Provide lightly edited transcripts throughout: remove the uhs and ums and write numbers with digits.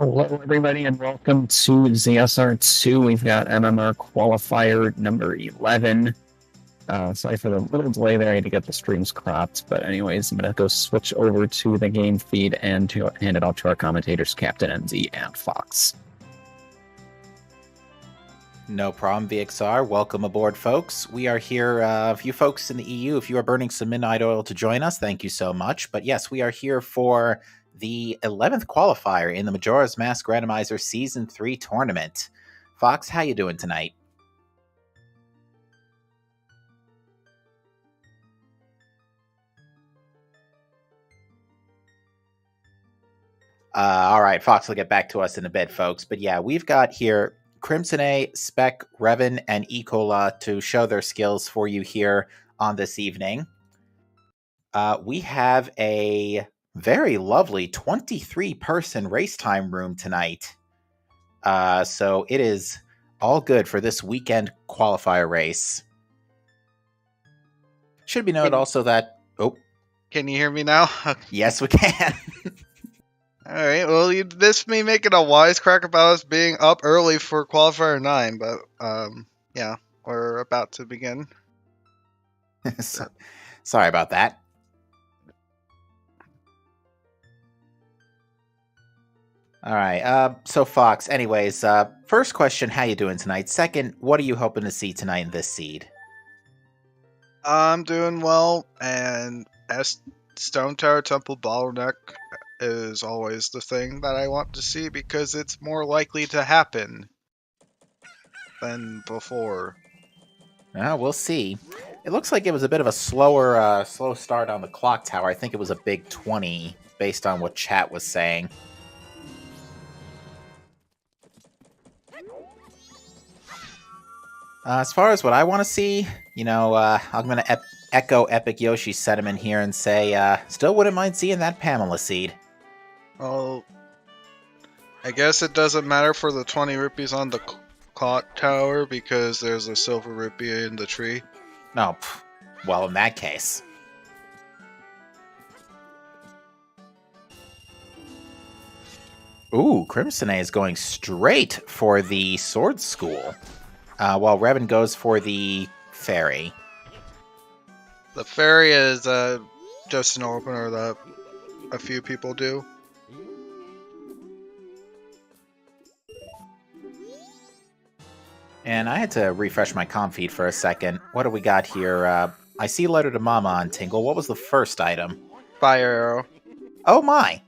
Hello, everybody, and welcome to ZSR2. We've got MMR Qualifier number 11. Sorry for the little delay there. I had to get the streams cropped. But anyways, I'm going to go switch over to the game feed and to hand it off to our commentators, Captain NZ and Fox. No problem, VXR. Welcome aboard, folks. We are here, you folks in the EU, if you are burning some midnight oil to join us, thank you so much. But yes, we are here for the 11th qualifier in the Majora's Mask Randomizer Season 3 tournament. Fox, how you doing tonight? All right, Fox will get back to us in a bit, folks. But yeah, we've got here Crimson A, Spec, Revan, and Ecola to show their skills for you here on this evening. We have a very lovely 23-person race time room tonight. So it is all good for this weekend qualifier race. Should be noted also that... Oh. Can you hear me now? Yes, we can. All right. Well, this me making a wisecrack about us being up early for qualifier 9, but yeah, we're about to begin. Sorry about that. All right. So Fox, anyways, first question, how you doing tonight? Second, what are you hoping to see tonight in this seed? I'm doing well, and as Stone Tower Temple Bottleneck is always the thing that I want to see because it's more likely to happen than before. We'll see. It looks like it was a bit of a slow start on the clock tower. I think it was a big 20 based on what chat was saying. As far as what I want to see, I'm going to echo Epic Yoshi's sentiment here and say, still wouldn't mind seeing that Pamela seed. Well, I guess it doesn't matter for the 20 rupees on the clock tower because there's a silver rupee in the tree. No, well, in that case. Ooh, Crimson A is going straight for the sword school. While Revan goes for the fairy. The fairy is just an opener that a few people do. And I had to refresh my comm feed for a second. What do we got here? I see Letter to Mama on Tingle. What was the first item? Fire arrow. Oh my!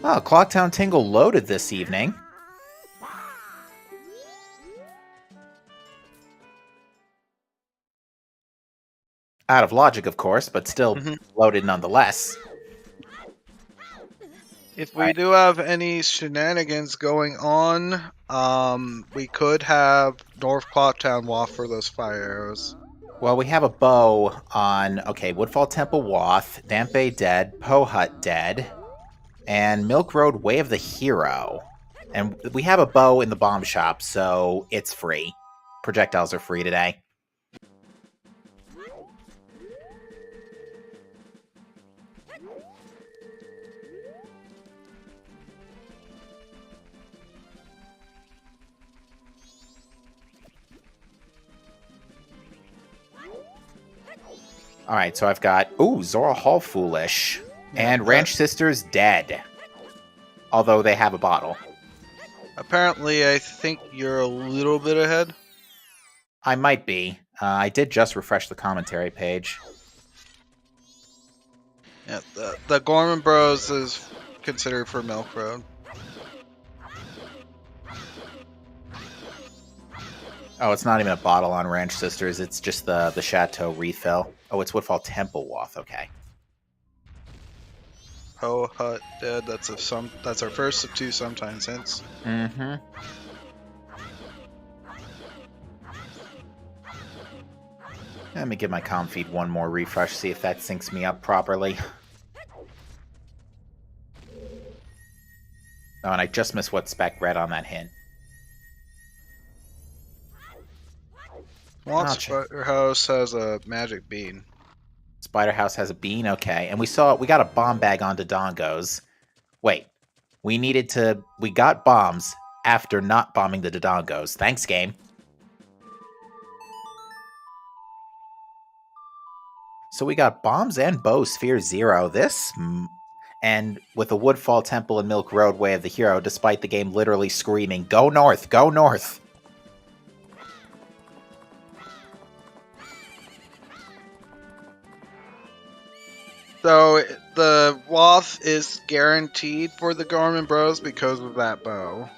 Oh, Clocktown Tingle loaded this evening. Out of logic, of course, but still loaded nonetheless. If we do have any shenanigans going on, we could have North Clocktown waft for those fire arrows. Well, we have a bow on, Woodfall Temple Wath, Damp Bay dead, Poe Hut dead, and Milk Road Way of the Hero. And we have a bow in the bomb shop, so it's free. Projectiles are free today. Alright, so I've got, Zora Hall Foolish, and Ranch Sisters dead. Although they have a bottle. Apparently, I think you're a little bit ahead. I might be. I did just refresh the commentary page. Yeah, the Gorman Bros is considered for Milk Road. Oh, it's not even a bottle on Ranch Sisters, it's just the Chateau refill. Oh, it's Woodfall Temple Wath, okay. Poe Hut dead, that's our first of two sometimes hints. Mm-hmm. Let me give my comm feed one more refresh, see if that syncs me up properly. Oh, and I just missed what Spec read on that hint. Spider House has a magic bean. Spider House has a bean, okay. And we got a bomb bag onto Dongos. Wait, we got bombs after not bombing the Dodongos. Thanks, game. So we got bombs and bow sphere 0. And with the Woodfall Temple and Milk Road way of the hero, despite the game literally screaming, "Go north, go north!" So the Woth is guaranteed for the Gorman Bros because of that bow.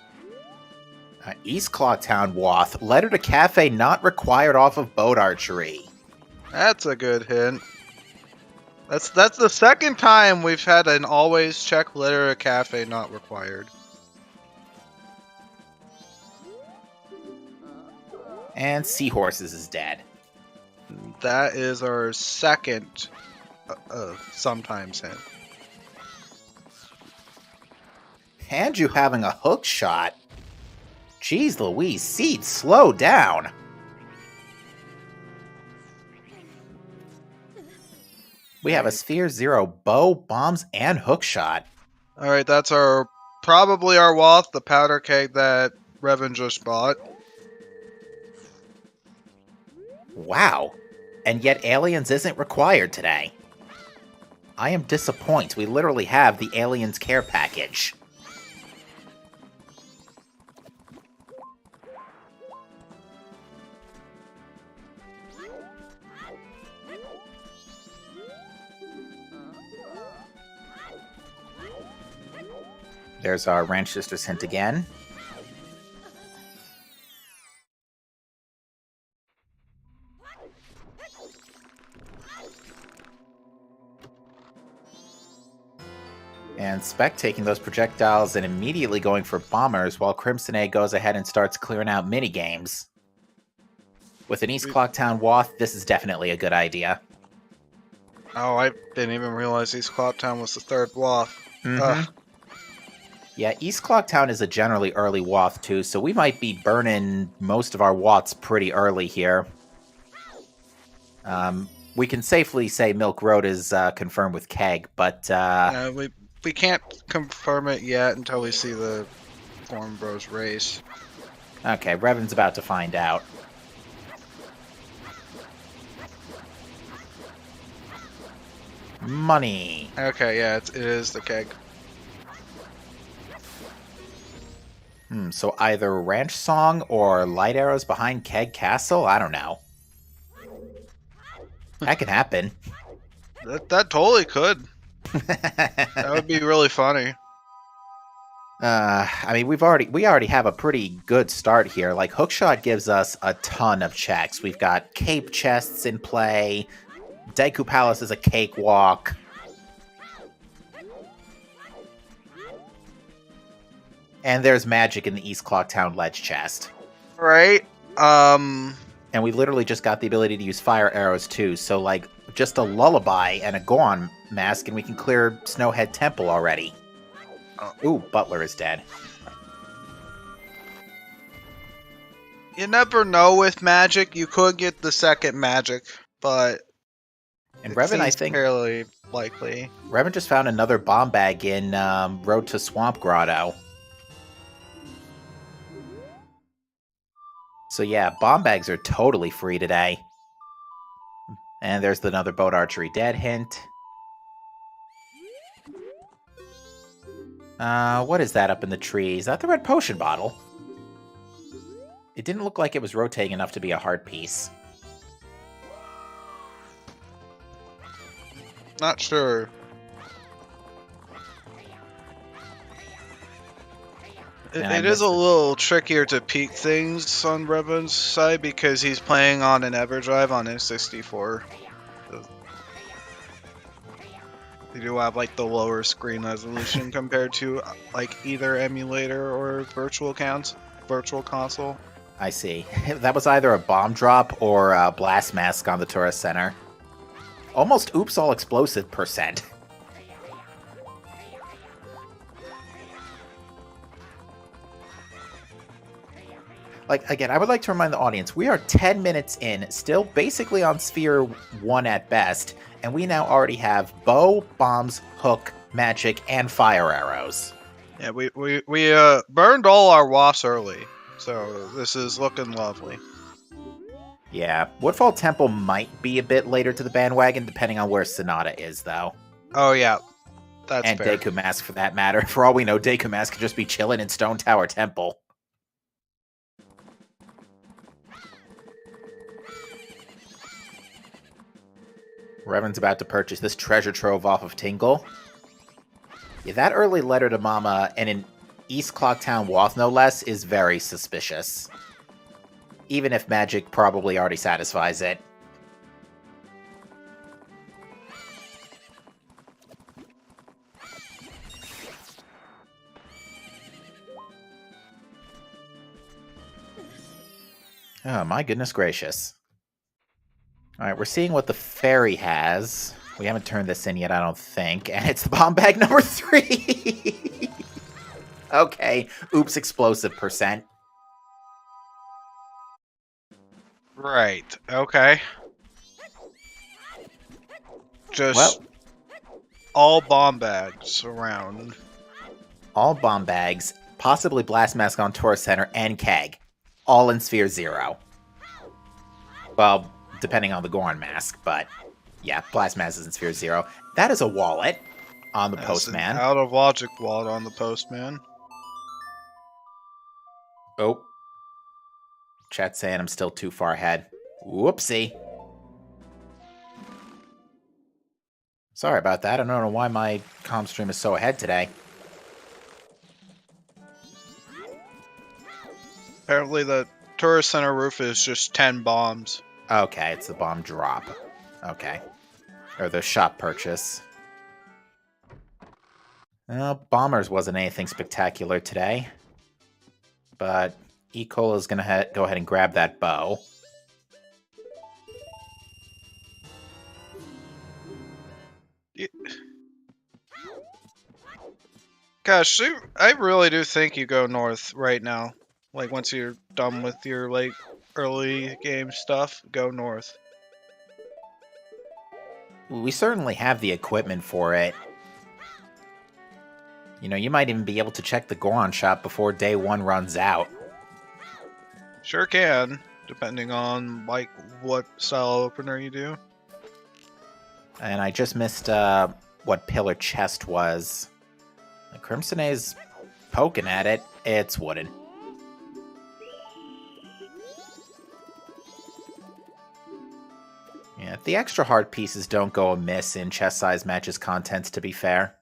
East Clawtown Woth. Letter to Cafe not required off of boat archery. That's a good hint. That's the second time we've had an always check letter to Cafe not required. And Seahorses is dead. That is our second sometimes hint. And you having a hook shot. Jeez Louise, Seed, slow down. We have a Sphere 0 bow, bombs, and hook shot. Alright, that's probably our Woth, the powder keg that Revan just bought. Wow. And yet Aliens isn't required today. I am disappointed. We literally have the Aliens care package. There's our Ranch Sisters hint again. And Spec taking those projectiles and immediately going for bombers, while Crimson A goes ahead and starts clearing out minigames. With an East Clocktown Woth, this is definitely a good idea. Oh, I didn't even realize East Clocktown was the third Woth. Mm-hmm. Yeah, East Clocktown is a generally early Woth too, so we might be burning most of our Woths pretty early here. We can safely say Milk Road is confirmed with Keg, but... we can't confirm it yet until we see the Gorman Bros race. Okay, Revan's about to find out. Money. Okay, yeah, it is the Keg. So either Ranch Song or Light Arrows behind Keg Castle? I don't know. That could happen. That totally could. That would be really funny. I mean, we already have a pretty good start here. Like, Hookshot gives us a ton of checks. We've got Cape Chests in play. Deku Palace is a cakewalk. And there's magic in the East Clocktown Ledge chest. Right. And we literally just got the ability to use fire arrows too. So, like, just a lullaby and a Goron mask, and we can clear Snowhead Temple already. Ooh, Butler is dead. You never know with magic. You could get the second magic, but and Revan, I think, fairly likely. Revan just found another bomb bag in Road to Swamp Grotto. So yeah, bomb bags are totally free today. And there's another boat archery dead hint. What is that up in the tree? Is that the red potion bottle? It didn't look like it was rotating enough to be a heart piece. Not sure. It is a little trickier to peek things on Revan's side because he's playing on an EverDrive on N64. You do have like the lower screen resolution compared to like either emulator or virtual console. I see. That was either a bomb drop or a blast mask on the tourist center. Almost oops all explosive %. Like, again, I would like to remind the audience, we are 10 minutes in, still basically on Sphere 1 at best, and we now already have bow, bombs, hook, magic, and fire arrows. Yeah, we burned all our wasps early, so this is looking lovely. Yeah, Woodfall Temple might be a bit later to the bandwagon, depending on where Sonata is, though. Oh yeah, that's and fair. Deku Mask, for that matter. For all we know, Deku Mask could just be chilling in Stone Tower Temple. Revan's about to purchase this treasure trove off of Tingle. Yeah, that early letter to Mama, and in East Clocktown Wath, no less, is very suspicious. Even if magic probably already satisfies it. Oh, my goodness gracious. Alright, we're seeing what the fairy has. We haven't turned this in yet, I don't think. And it's the bomb bag number 3! Okay, oops, explosive percent. Right, okay. Just all bomb bags around. All bomb bags, possibly Blast Mask on Tourist Center, and Keg. All in Sphere 0. Well, depending on the Goron Mask, but yeah, Blast Mask is in Sphere 0. That is a wallet on the Postman. An out of logic wallet on the Postman. Oh. Chat's saying I'm still too far ahead. Whoopsie. Sorry about that. I don't know why my comm stream is so ahead today. Apparently the tourist center roof is just 10 bombs. Okay, it's the bomb drop. Okay. Or the shop purchase. Well, Bombers wasn't anything spectacular today. But E-Cola's going to go ahead and grab that bow. Gosh, I really do think you go north right now. Like, once you're done with your, like, early game stuff, go north. We certainly have the equipment for it. You know, you might even be able to check the Goron shop before day 1 runs out. Sure can, depending on, like, what style opener you do. And I just missed what pillar chest was. Crimson A's poking at it. It's wooden. Yeah, the extra hard pieces don't go amiss in chest-size matches contents, to be fair.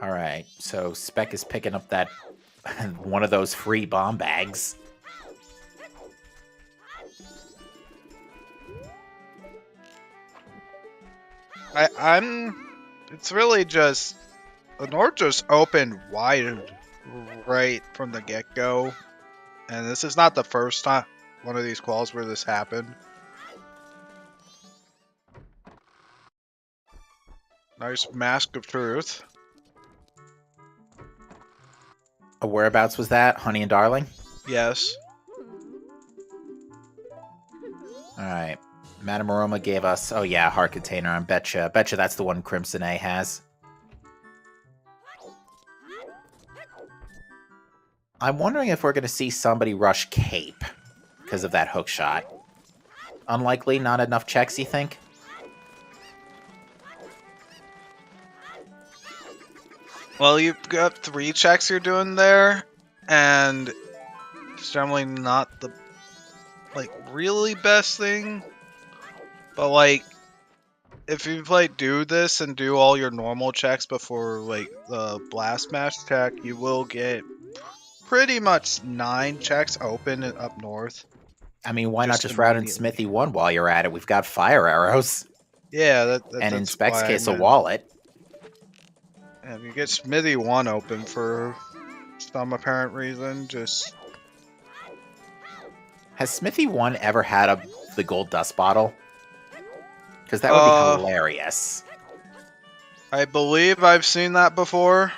Alright, so Spec is picking up that one of those free bomb bags. It's really just, the north just opened wide right from the get-go. And this is not the first time, one of these quals where this happened. Nice Mask of Truth. Whereabouts was that? Honey and Darling? Yes. Alright. Madame Aroma gave us... Oh yeah, Heart Container. I betcha that's the one Crimson A has. I'm wondering if we're going to see somebody rush Cape because of that hook shot. Unlikely, not enough checks, you think? Well, you've got 3 checks you're doing there, and it's generally not the, like, really best thing. But, like, if you, like, do this and do all your normal checks before, like, the Blast Mash check, you will get pretty much 9 checks open up north. I mean, why not just route in Smithy 1 while you're at it? We've got fire arrows. Yeah, and in Spec's case, a wallet. And you get Smithy 1 open for some apparent reason, just... Has Smithy 1 ever had the gold dust bottle? Because that would be hilarious. I believe I've seen that before.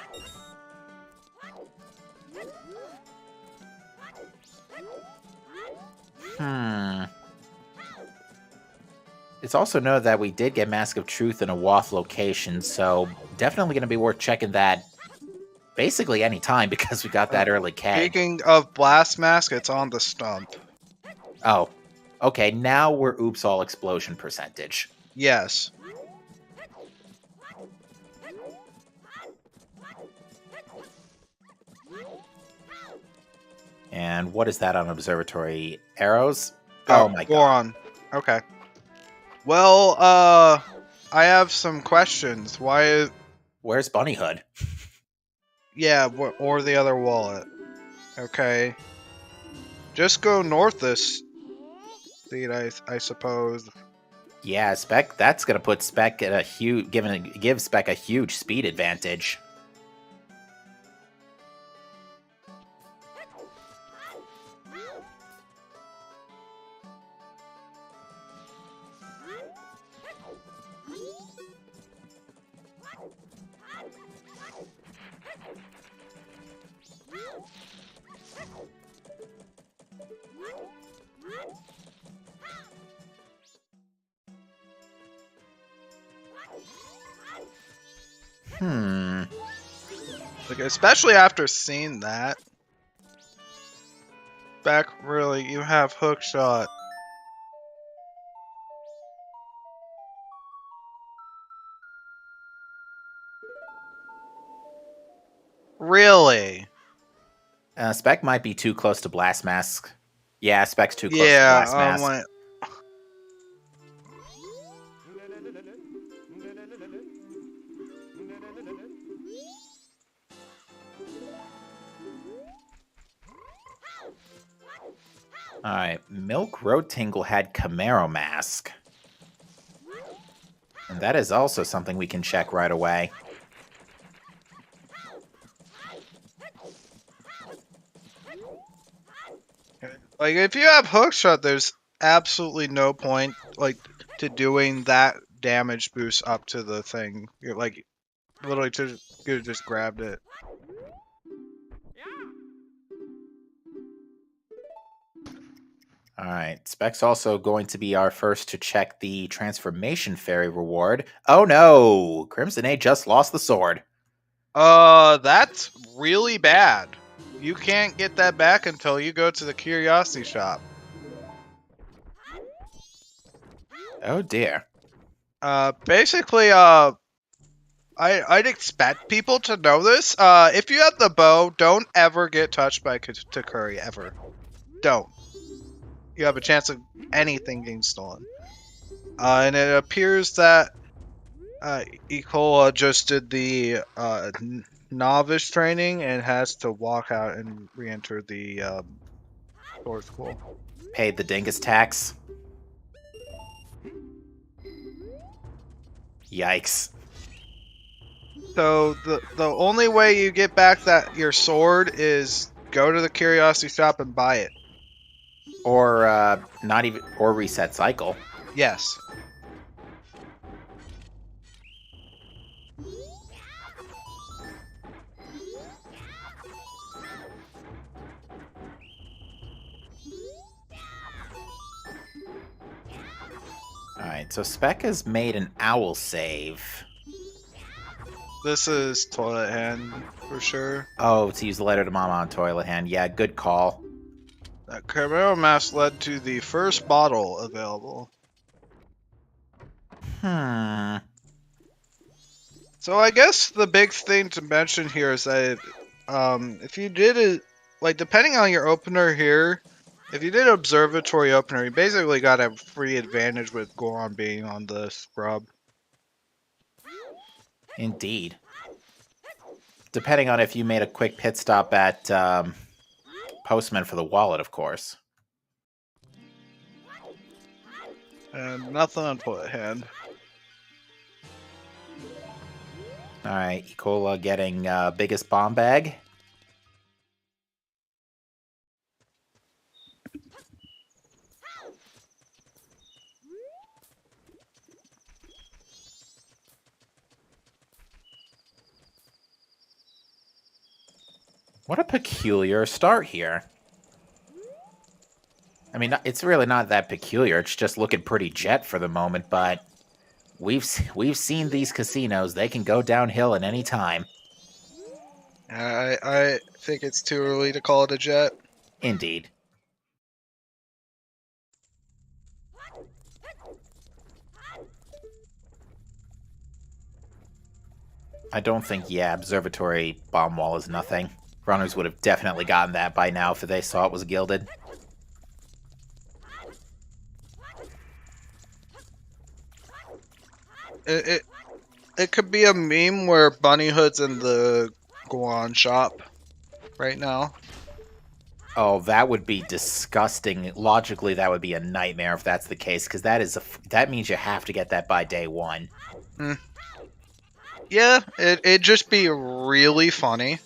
It's also known that we did get Mask of Truth in a WAF location, so definitely going to be worth checking that basically any time because we got that early keg. Speaking of Blast Mask, it's on the stump. Oh, okay, now we're oops all explosion percentage. Yes. And what is that on Observatory? Arrows? Oh, Oh my god. Goron. Okay. Well, I have some questions. Why? Where's Bunny Hood? Yeah, or the other wallet. Okay. Just go north this speed, I suppose. Yeah, Spec, that's going to put Spec at a huge, give Spec a huge speed advantage. Like, especially after seeing that. Back, really, you have hookshot. Really? Spec might be too close to Blast Mask. Yeah, Spec's too close to Yeah, Blast Mask. Alright, Milk Road Tingle had Camaro Mask. And that is also something we can check right away. Like, if you have hookshot, there's absolutely no point, like, to doing that damage boost up to the thing. You're like, literally, could have just grabbed it. Alright, Spec's also going to be our first to check the Transformation Fairy reward. Oh no! Crimson A just lost the sword. That's really bad. You can't get that back until you go to the Curiosity Shop. Oh dear. Basically, I'd expect people to know this. If you have the bow, don't ever get touched by Takuri, ever. Don't. You have a chance of anything getting stolen. And it appears that Ikola just did the novice training and has to walk out and re-enter the sword school. Paid the dingus tax. Yikes. So the only way you get back your sword is go to the Curiosity Shop and buy it. Or not even or reset cycle. Yes. Alright, so Spec has made an owl save. This is Toilet Hand for sure. Oh, to use the letter to Mama on Toilet Hand. Yeah, good call. That Camaro Mask led to the first bottle available. So I guess the big thing to mention here is that if you did it, like, depending on your opener here, if you did Observatory opener, you basically got a free advantage with Goron being on the scrub. Indeed. Depending on if you made a quick pit stop at Postman for the wallet, of course. And nothing on Toilet Hand. Alright, Ecola getting biggest bomb bag. What a peculiar start here. I mean, it's really not that peculiar. It's just looking pretty jet for the moment, but we've seen these casinos. They can go downhill at any time. I think it's too early to call it a jet. Indeed. I don't think, observatory bomb wall is nothing. Runners would have definitely gotten that by now if they saw it was gilded. It could be a meme where Bunny Hood's in the Guan shop right now. Oh, that would be disgusting. Logically, that would be a nightmare if that's the case, because that means you have to get that by day one. Yeah, it'd just be really funny.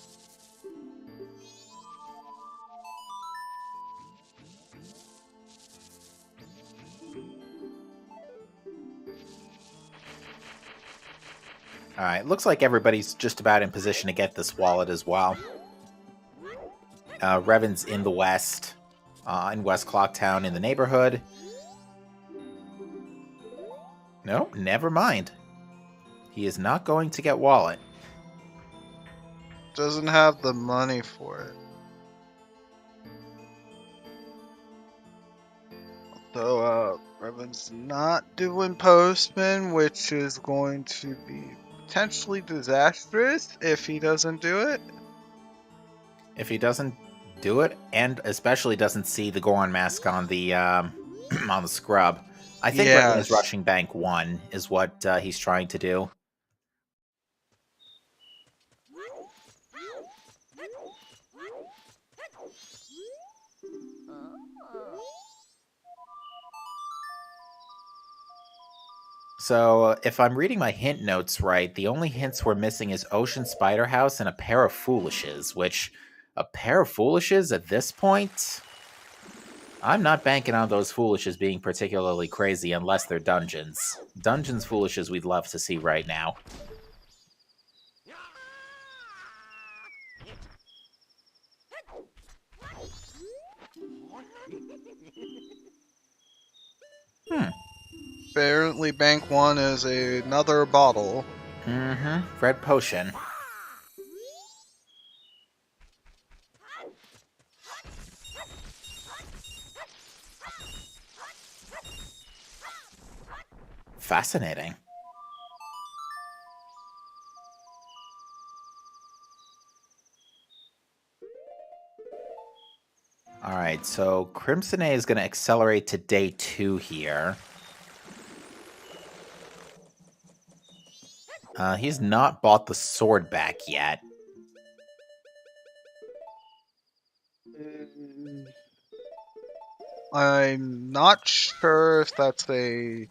Alright, looks like everybody's just about in position to get this wallet as well. Revan's in the west, in West Clocktown in the neighborhood. No, never mind. He is not going to get wallet. Doesn't have the money for it. So, Revan's not doing Postman, which is going to be potentially disastrous if he doesn't do it. If he doesn't do it, and especially doesn't see the Goron mask on the on the scrub, I think Revan is rushing bank 1 is what he's trying to do. So, if I'm reading my hint notes right, the only hints we're missing is Ocean Spider House and a pair of Foolishes, which, a pair of Foolishes at this point? I'm not banking on those Foolishes being particularly crazy unless they're dungeons. Dungeons Foolishes we'd love to see right now. Apparently, bank 1 is another bottle. Red potion. Fascinating. Alright, so Crimson A is going to accelerate to day 2 here. He's not bought the sword back yet. I'm not sure if that's a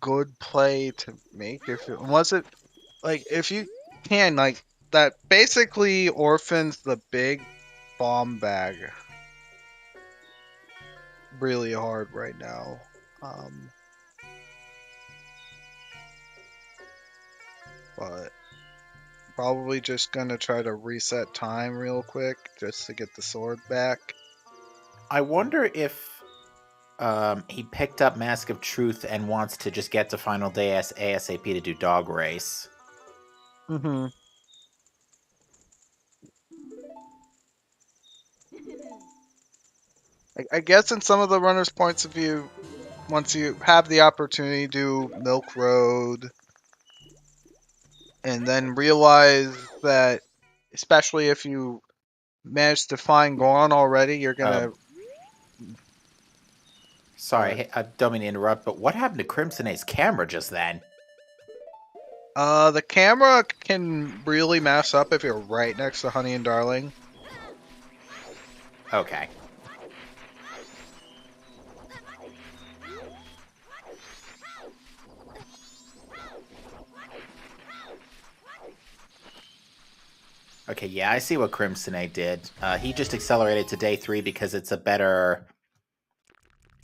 good play to make. If you can, that basically orphans the big bomb bag really hard right now. But probably just gonna try to reset time real quick just to get the sword back. I wonder if he picked up Mask of Truth and wants to just get to Final Day ASAP to do Dog Race. I guess in some of the runners' points of view, once you have the opportunity to do Milk Road, and then realize that, especially if you manage to find Goron already, you're gonna. Sorry, I don't mean to interrupt, but what happened to Crimson A's camera just then? The camera can really mess up if you're right next to Honey and Darling. Okay. Okay, yeah, I see what Crimson A did. He just accelerated to day 3 because it's a better...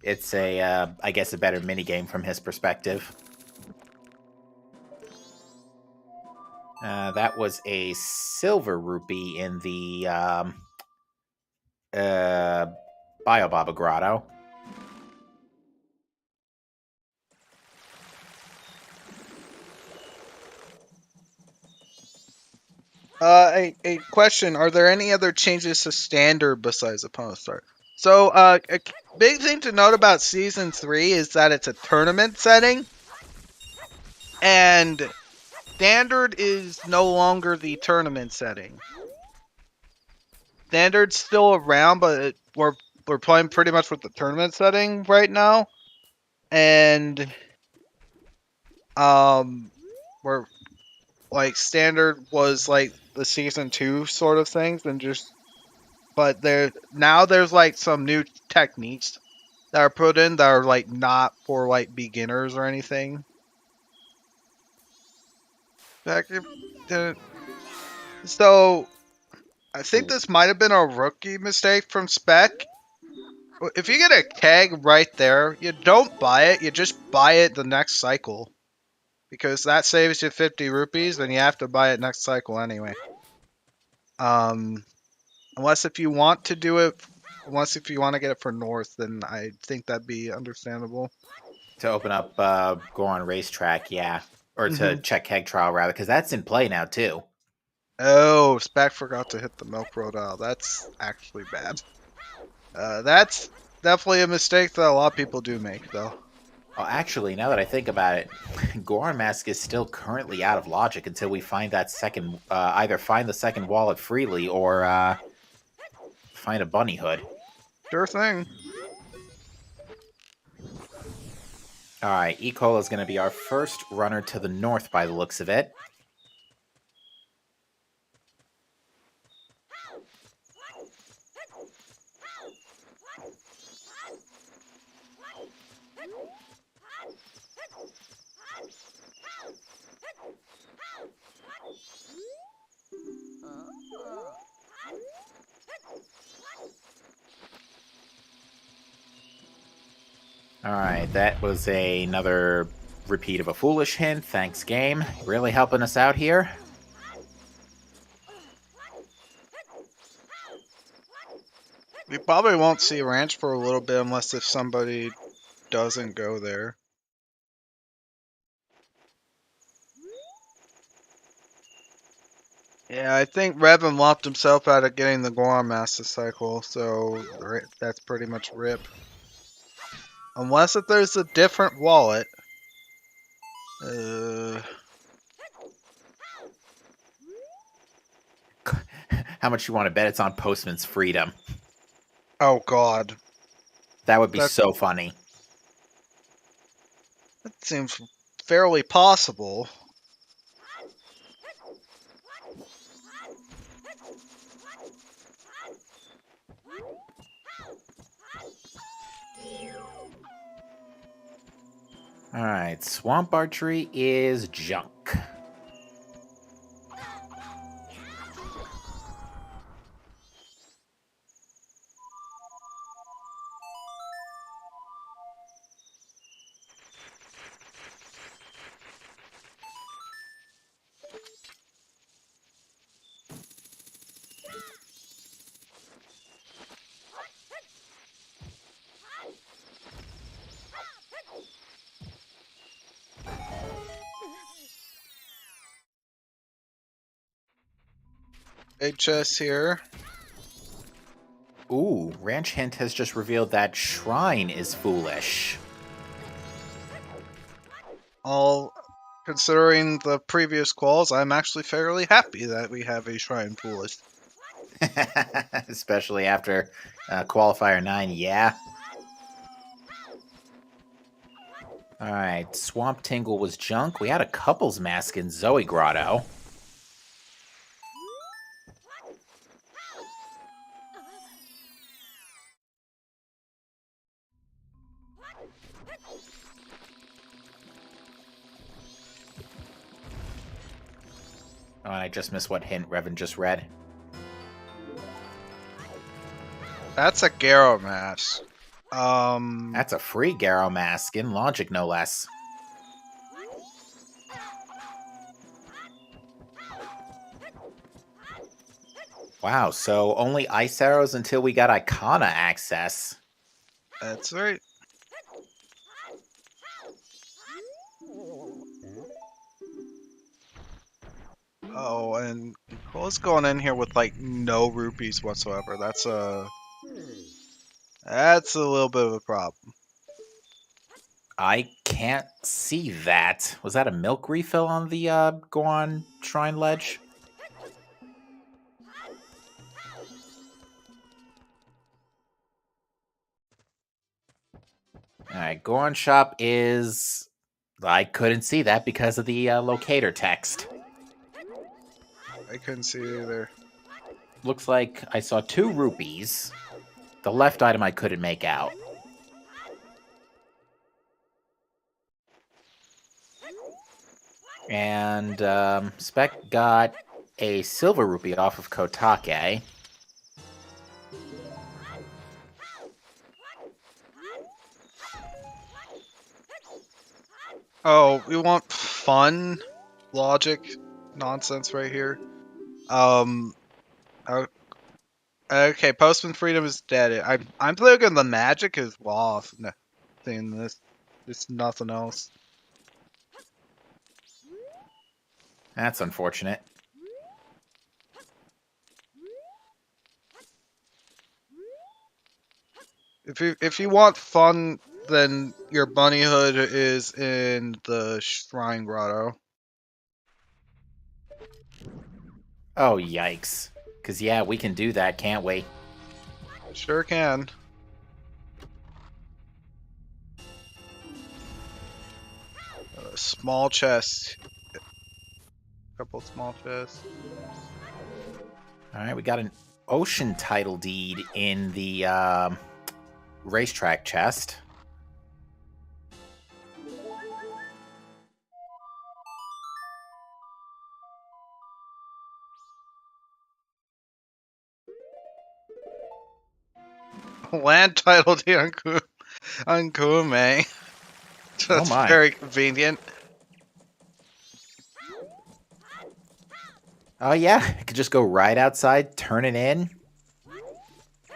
It's I guess, a better minigame from his perspective. That was a silver rupee in the Biobaba Grotto. A question: are there any other changes to standard besides opponent start? So, a big thing to note about season 3 is that it's a tournament setting, and standard is no longer the tournament setting. Standard's still around, but we're playing pretty much with the tournament setting right now, and we're like standard was like the season 2 sort of things, and just but there's like some new techniques that are put in that are like not for like beginners or anything. So I think this might have been a rookie mistake from Spec. If you get a keg right there, you don't buy it, you just buy it the next cycle. Because that saves you 50 rupees, and you have to buy it next cycle anyway. Unless if you want to do it, if you want to get it for North, then I think that'd be understandable. To open up Goron Racetrack, yeah. Or to Mhm. check Keg Trial, rather, because that's in play now, too. Oh, Spec forgot to hit the Milk Road out. That's actually bad. That's definitely a mistake that a lot of people do make, though. Well, actually, now that I think about it, Goron Mask is still currently out of logic until we find that second, either find the second wallet freely or find a bunny hood. Sure thing. Alright, Ecola is going to be our first runner to the north by the looks of it. Alright, that was another repeat of a foolish hint. Thanks, game. Really helping us out here. We probably won't see Ranch for a little bit unless if somebody doesn't go there. Yeah, I think Revan lopped himself out of getting the Goron Master Cycle, so that's pretty much RIP. Unless if there's a different wallet. How much you want to bet it's on Postman's Freedom? Oh god. That would be so funny. That seems fairly possible. Alright, Swamp Archery is junk. HS here. Ooh, Ranch Hint has just revealed that Shrine is foolish. All considering the previous calls, I'm actually fairly happy that we have a Shrine Foolish. Especially after Qualifier 9, yeah. Alright, Swamp Tingle was junk. We had a couple's mask in Zoe Grotto. Oh, and I just missed what hint Revan just read. That's a Garo Mask. That's a free Garo mask in Logic, no less. Wow, so only ice arrows until we got Icona access. That's right. Oh, and Cole's going in here with like no rupees whatsoever. That's a little bit of a problem. I can't see that. Was that a milk refill on the Goron Shrine ledge? Alright, Goron Shop is... I couldn't see that because of the locator text. I couldn't see it either. Looks like I saw 2 rupees. The left item I couldn't make out. And Spec got a silver rupee off of Kotake. Oh, we want fun logic nonsense right here. O- Okay, Postman Freedom is dead. I'm thinking the magic is lost. Seeing this, there's nothing else. That's unfortunate. If you want fun, then your bunny hood is in the Shrine Grotto. Oh, yikes. Because, yeah, we can do that, can't we? Sure can. A small chest. Couple small chests. Alright, we got an ocean title deed in the racetrack chest. Land title to on Kume. That's my. very convenient. Oh, yeah. I could just go right outside, turn it in.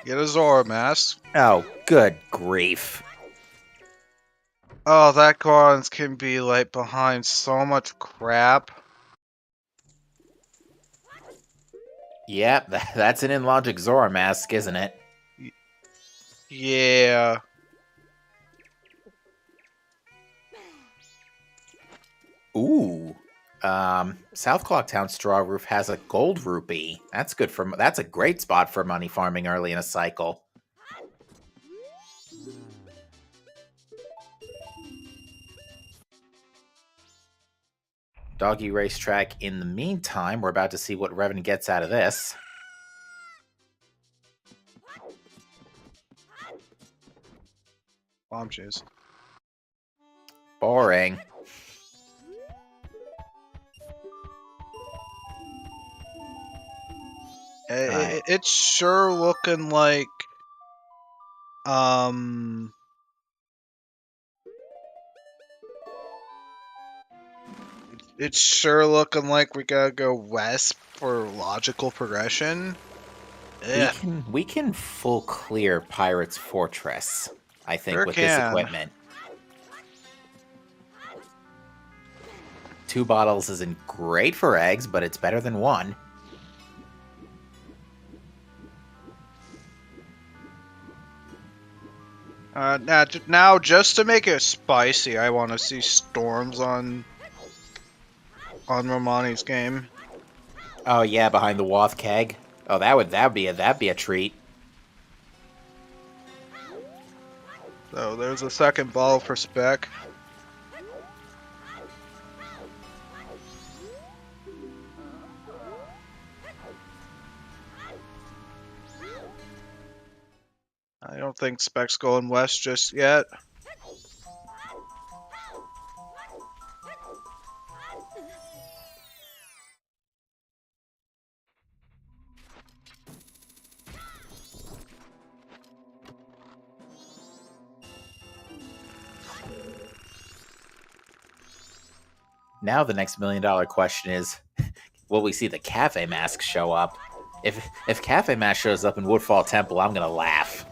Get a Zora mask. Oh, good grief. Oh, that Gorons can be like behind so much crap. Yep, that's an in-logic Zora mask, isn't it? Yeah. Ooh. South Clocktown Straw Roof has a gold rupee. That's good for... That's a great spot for money farming early in a cycle. Doggy Racetrack in the meantime. We're about to see what Revan gets out of this. Bomb chase. Boring. It's sure looking like it's sure looking like we gotta go west for logical progression. We can full clear Pirate's Fortress, I think, Sure with this can. equipment. 2 bottles isn't great for eggs, but it's better than 1. Now, just to make it spicy, I want to see storms on Romani's game. Oh yeah, behind the Wath keg. Oh, that'd be a treat. So there's a second ball for Spec. I don't think Spec's going west just yet. Now the next $1 million question is, will we see the cafe mask show up? If Cafe Mash shows up in Woodfall Temple, I'm gonna laugh.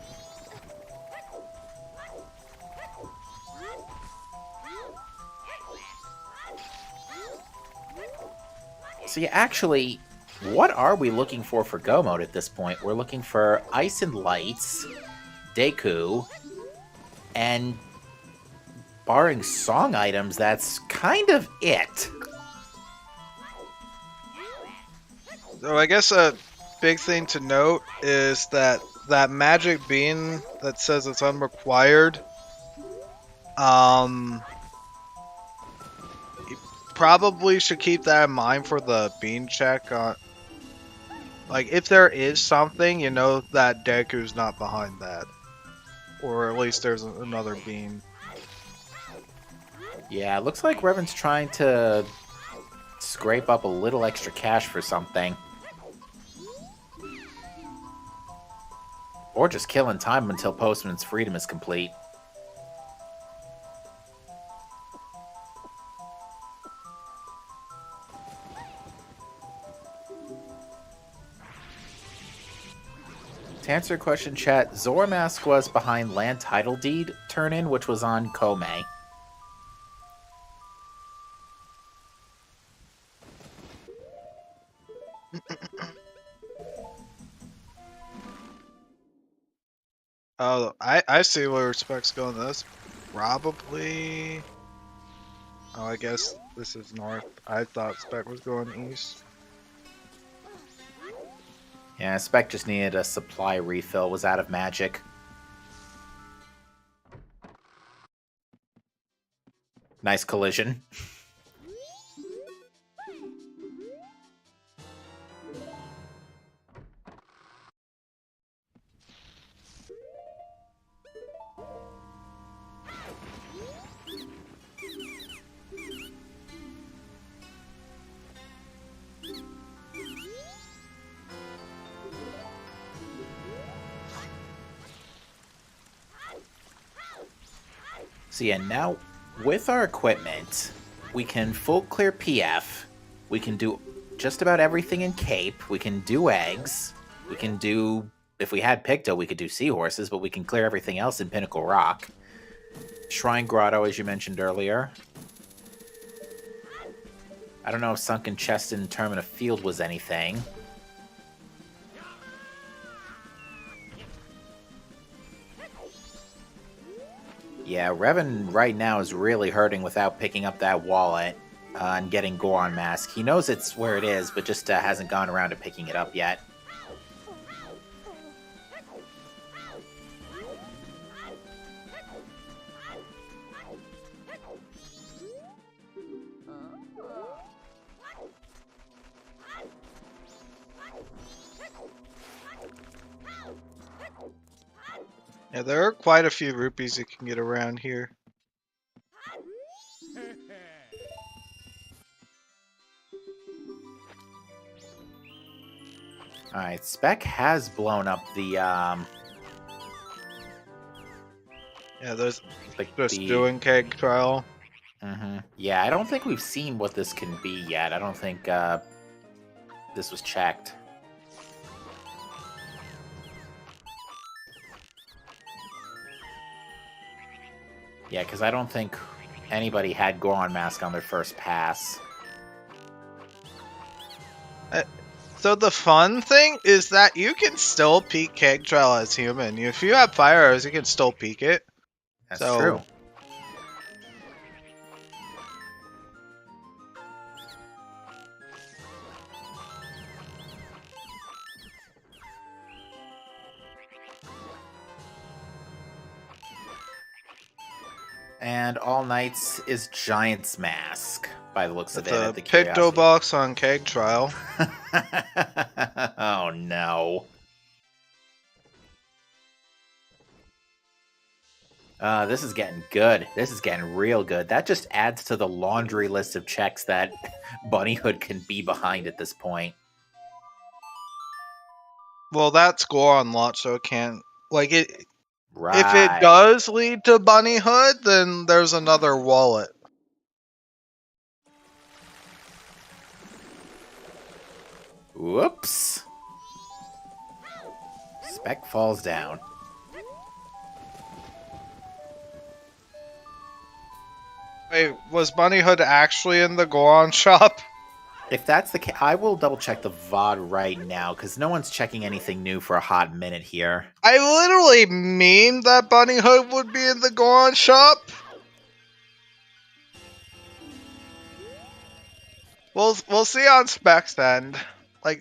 So yeah, actually, what are we looking for Go Mode at this point? We're looking for Ice and Lights, Deku, and barring song items, that's kind of it. So I guess a big thing to note is that magic bean that says it's unrequired, you probably should keep that in mind for the bean check. Like, if there is something, you know that Deku's not behind that. Or at least there's another bean. Yeah, it looks like Revan's trying to scrape up a little extra cash for something. Or just killing time until Postman's freedom is complete. To answer your question, chat, Zoramask was behind Land Title Deed turn-in, which was on Kome. Oh, I see where Respect's going. This probably. Oh, I guess this is north. I thought Spec was going east. Yeah, Spec just needed a supply refill, was out of magic. Nice collision. So yeah, now with our equipment, we can full clear PF, we can do just about everything in Cape, we can do eggs, we can do, if we had Picto, we could do seahorses, but we can clear everything else in Pinnacle Rock. Shrine Grotto, as you mentioned earlier. I don't know if Sunken Chest in Termina Field was anything. Yeah, Revan right now is really hurting without picking up that wallet and getting Goron Mask. He knows it's where it is, but just hasn't gone around to picking it up yet. Yeah, there are quite a few rupees you can get around here. Alright, Spec has blown up the, Yeah, there's like just the... doing keg trial. Yeah, I don't think we've seen what this can be yet. I don't think, this was checked. Yeah, because I don't think anybody had Goron Mask on their first pass. So the fun thing is that you can still peek keg trial as human. If you have fire arrows, you can still peek it. That's true. And All Knights is Giant's Mask, by the looks of it. At the Picto box on keg trial. Oh no. This is getting good. This is getting real good. That just adds to the laundry list of checks that Bunnyhood can be behind at this point. Well, that's Goron launch, so it can't. Like, it. Right. If it does lead to Bunnyhood, then there's another wallet. Whoops. Spec falls down. Wait, was Bunny Hood actually in the Goron shop? If that's the case, I will double check the VOD right now, because no one's checking anything new for a hot minute here. I literally memed that Bunny Hood would be in the Goron shop. We'll see on Specs then. Like,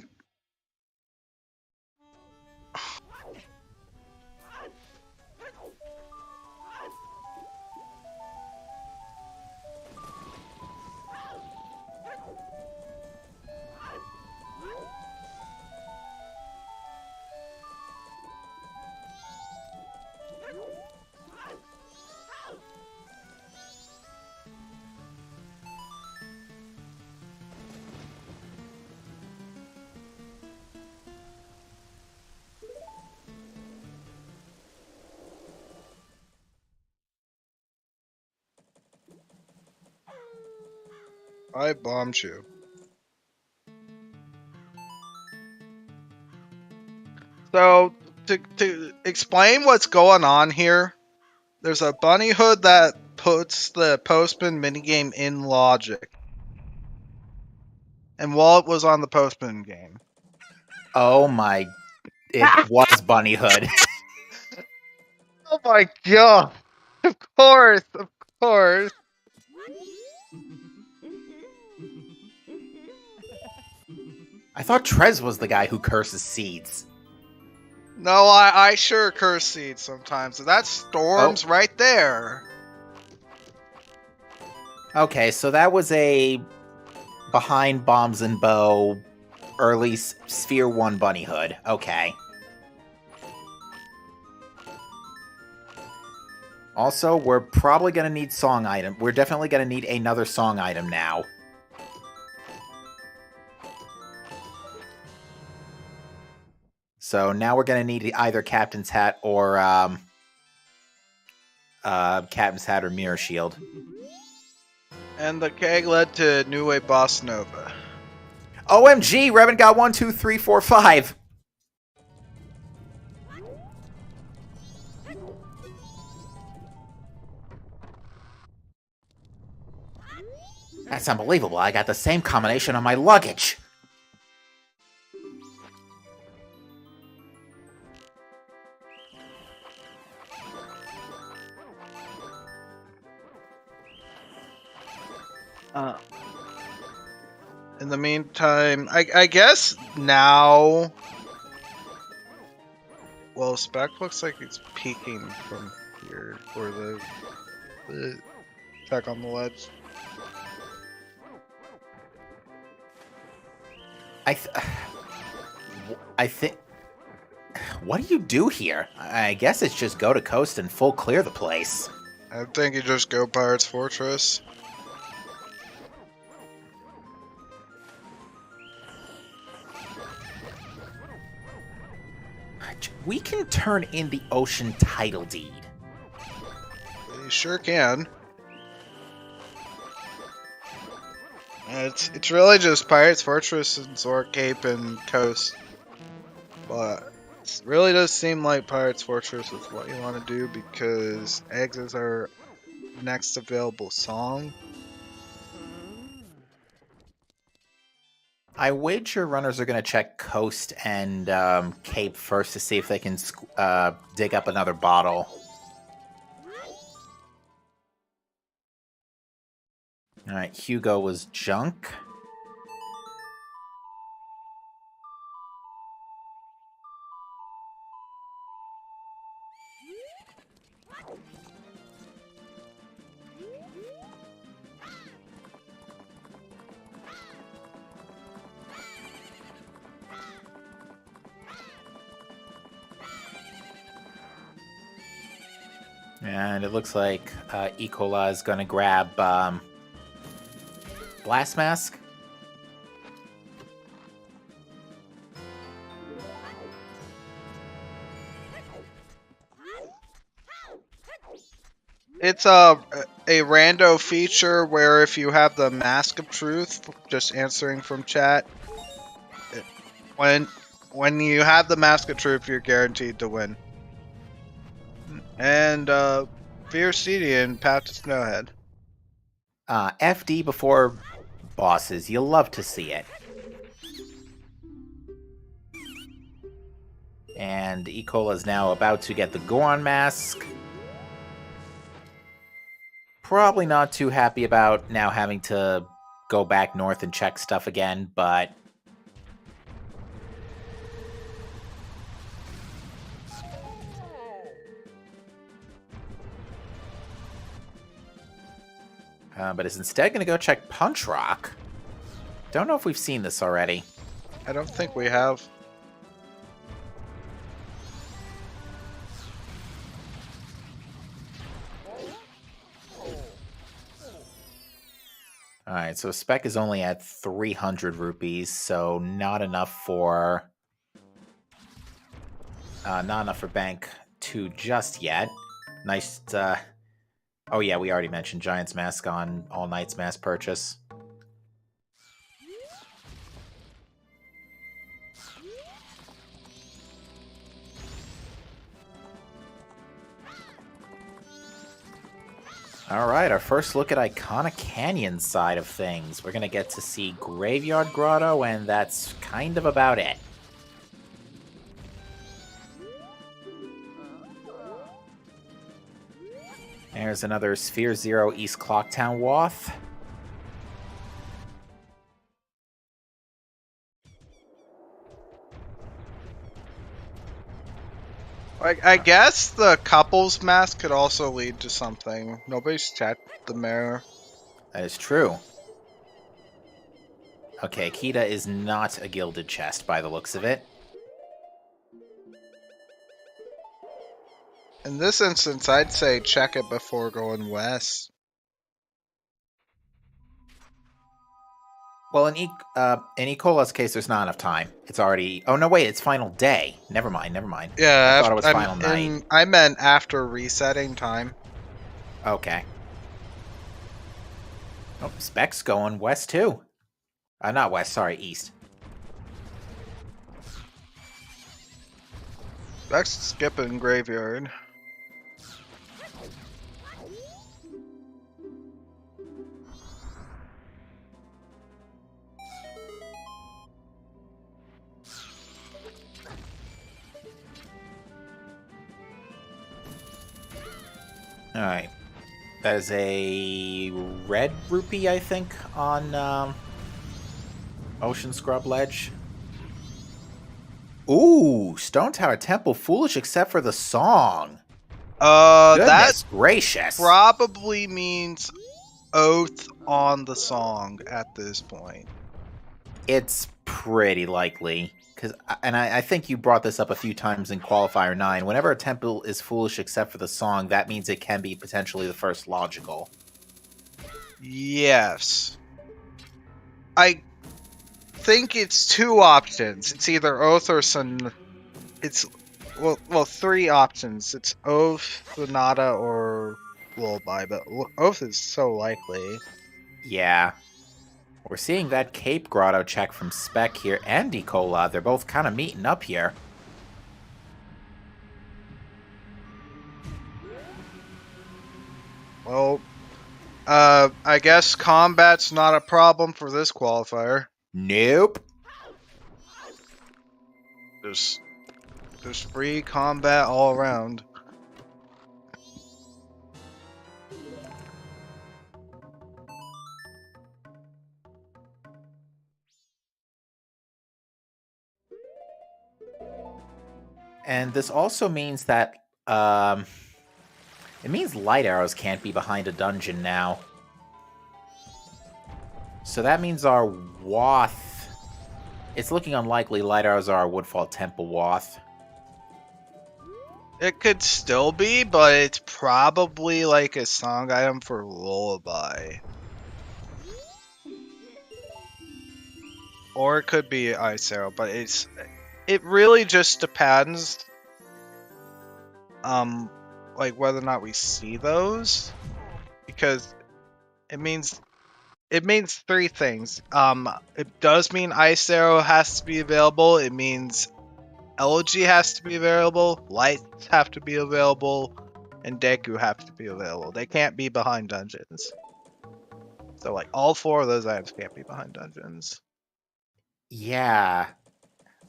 I bombed you. So, to explain what's going on here, there's a Bunny Hood that puts the Postman minigame in logic. And Walt was on the Postman game. Oh my... It was Bunny Hood. Oh my god! Of course, of course. I thought Trez was the guy who curses seeds. No, I sure curse seeds sometimes. That's Storms right there. Okay, so that was a behind Bombs and Bow early Sphere 1 Bunny Hood. Okay. Also, we're probably going to need song item. We're definitely going to need another song item now. So now we're going to need either Captain's Hat or Captain's Hat or Mirror Shield. And the keg led to New Wave Bossa Nova. OMG, Revan got 1, 2, 3, 4, 5. That's unbelievable. I got the same combination on my luggage. In the meantime, I guess now... Well, Spec looks like it's peeking from here, or the tech on the ledge. I think... What do you do here? I guess it's just go to coast and full clear the place. I think you just go Pirate's Fortress. We can turn in the ocean title deed. You sure can. It's really just Pirate's Fortress and Zork Cape and Coast. But it really does seem like Pirate's Fortress is what you want to do because Eggs is our next available song. I wager runners are going to check Coast and Cape first to see if they can dig up another bottle. Alright, Hugo was junk. And it looks like Ecola is going to grab Blast Mask. It's a rando feature where if you have the Mask of Truth, just answering from chat, when When you have the Mask of Truth, you're guaranteed to win. And Fierce Edian, Path to Snowhead. FD before bosses. You'll love to see it. And Ecola is now about to get the Goron mask. Probably not too happy about now having to go back north and check stuff again, but... but is instead going to go check Punch Rock. Don't know if we've seen this already. I don't think we have. Alright, so Spec is only at 300 rupees, so not enough for... not enough for Bank 2 just yet. Nice, oh yeah, we already mentioned Giant's Mask on All Knight's mass purchase. Alright, our first look at Iconic Canyon side of things. We're gonna get to see Graveyard Grotto, and that's kind of about it. There's another Sphere Zero East Clocktown Wath. I guess the couple's mask could also lead to something. Nobody's checked the mirror. That is true. Okay, Kita is not a gilded chest by the looks of it. In this instance, I'd say check it before going west. Well, in Ecola's case, there's not enough time. It's already... Oh, no, wait, it's final day. Never mind, never mind. Yeah, I thought it was final night. I meant after resetting time. Okay. Oh, Spec's going west, too. Not west, sorry, east. That's skipping Graveyard. Alright. That is a red rupee, I think, on Ocean Scrub Ledge. Ooh, Stone Tower Temple, foolish except for the song. That Goodness gracious. probably means oath on the song at this point. It's pretty likely. And I think you brought this up a few times in Qualifier 9. Whenever a temple is foolish except for the song, that means it can be potentially the first logical. Yes. I think it's two options. It's either Oath or It's well, three options. It's Oath, Sonata, or Lullaby, but Oath is so likely. Yeah. We're seeing that Cape Grotto check from Spec here and Ecola. They're both kind of meeting up here. Well, I guess combat's not a problem for this qualifier. Nope. There's free combat all around. And this also means that, it means light arrows can't be behind a dungeon now. So that means our Wath... It's looking unlikely light arrows are our Woodfall Temple Wath. It could still be, but it's probably like a song item for Lullaby. Or it could be Ice Arrow, but it really just depends like whether or not we see those, because it means three things. It does mean Ice Arrow has to be available. It means Elegy has to be available, lights have to be available, and Deku have to be available. They can't be behind dungeons. So like all 4 of those items can't be behind dungeons. Yeah.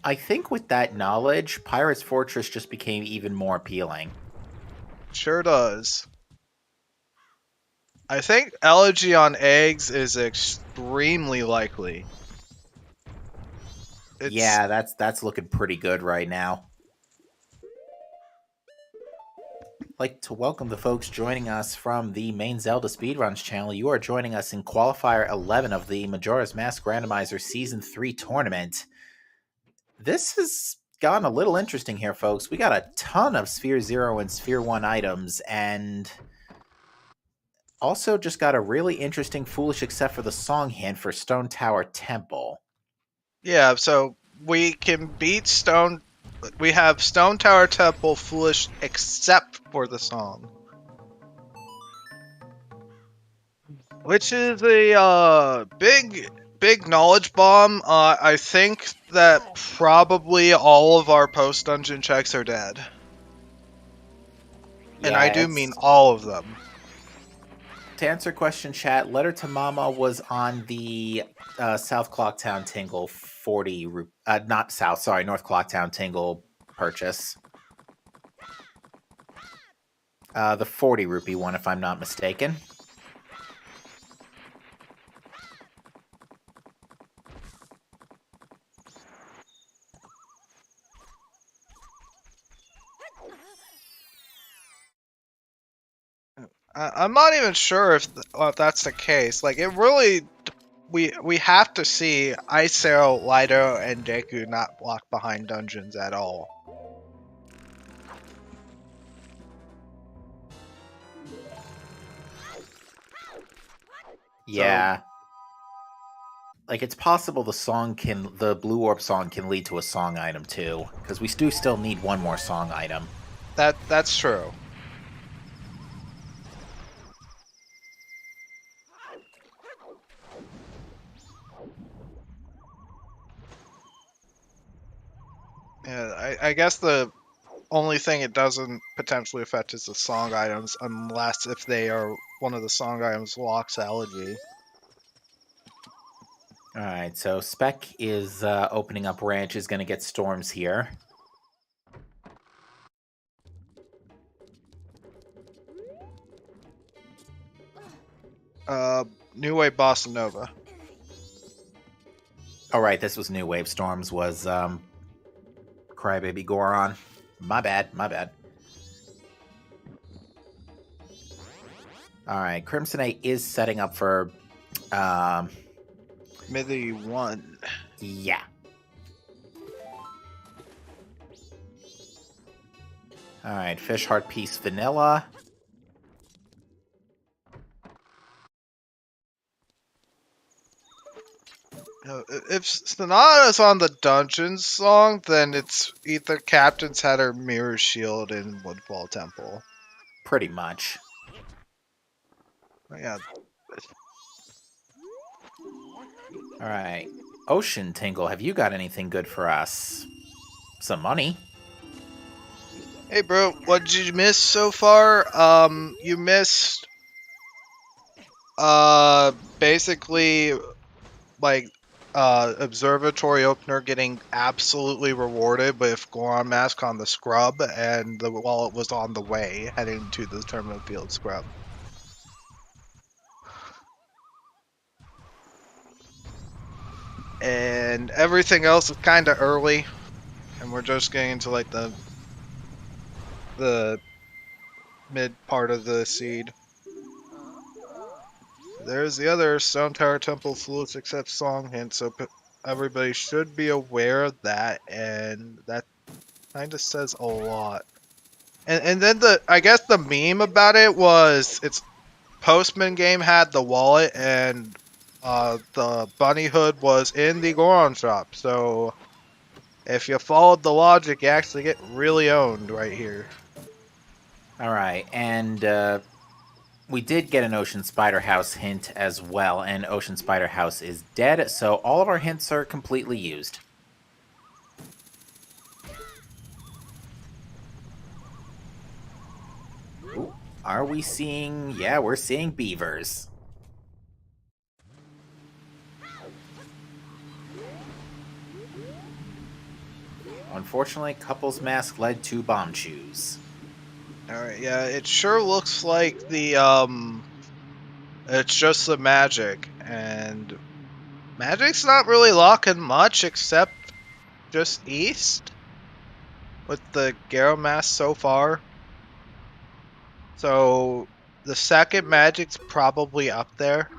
I think with that knowledge, Pirate's Fortress just became even more appealing. Sure does. I think Elegy on eggs is extremely likely. Yeah, that's looking pretty good right now. I'd like to welcome the folks joining us from the main Zelda Speedruns channel. You are joining us in Qualifier 11 of the Majora's Mask Randomizer Season 3 tournament. This has gone a little interesting here, folks. We got a ton of Sphere 0 and Sphere 1 items, and also just got a really interesting Foolish Except for the Song hint for Stone Tower Temple. Yeah, so we can beat Stone. We have Stone Tower Temple Foolish except for the song. Which is a big knowledge bomb. I think that probably all of our post dungeon checks are dead. And I do mean all of them. To answer question chat, Letter to Mama was on the South Clocktown Tingle 40 not South, sorry, North Clocktown Tingle purchase. The 40 rupee one, if I'm not mistaken. I'm not even sure if that's the case. Like, it really, we have to see Icero, Lido, and Deku not blocked behind dungeons at all. Yeah. Like, it's possible the Blue Orb song can lead to a song item too, because we do still need one more song item. That's true. Yeah, I guess the only thing it doesn't potentially affect is the song items, unless if they are one of the song items locks Elegy. Alright, so Spec is opening up Ranch, is going to get Storms here. New Wave Bossa Nova. Alright, this was New Wave. Storms was Crybaby Goron. My bad. Alright, Crimson A is setting up for Mithy 1. Yeah. Alright, Fish Heart Piece Vanilla. If Sonata's on the Dungeon song, then it's either Captain's Head or Mirror Shield in Woodfall Temple. Pretty much. Yeah. Alright. Ocean Tingle, have you got anything good for us? Some money. Hey bro, what did you miss so far? You missed basically like observatory opener getting absolutely rewarded with Goron Mask on the scrub, and the wallet was on the way heading to the terminal field scrub. And everything else is kind of early, and we're just getting into like the mid part of the seed. There's the other Stone Tower Temple Foolish Except song hint, so everybody should be aware of that, and that kind of says a lot. And then I guess the meme about it was it's Postman game had the wallet, and the bunny hood was in the Goron shop. So if you followed the logic, you actually get really owned right here. Alright, and we did get an Ocean Spider House hint as well, and Ocean Spider House is dead, so all of our hints are completely used. Are we seeing... Yeah, we're seeing beavers. Unfortunately, Couple's Mask led to Bomb Shoes. Alright, yeah, it sure looks like it's just the magic, and magic's not really locking much except just east with the Garo Mask so far. So the second magic's probably up there.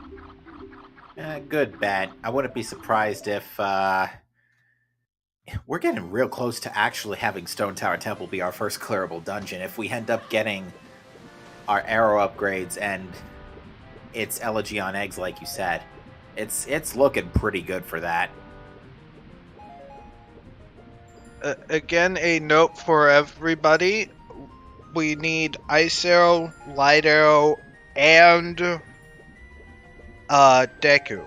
Good bet. I wouldn't be surprised if, we're getting real close to actually having Stone Tower Temple be our first clearable dungeon. If we end up getting our arrow upgrades and its Elegy on Eggs, like you said, it's looking pretty good for that. Again, a note for everybody. We need Ice Arrow, Light Arrow, and Deku.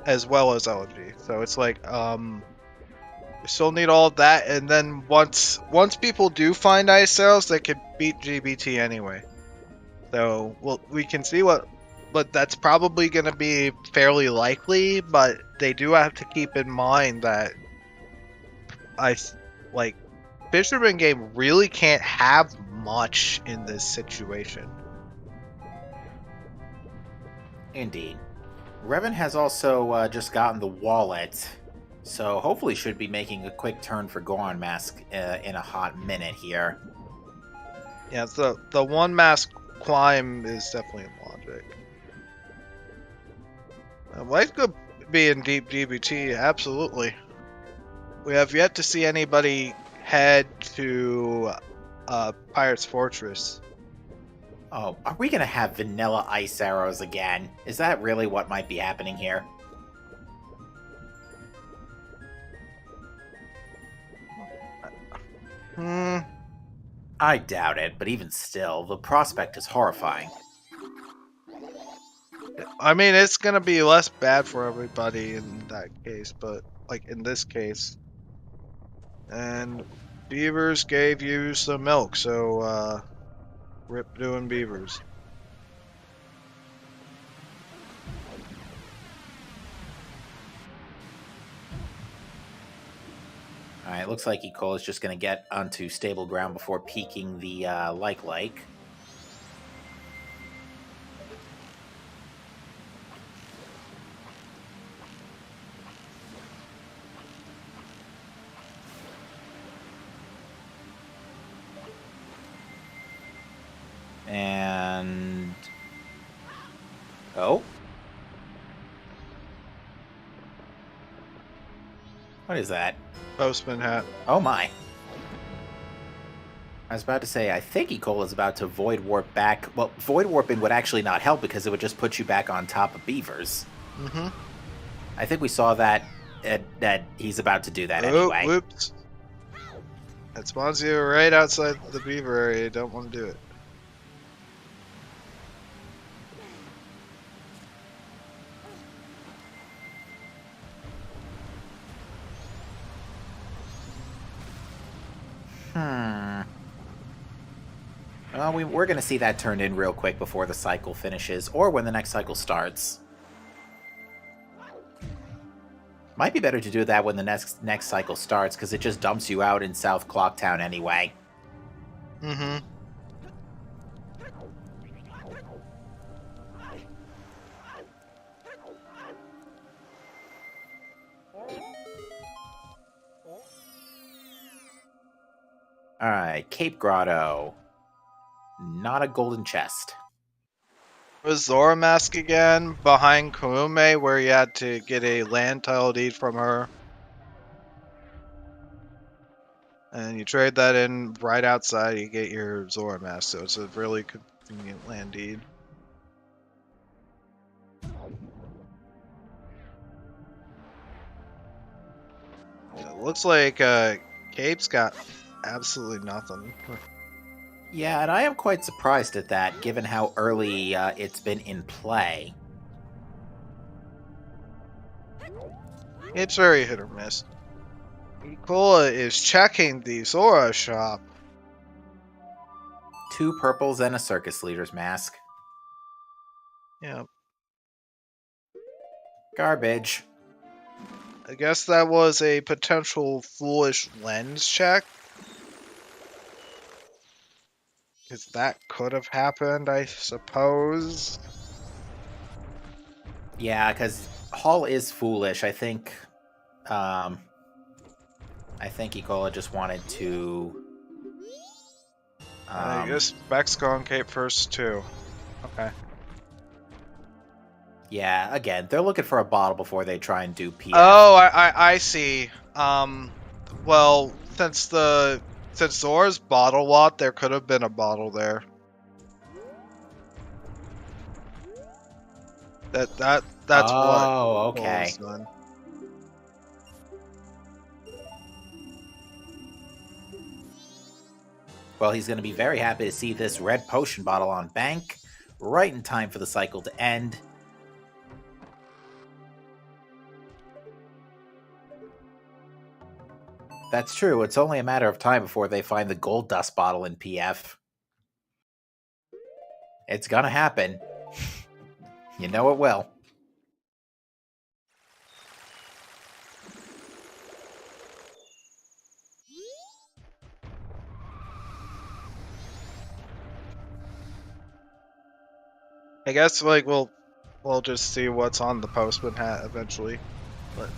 As well as Elegy. So it's like, we still need all of that, and then once people do find Ice Arrows, they can beat GBT anyway. So we can see but that's probably going to be fairly likely, but they do have to keep in mind that Fisherman game really can't have much in this situation. Indeed. Revan has also just gotten the wallet, so hopefully should be making a quick turn for Goron Mask in a hot minute here. Yeah, the one mask climb is definitely in logic. Life could be in deep GBT, absolutely. We have yet to see anybody head to Pirate's Fortress. Oh, are we going to have vanilla ice arrows again? Is that really what might be happening here? I doubt it, but even still, the prospect is horrifying. I mean, it's gonna be less bad for everybody in that case, but like in this case. And Beavers gave you some milk, so rip doing Beavers. Alright, looks like Ecole is just going to get onto stable ground before peeking the like. And... Oh? What is that? Postman hat. Oh my. I was about to say, I think Ecole is about to Void Warp back. Well, Void Warping would actually not help because it would just put you back on top of Beavers. Mm-hmm. I think we saw that he's about to do that anyway. Whoops. That spawns you right outside the Beaver area. You don't want to do it. Well, we're going to see that turned in real quick before the cycle finishes, or when the next cycle starts. Might be better to do that when the next cycle starts, because it just dumps you out in South Clocktown anyway. Mm-hmm. Alright, Cape Grotto. Not a golden chest. Was Zora Mask again behind Kurume, where you had to get a land title deed from her. And you trade that in right outside, you get your Zora Mask, so it's a really convenient land deed. It looks like Cape's got absolutely nothing. Yeah, and I am quite surprised at that, given how early it's been in play. It's very hit or miss. Ikola is checking the Zora shop. 2 purples and a circus leader's mask. Yeah. Garbage. I guess that was a potential foolish lens check. Because that could have happened, I suppose. Yeah, because Hall is foolish. I think Ecola just wanted to. I guess Beck's going Cape first too. Okay. Yeah, again, they're looking for a bottle before they try and do PF. Oh, I see. Well, since Zora's bottle lot, there could have been a bottle there. That's what. Oh, okay. Was done. Well, he's going to be very happy to see this red potion bottle on bank, right in time for the cycle to end. That's true. It's only a matter of time before they find the gold dust bottle in PF. It's gonna happen. You know it will. I guess like we'll just see what's on the postman hat eventually. But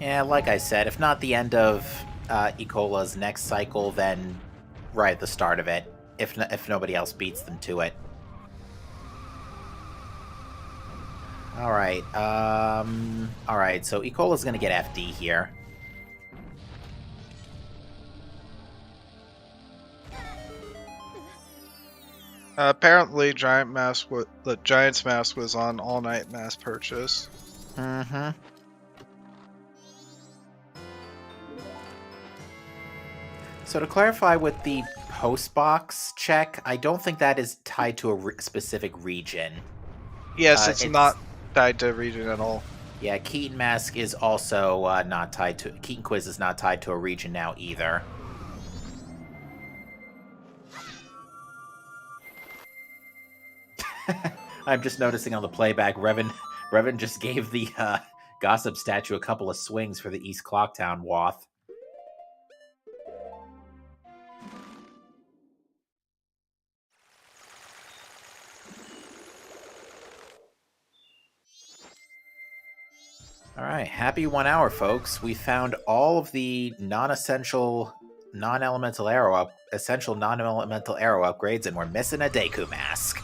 Yeah, like I said, if not the end of Ecola's next cycle, then right at the start of it, if nobody else beats them to it. Alright, alright, so Ecola's gonna get FD here. apparently, the Giant's mask was on all-night mass purchase. Mm-hmm. So to clarify with the postbox check, I don't think that is tied to a specific region. Yes, it's not tied to region at all. Yeah, Keaton Mask is also not tied to... Keaton Quiz is not tied to a region now either. I'm just noticing on the playback, Revan just gave the Gossip statue a couple of swings for the East Clocktown Wath. Alright, happy 1 hour, folks. We found all of the non-essential, non-elemental arrow essential non-elemental arrow upgrades, and we're missing a Deku Mask.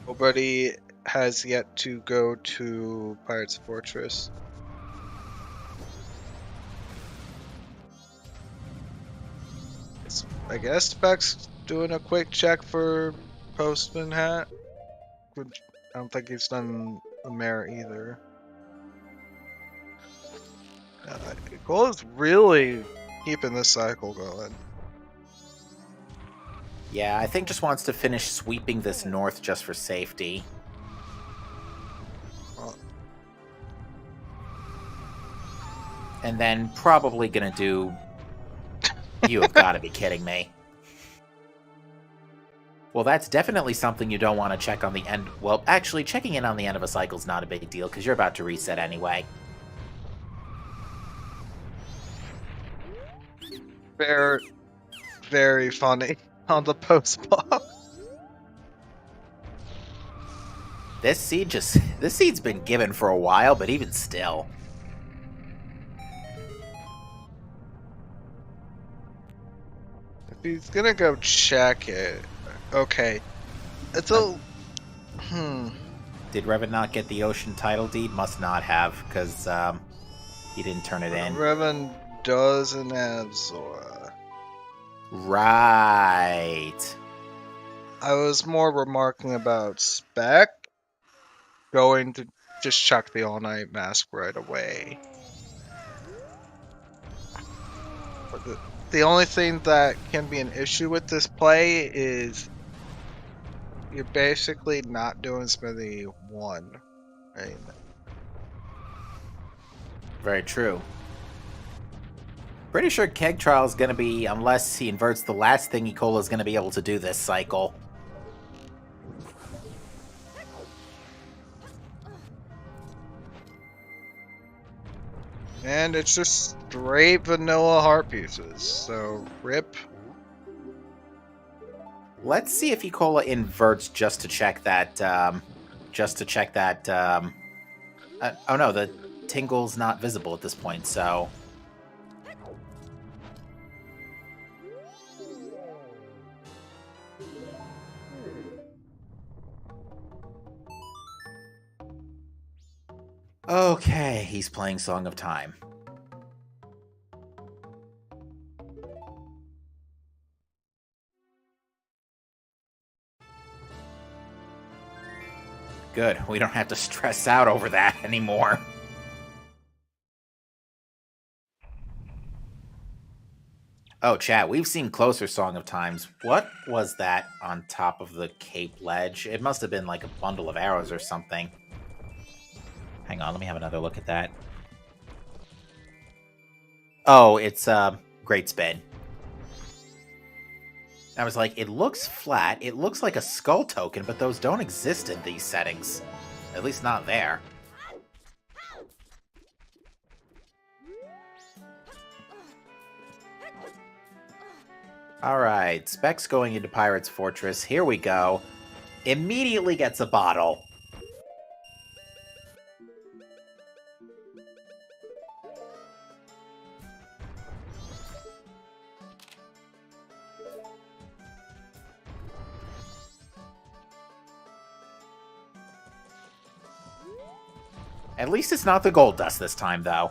Nobody has yet to go to Pirate's Fortress. I guess Beck's doing a quick check for Postman Hat. I don't think he's done the mayor either. Cole is really keeping this cycle going. Yeah, I think just wants to finish sweeping this north just for safety. And then probably gonna do... You have got to be kidding me. Well, that's definitely something you don't want to check on the end. Well, actually, checking in on the end of a cycle is not a big deal, because you're about to reset anyway. Very, very funny on the post box. This seed's been given for a while, but even still. If he's gonna go check it, okay. It's a Did Revan not get the ocean title deed? Must not have, because he didn't turn it in. Revan doesn't have Zora. Right. I was more remarking about Spec going to just chuck the all-night mask right away. But the only thing that can be an issue with this play is you're basically not doing Smithy 1. Right? Very true. Pretty sure Keg Trial is going to be, unless he inverts, the last thing Ecola is going to be able to do this cycle. And it's just straight vanilla heart pieces, so rip. Let's see if Ecola inverts just to check that, oh no, the tingle's not visible at this point, so... Okay, he's playing Song of Time. Good, we don't have to stress out over that anymore. Oh, chat, we've seen closer Song of Times. What was that on top of the Cape Ledge? It must have been like a bundle of arrows or something. Hang on, let me have another look at that. Oh, it's Great Spin. I was like, it looks flat. It looks like a skull token, but those don't exist in these settings. At least not there. Alright, Specs going into Pirate's Fortress. Here we go. Immediately gets a bottle. At least it's not the gold dust this time, though.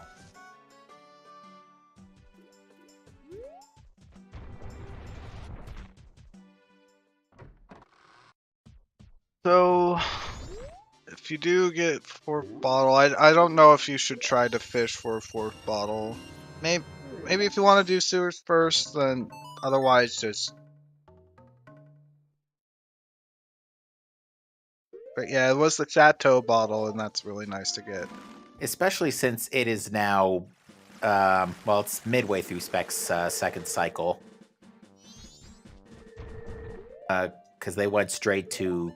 So, if you do get fourth bottle, I don't know if you should try to fish for a fourth bottle. Maybe if you want to do sewers first, then otherwise just... But yeah, it was the Chateau bottle, and that's really nice to get. Especially since it is now, well, it's midway through Spec's second cycle. Because they went straight to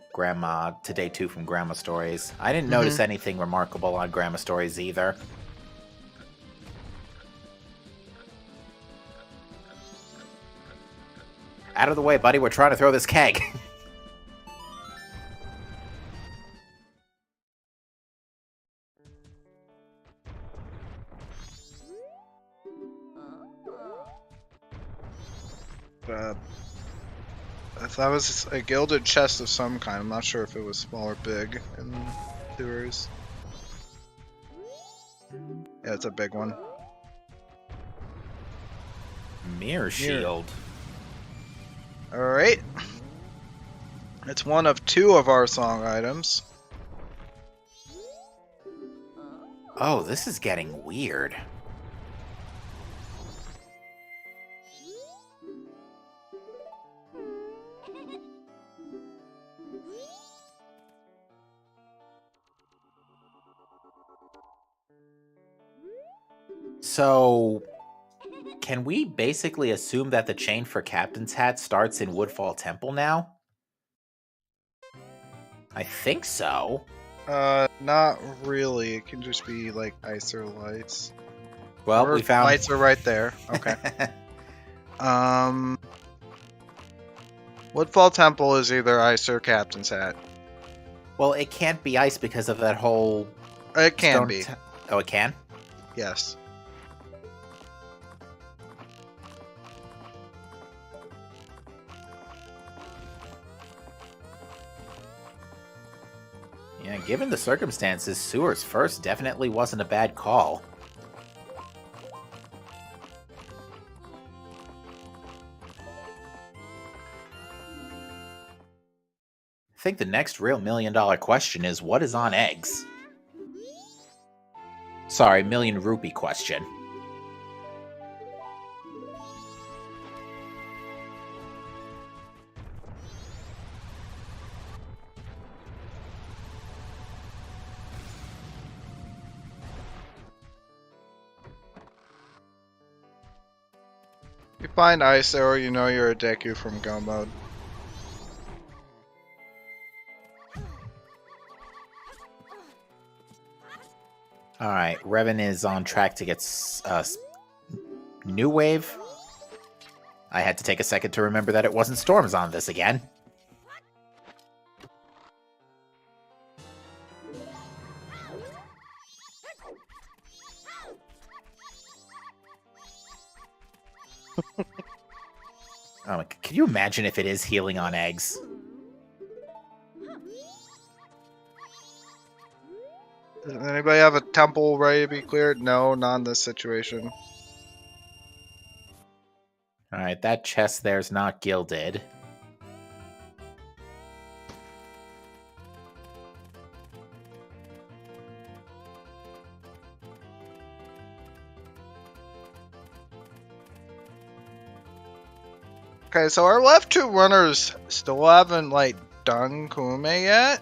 day 2 from Grandma Stories. I didn't notice anything remarkable on Grandma Stories either. Out of the way, buddy. We're trying to throw this keg. If that was a gilded chest of some kind, I'm not sure if it was small or big in sewers. Yeah, it's a big one. Mirror Shield. Alright. It's one of 2 of our song items. Oh, this is getting weird. So, can we basically assume that the chain for Captain's Hat starts in Woodfall Temple now? I think so. Not really. It can just be like ice or lights. Well, Or we found... lights are right there. Okay. Woodfall Temple is either ice or Captain's Hat. Well, it can't be ice because of that whole... It can be. Oh, it can? Yes. Yeah, given the circumstances, Sewers first definitely wasn't a bad call. I think the next real $1,000,000 question is, what is on eggs? Sorry, million rupee question. You find ice arrow, you know you're a Deku from Go mode. All right, Revan is on track to get New Wave. I had to take a second to remember that it wasn't Storms on this again. Oh, can you imagine if it is healing on eggs? Does anybody have a temple ready to be cleared? No, not in this situation. Alright, that chest there's not gilded. Okay, so our left two runners still haven't, like, done Kume yet?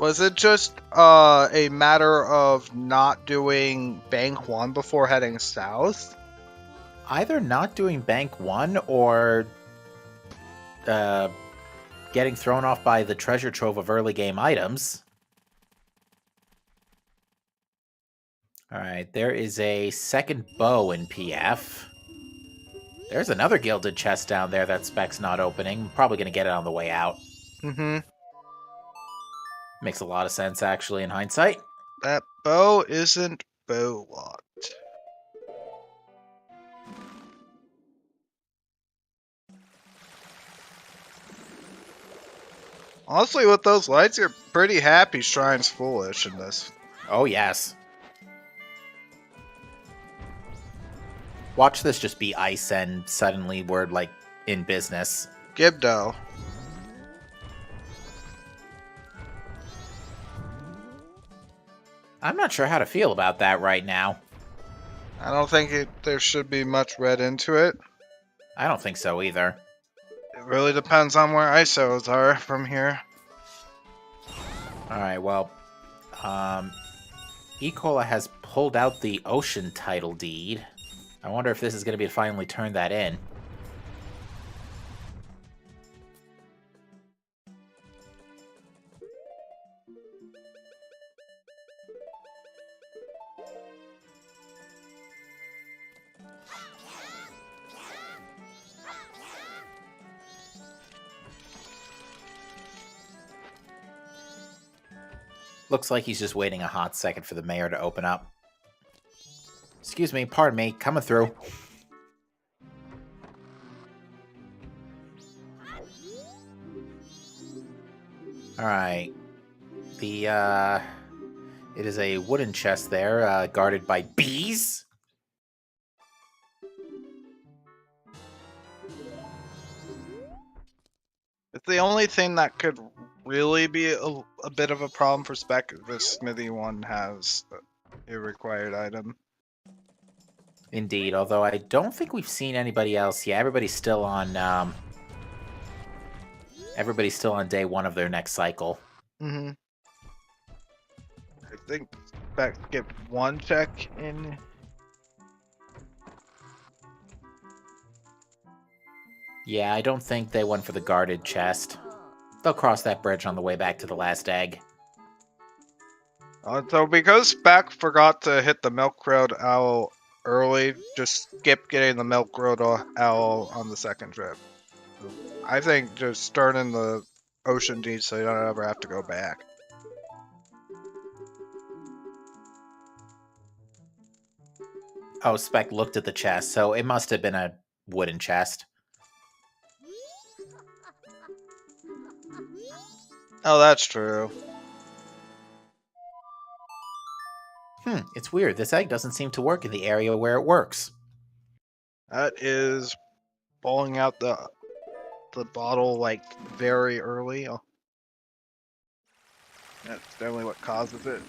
Was it just a matter of not doing Bank 1 before heading south? Either not doing Bank 1 or getting thrown off by the treasure trove of early game items. Alright, there is a second bow in PF. There's another gilded chest down there that Spec's not opening. I'm probably going to get it on the way out. Mm-hmm. Makes a lot of sense, actually, in hindsight. That bow isn't bow locked. Honestly, with those lights, you're pretty happy Shrine's foolish in this. Oh, yes. Watch this just be ice and suddenly we're, like, in business. Gibdo. I'm not sure how to feel about that right now. I don't think there should be much read into it. I don't think so either. It really depends on where ISOs are from here. Alright, well, Ecola has pulled out the ocean title deed. I wonder if this is going to be to finally turn that in. Looks like he's just waiting a hot second for the mayor to open up. Excuse me, pardon me, coming through. Alright. It is a wooden chest there, guarded by bees. It's the only thing that could really be a bit of a problem for Spec if this Smithy one has a required item. Indeed, although I don't think we've seen anybody else yet. Everybody's still on day one of their next cycle. Mm-hmm. I think Spec get one check in. Yeah, I don't think they went for the guarded chest. They'll cross that bridge on the way back to the last egg. So because Spec forgot to hit the Milk Road Owl early, just skip getting the Milk Road Owl on the second trip. I think just start in the Ocean Deed so you don't ever have to go back. Oh, Spec looked at the chest, so it must have been a wooden chest. Oh, that's true. It's weird. This egg doesn't seem to work in the area where it works. That is pulling out the bottle like very early. Oh. That's definitely what causes it.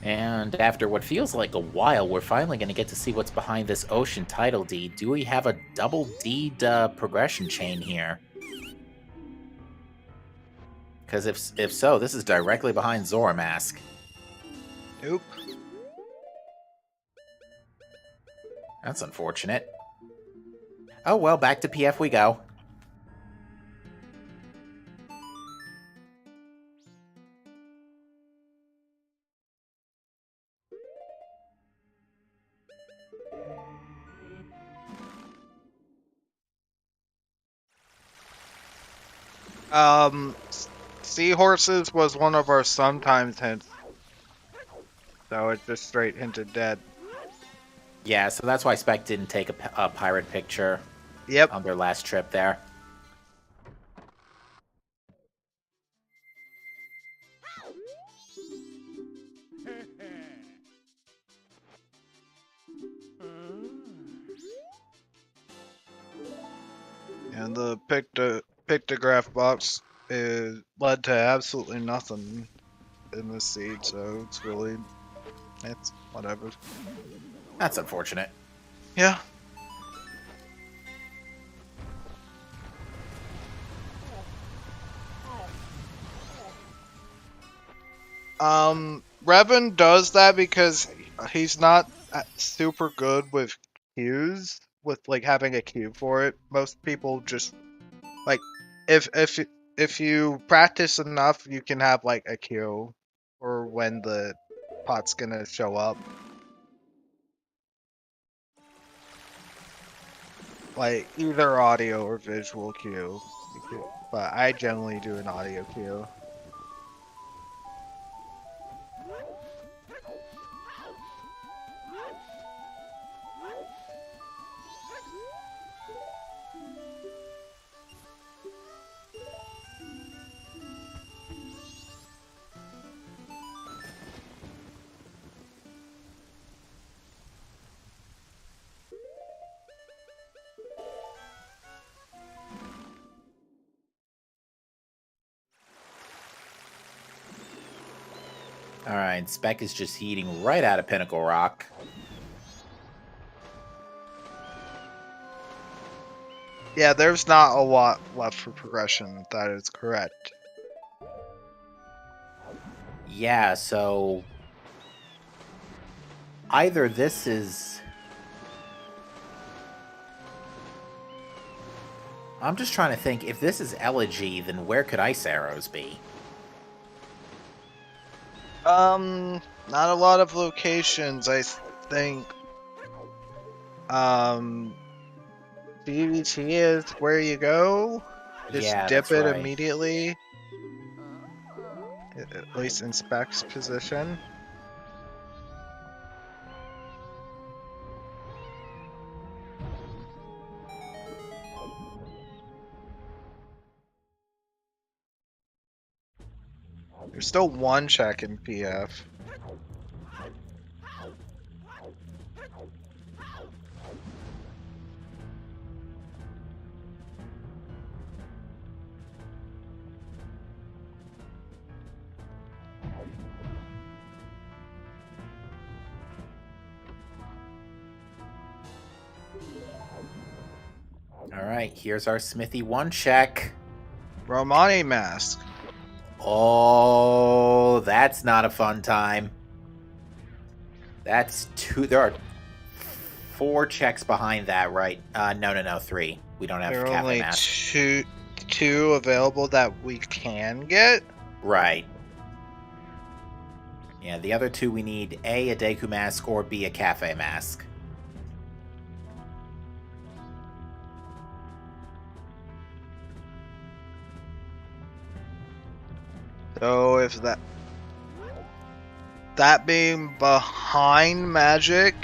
And after what feels like a while, we're finally going to get to see what's behind this ocean title deed. Do we have a double deed progression chain here? Because if so, this is directly behind Zora Mask. Nope. That's unfortunate. Oh well, back to PF we go. Seahorses was one of our sometimes hints. So it just straight hinted dead. Yeah, so that's why Spec didn't take a pirate picture Yep. on their last trip there. And the pictograph box led to absolutely nothing in this seed, so it's whatever. That's unfortunate. Yeah. Revan does that because he's not super good with cues, with like having a cue for it. Most people just like if you practice enough, you can have like a cue for when the pot's gonna show up. Like either audio or visual cue. But I generally do an audio cue. Alright, Spec is just eating right out of Pinnacle Rock. Yeah, there's not a lot left for progression, that is correct. Yeah, so either this is... I'm just trying to think, if this is Elegy, then where could Ice Arrows be? Not a lot of locations, I think. DVT is where you go. Just Yeah, dip that's it right. immediately. At least in Spec's position. There's still one check in PF. Alright, here's our Smithy 1 check. Romani mask. Oh, that's not a fun time. That's two. There are 4 checks behind that, right? No, 3. We don't have There are Cafe only Mask. two available that we can get. Right. Yeah, the other 2 we need A, a Deku Mask, or B, a Cafe Mask. So if that being behind magic,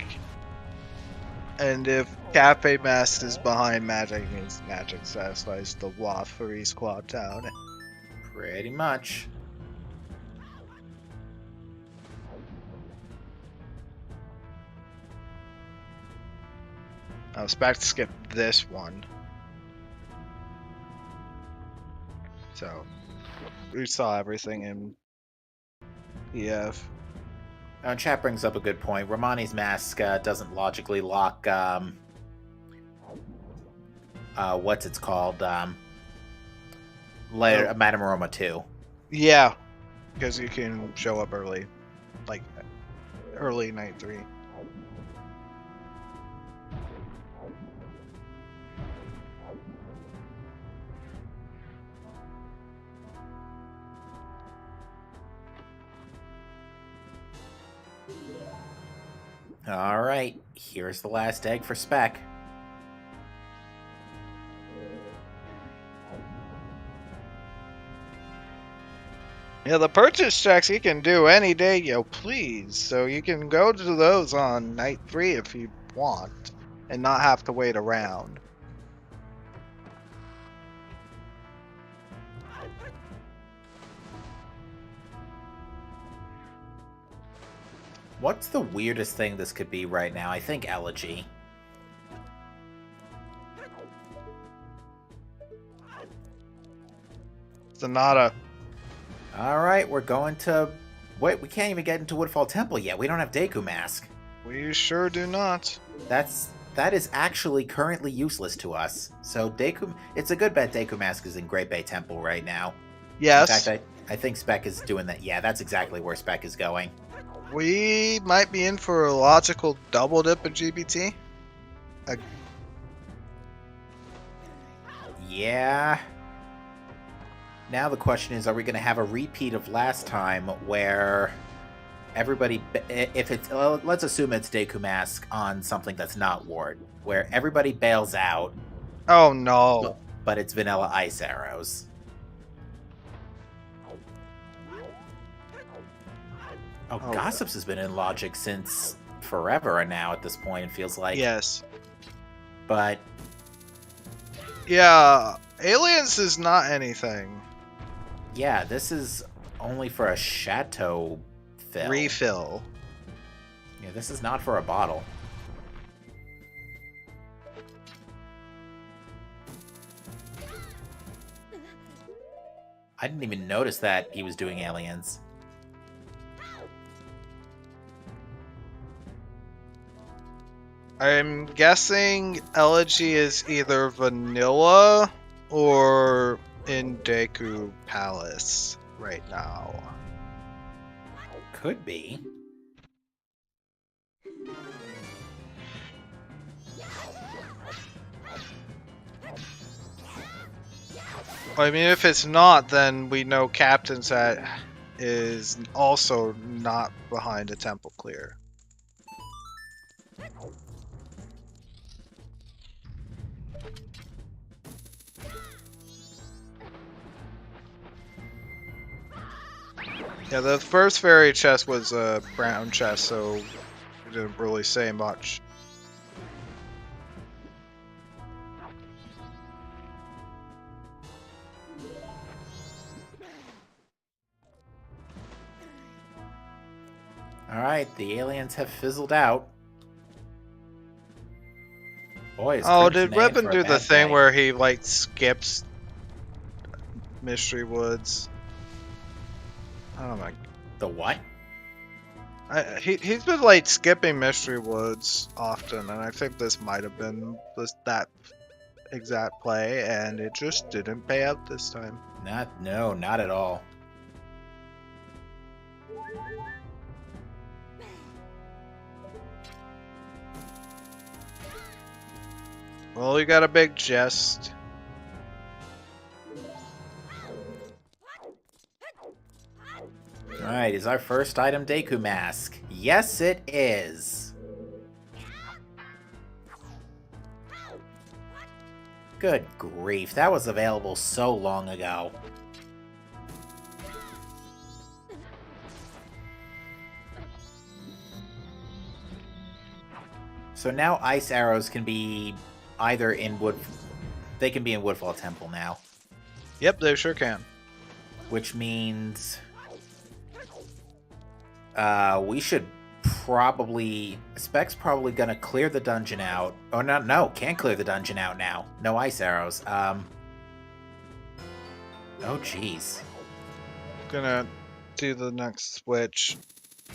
and if Cafe Mask is behind magic, means magic satisfies the waft for East Quad Town. Pretty much. I was about to skip this one. So we saw everything in PF. Chat brings up a good point. Romani's mask doesn't logically lock. What's it's called? Madame Roma 2. Yeah, because you can show up early, like early night 3. All right, here's the last egg for Spec. Yeah, the purchase checks you can do any day you please, so you can go to those on night 3 if you want, and not have to wait around. What's the weirdest thing this could be right now? I think Elegy. Sonata. All right, we're going to... Wait, we can't even get into Woodfall Temple yet. We don't have Deku Mask. We sure do not. That is actually currently useless to us. So Deku... It's a good bet Deku Mask is in Great Bay Temple right now. Yes. In fact, I think Spec is doing that. Yeah, that's exactly where Spec is going. We might be in for a logical double dip in GBT. Yeah. Now the question is, are we going to have a repeat of last time where everybody, if it's, let's assume it's Deku Mask on something that's not Ward, where everybody bails out. Oh no. But it's vanilla ice arrows. Oh, Gossips has been in Logic since forever now at this point, it feels like. Yes. But... yeah, Aliens is not anything. Yeah, this is only for a chateau fill. Refill. Yeah, this is not for a bottle. I didn't even notice that he was doing aliens. I'm guessing Elegy is either vanilla or in Deku Palace right now. Could be. I mean, if it's not, then we know Captain Set is also not behind a temple clear. Yeah, the first fairy chest was a brown chest, so it didn't really say much. Alright, the aliens have fizzled out. Boy, oh, did Ribbon do the thing where he, like, skips Mystery Woods? Oh my... The what? He's been, like, skipping Mystery Woods often, and I think this might have been that exact play, and it just didn't pay out this time. No, not at all. Well, you got a big chest. Alright, is our first item Deku Mask? Yes, it is. Good grief, that was available so long ago. So now ice arrows can be either in they can be in Woodfall Temple now. Yep, they sure can. Which means we should probably... Spec's probably gonna clear the dungeon out. Oh, no, can't clear the dungeon out now. No ice arrows. Oh, jeez. Gonna do the next switch.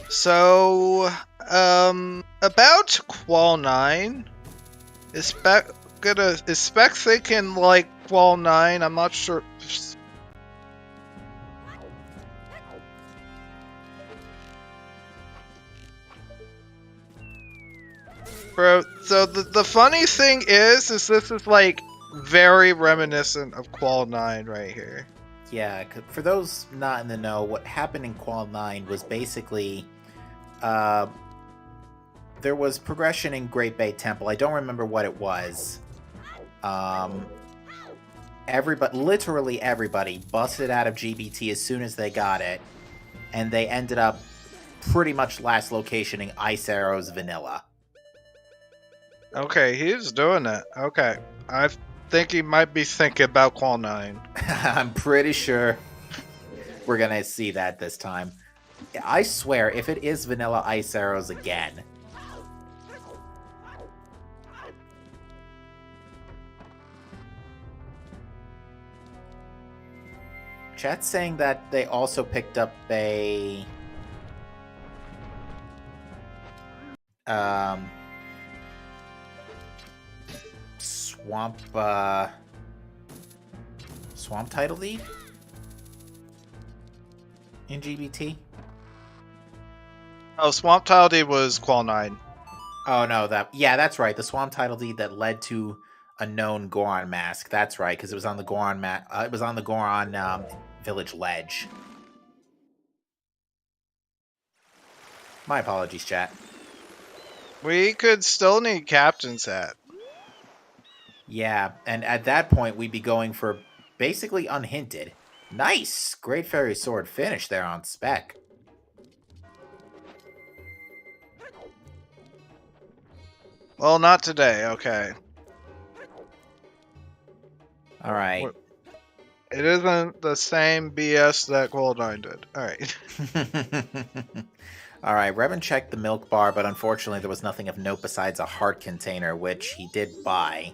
So, about Qual 9, is Spec thinking like Qual 9? I'm not sure. Bro, so the funny thing is this is like very reminiscent of Qual 9 right here. Yeah, for those not in the know, what happened in Qual 9 was basically uh, there was progression in Great Bay Temple. I don't remember what it was. Literally everybody busted out of GBT as soon as they got it, and they ended up pretty much last locationing Ice Arrows Vanilla. Okay, he's doing it. Okay, I think he might be thinking about Qual 9. I'm pretty sure we're gonna see that this time. I swear, if it is Vanilla Ice Arrows again, chat's saying that they also picked up a swamp title lead in GBT. Oh, Swamp Tildy was Qual 9. Oh no, that's right. The swamp title deed that led to a known Goron mask. That's right, because it was on the Goron it was on the Goron village ledge. My apologies, chat. We could still need Captain's Hat. Yeah, and at that point we'd be going for basically unhinted. Nice, Great Fairy Sword finish there on spec. Well, not today. Okay. All right. It isn't the same BS that Qual 9 did. All right. All right, Revan checked the milk bar, but unfortunately there was nothing of note besides a heart container, which he did buy.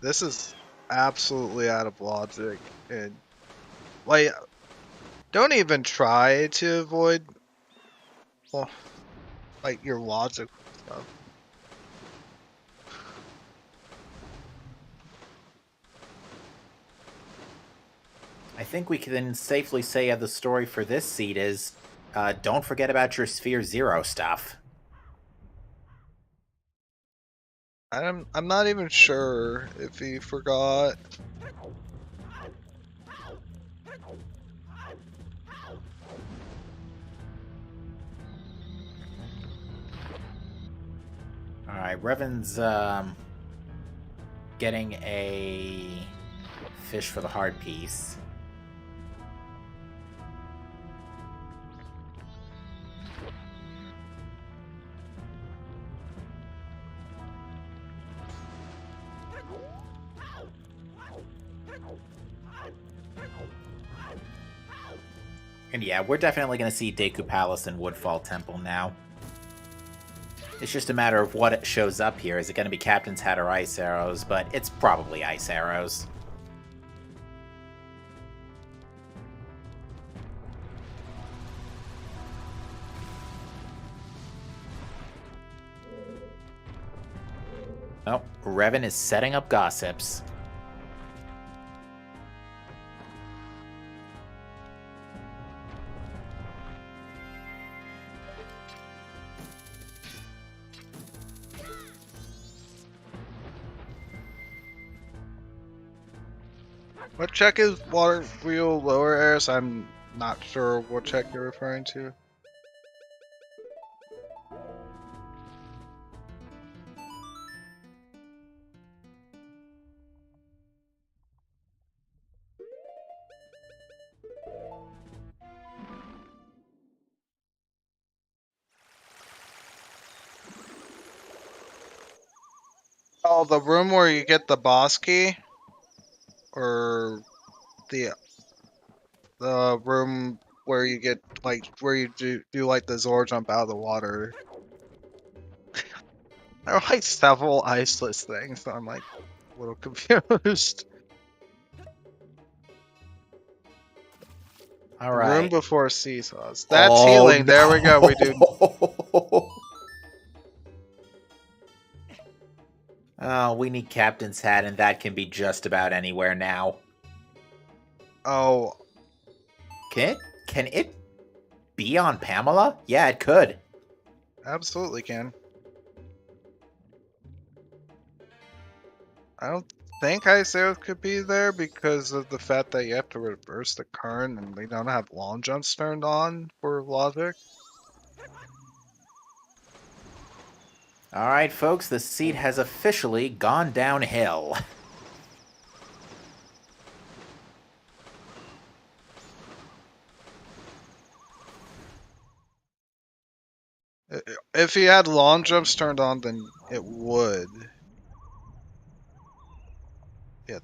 This is absolutely out of logic, and like, don't even try to avoid, well, like your logic stuff. I think we can safely say the story for this seed is, don't forget about your Sphere Zero stuff. I'm not even sure if he forgot. Alright, Revan's getting a fish for the hard piece. And yeah, we're definitely going to see Deku Palace and Woodfall Temple now. It's just a matter of what shows up here. Is it going to be Captain's Hat or Ice Arrows? But it's probably Ice Arrows. Oh, Revan is setting up gossips. What check is water wheel lower airs? I'm not sure what check you're referring to. Oh, the room where you get the boss key? Or the room where you get, like, where you do like the Zor jump out of the water? There are like several iceless things, so I'm like a little confused. All Room right. before seesaws. That's healing. There we go. We do. Oh, we need Captain's Hat, and that can be just about anywhere now. Oh, Can it be on Pamela? Yeah, it could. absolutely can. I don't think ISO could be there because of the fact that you have to reverse the current and we don't have long jumps turned on for logic. All right, folks, the seat has officially gone downhill. If he had long jumps turned on, then it would. Yeah,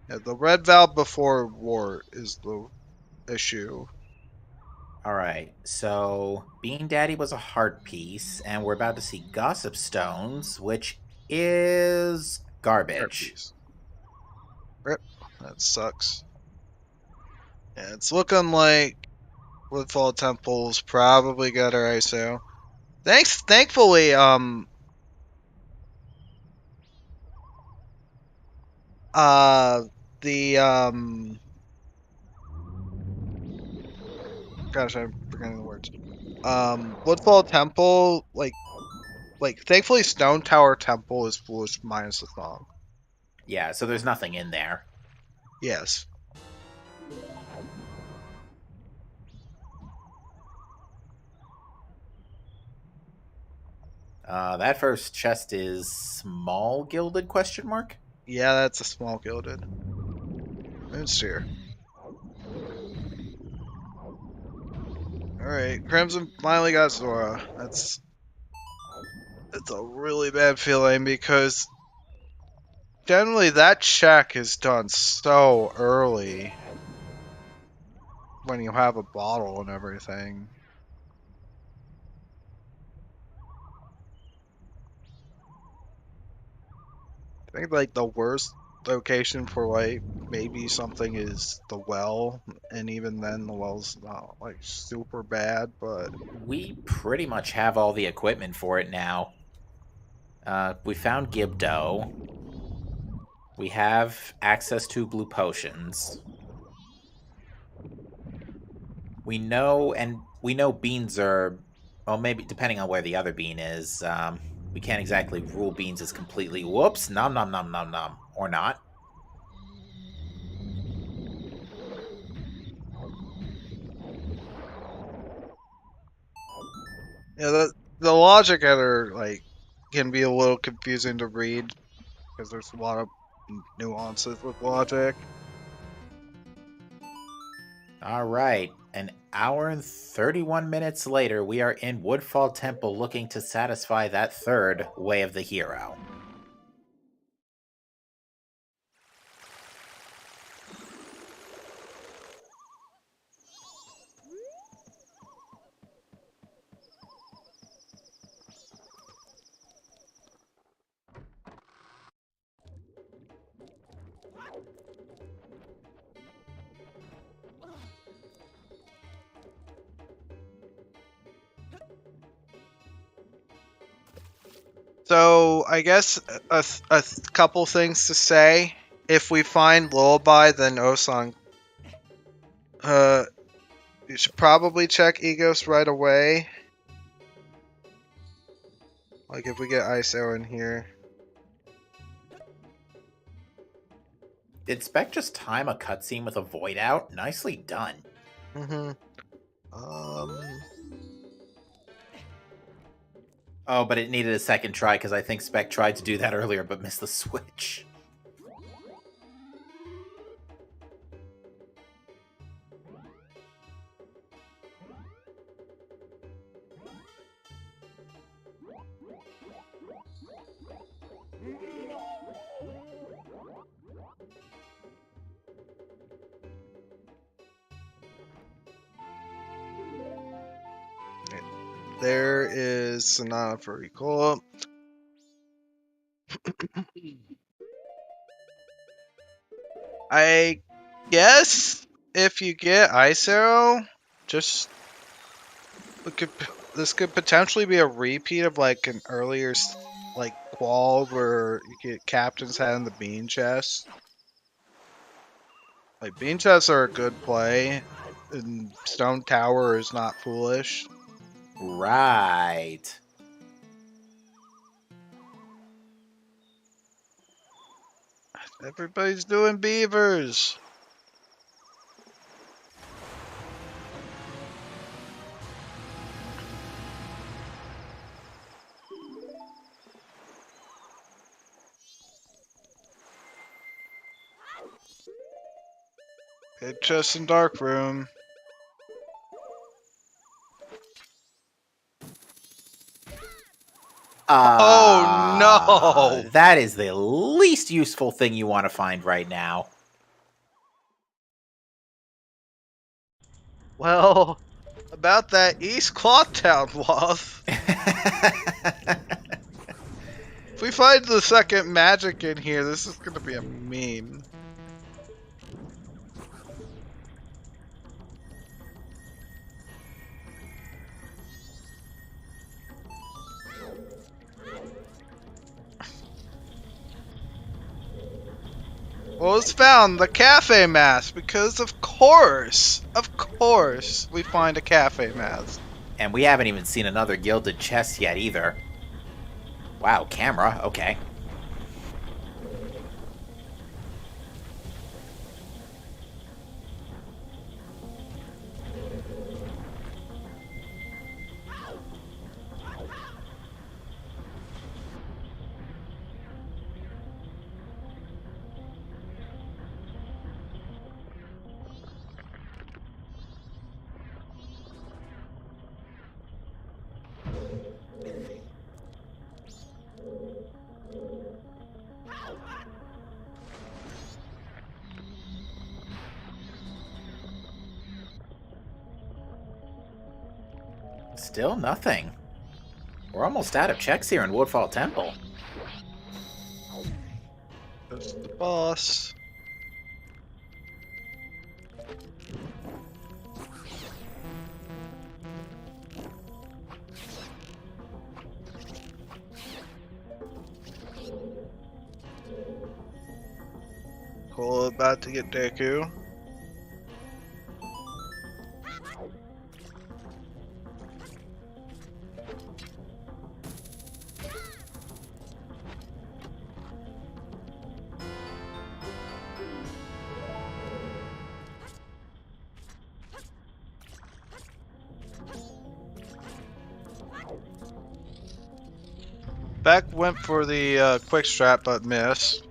the red valve before war is the issue. All right, so Bean Daddy was a heart piece, and we're about to see Gossip Stones, which is garbage. Herpes. Rip. That sucks. Yeah, it's looking like Woodfall Temple's probably got our ISO. Thankfully, the gosh, I'm forgetting the words. Woodfall Temple, thankfully Stone Tower Temple is foolish minus the song. Yeah, so there's nothing in there. Yes. That first chest is small gilded question mark? Yeah, that's a small gilded. Moonsphere. Alright, Crimson finally got Zora. It's a really bad feeling because generally that check is done so early when you have a bottle and everything. I think like the worst location for like maybe something is the well, and even then the well's not like super bad, but We pretty much have all the equipment for it now. We found Gibdo. We have access to blue potions. We know beans are, well, maybe depending on where the other bean is. We can't exactly rule beans as completely. Whoops! Nom nom nom nom nom, or not. yeah, the logic either like can be a little confusing to read because there's a lot of nuances with logic. All right, an hour and 31 minutes later, we are in Woodfall Temple looking to satisfy that third way of the hero. So I guess a couple things to say. If we find Lullaby, then Osang, you should probably check Egos right away. Like if we get ISO in here. Did Spec just time a cutscene with a void out? Nicely done. Mm-hmm. Oh, but it needed a second try because I think Spec tried to do that earlier but missed the switch. There is Sonata for Recall. I guess if you get Ice Arrow, this could potentially be a repeat of like an earlier like qual where you get Captain's Hat in the Bean Chest. Like Bean Chests are a good play, and Stone Tower is not foolish. Right. Everybody's doing beavers. Hit chest in dark room. Oh, no! That is the least useful thing you want to find right now. Well, about that East Clothtown bluff. If we find the second magic in here, this is gonna be a meme. Well, it's found the cafe mask because of course, we find a cafe mask. And we haven't even seen another gilded chest yet either. Wow, camera, okay. Still nothing. We're almost out of checks here in Woodfall Temple. That's the boss. Cole about to get Deku. Beck went for the quick strap but missed.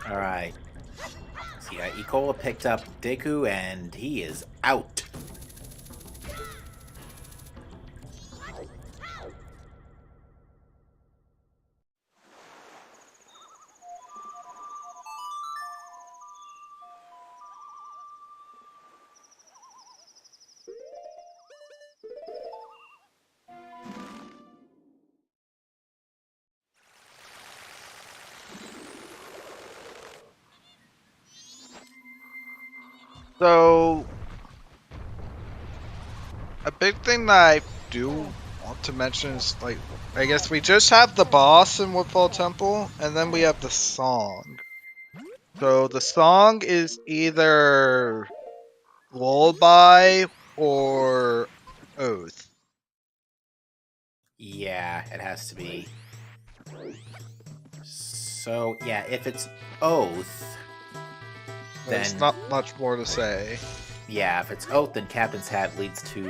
Alright. So yeah, Ikola picked up Deku and he is out. So, a big thing that I do want to mention is, like, I guess we just have the boss in Woodfall Temple, and then we have the song. So, the song is either Lullaby or Oath. Yeah, it has to be. So, yeah, if it's Oath, There's then... not much more to say. Yeah, if it's Oath, then Captain's Hat leads to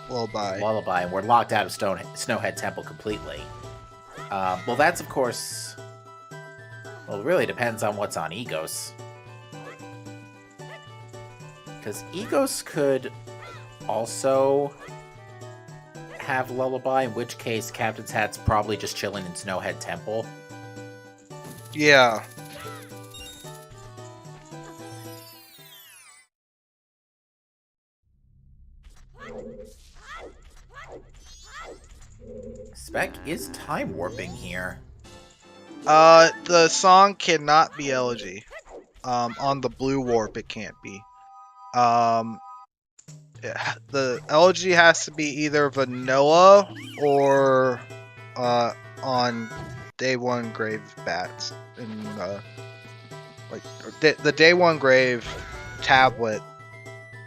Lullaby. Lullaby, and we're locked out of Snowhead Temple completely. Well, that's, of course... Well, it really depends on what's on Egos. Because Egos could also have Lullaby, in which case Captain's Hat's probably just chilling in Snowhead Temple. Yeah. Spec is time warping here. The song cannot be elegy. On the blue warp, it can't be. The elegy has to be either vanilla or on day one grave bats in like the day one grave tablet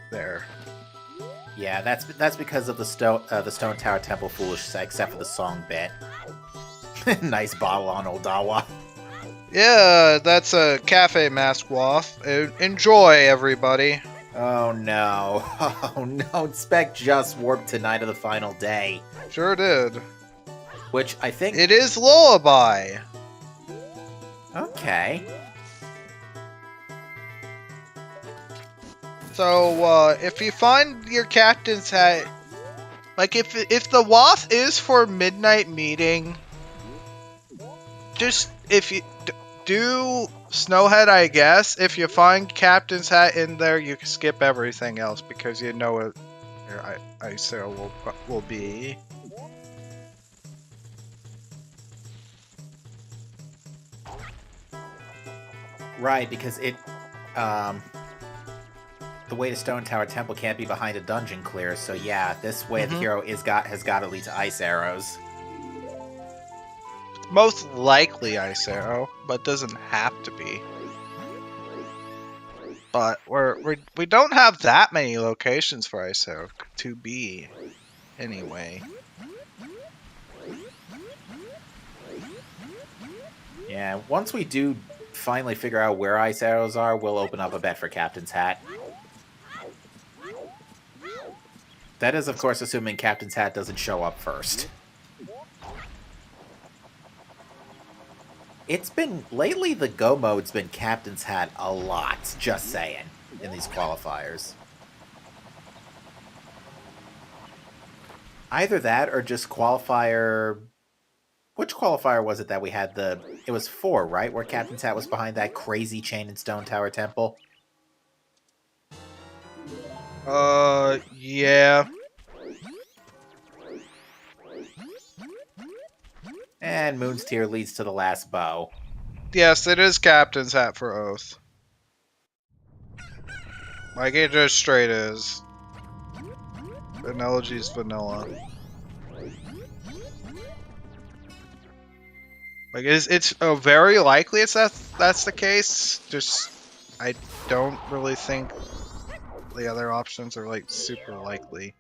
there. Yeah, that's because of the Stone Tower Temple Foolish, except for the song bit. Nice bottle on Oldawa. Yeah, that's a cafe mask waff. Enjoy, everybody. Oh no. Oh no, Spec just warped to Night of the Final Day. Sure did. Which I think... It is Lullaby. Okay. So, if you find your captain's hat... Like, if the waff is for midnight meeting... Just, if you... Do Snowhead, I guess. If you find Captain's Hat in there, you can skip everything else because you know what your ISO will be. Right, because it, the way to Stone Tower Temple can't be behind a dungeon clear, so yeah, this way the hero has got to lead to ice arrows. Most likely Ice Arrow, but doesn't have to be. But we don't have that many locations for Ice Arrow to be, anyway. Yeah, once we do finally figure out where ice arrows are, we'll open up a bet for Captain's Hat. That is, of course, assuming Captain's Hat doesn't show up first. It's been... Lately, the go mode's been Captain's Hat a lot, just saying, in these qualifiers. Either that, or just Qualifier... Which Qualifier was it that we had the... It was 4, right? Where Captain's Hat was behind that crazy chain in Stone Tower Temple? Yeah. And Moon's Tear leads to the last bow. Yes, it is Captain's Hat for Oath. Like, it just straight is. Analogy's vanilla. Like, it's very likely that's the case. Just, I don't really think the other options are, like, super likely.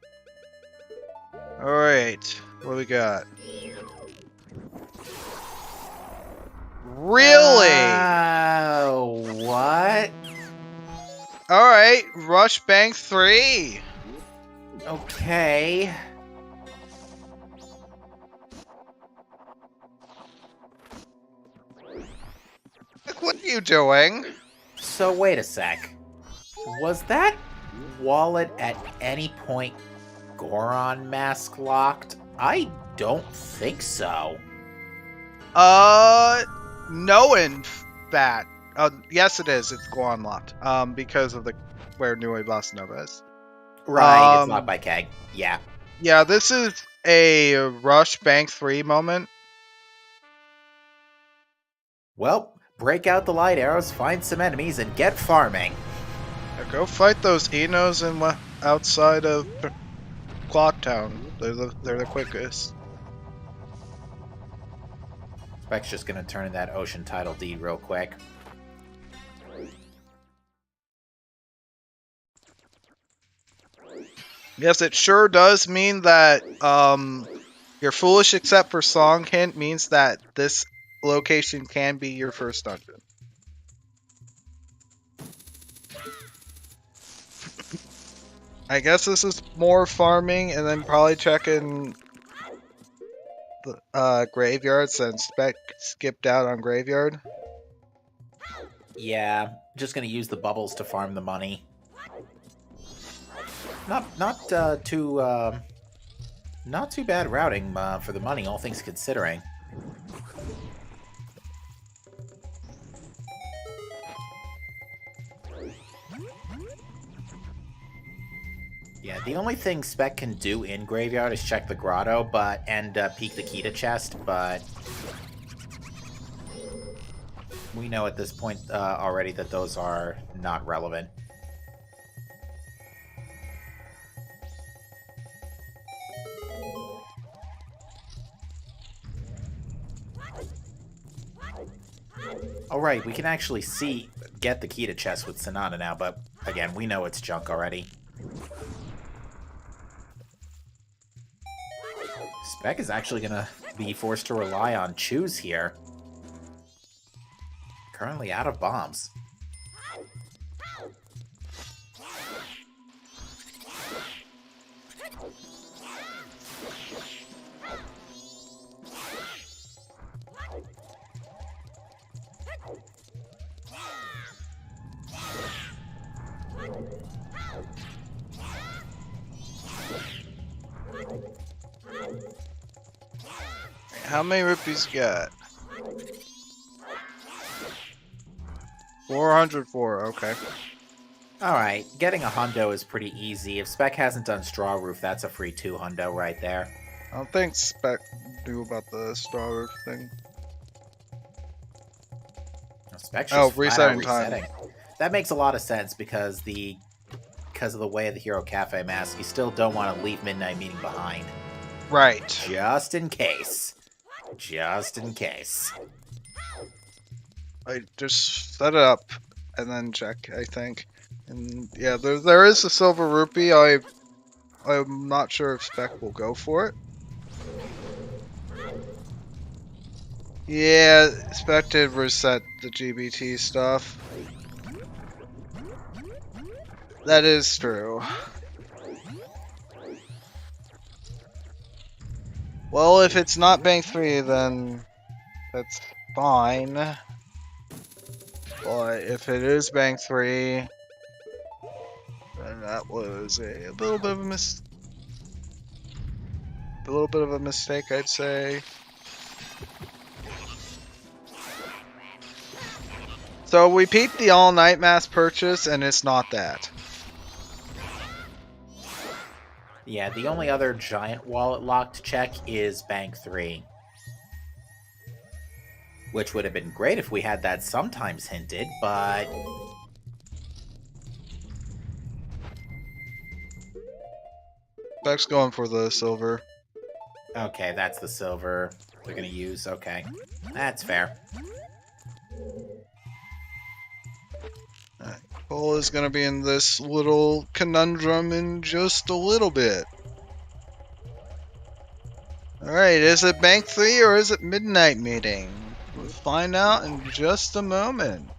Alright, what do we got? Really? What? Alright, Rush Bank 3. Okay. What are you doing? So wait a sec. Was that wallet at any point Goron mask locked? I don't think so. No, in fact. Yes, it is. It's Goron locked. Because of where Nue Bossa Nova is. Right, it's locked by Keg. Yeah. Yeah, this is a Rush Bank 3 moment. Well, break out the light arrows, find some enemies, and get farming. Now go fight those Enos outside of Clock Town. They're the quickest. Spec's just gonna turn in that ocean title deed real quick. Yes, it sure does mean that you're foolish except for song hint means that this location can be your first dungeon. I guess this is more farming and then probably checking the graveyard since Spec skipped out on graveyard. Yeah, just gonna use the bubbles to farm the money. Not too bad routing for the money, all things considering. Yeah, the only thing Spec can do in Graveyard is check the grotto, and peek the Kita chest, but we know at this point already that those are not relevant. Alright, we can actually get the Kita chest with Sonata now, but again, we know it's junk already. Spec is actually going to be forced to rely on Choose here. Currently out of bombs. How many rupees you got? 404, okay. Alright, getting a hundo is pretty easy. If Spec hasn't done Straw Roof, that's a free 2 hundo right there. I don't think Spec knew about the Straw Roof thing. Spec's just flat out resetting time. resetting. That makes a lot of sense because of the way of the Hero Cafe mask, you still don't want to leave Midnight Meeting behind. Right. Just in case. Just in case. I just set it up and then check, I think. And yeah, there is a silver rupee. I'm not sure if Spec will go for it. Yeah, Spec did reset the GBT stuff. That is true. Well, if it's not bank 3, then that's fine. But if it is bank 3, then that was a little bit of a mistake, I'd say. So we peeped the all-night mass purchase, and it's not that. Yeah, the only other giant wallet lock to check is Bank 3. Which would have been great if we had that sometimes hinted, but... Spec's going for the silver. Okay, that's the silver they're gonna use. Okay, that's fair. Cole is going to be in this little conundrum in just a little bit. Alright, is it Bank 3 or is it Midnight Meeting? We'll find out in just a moment.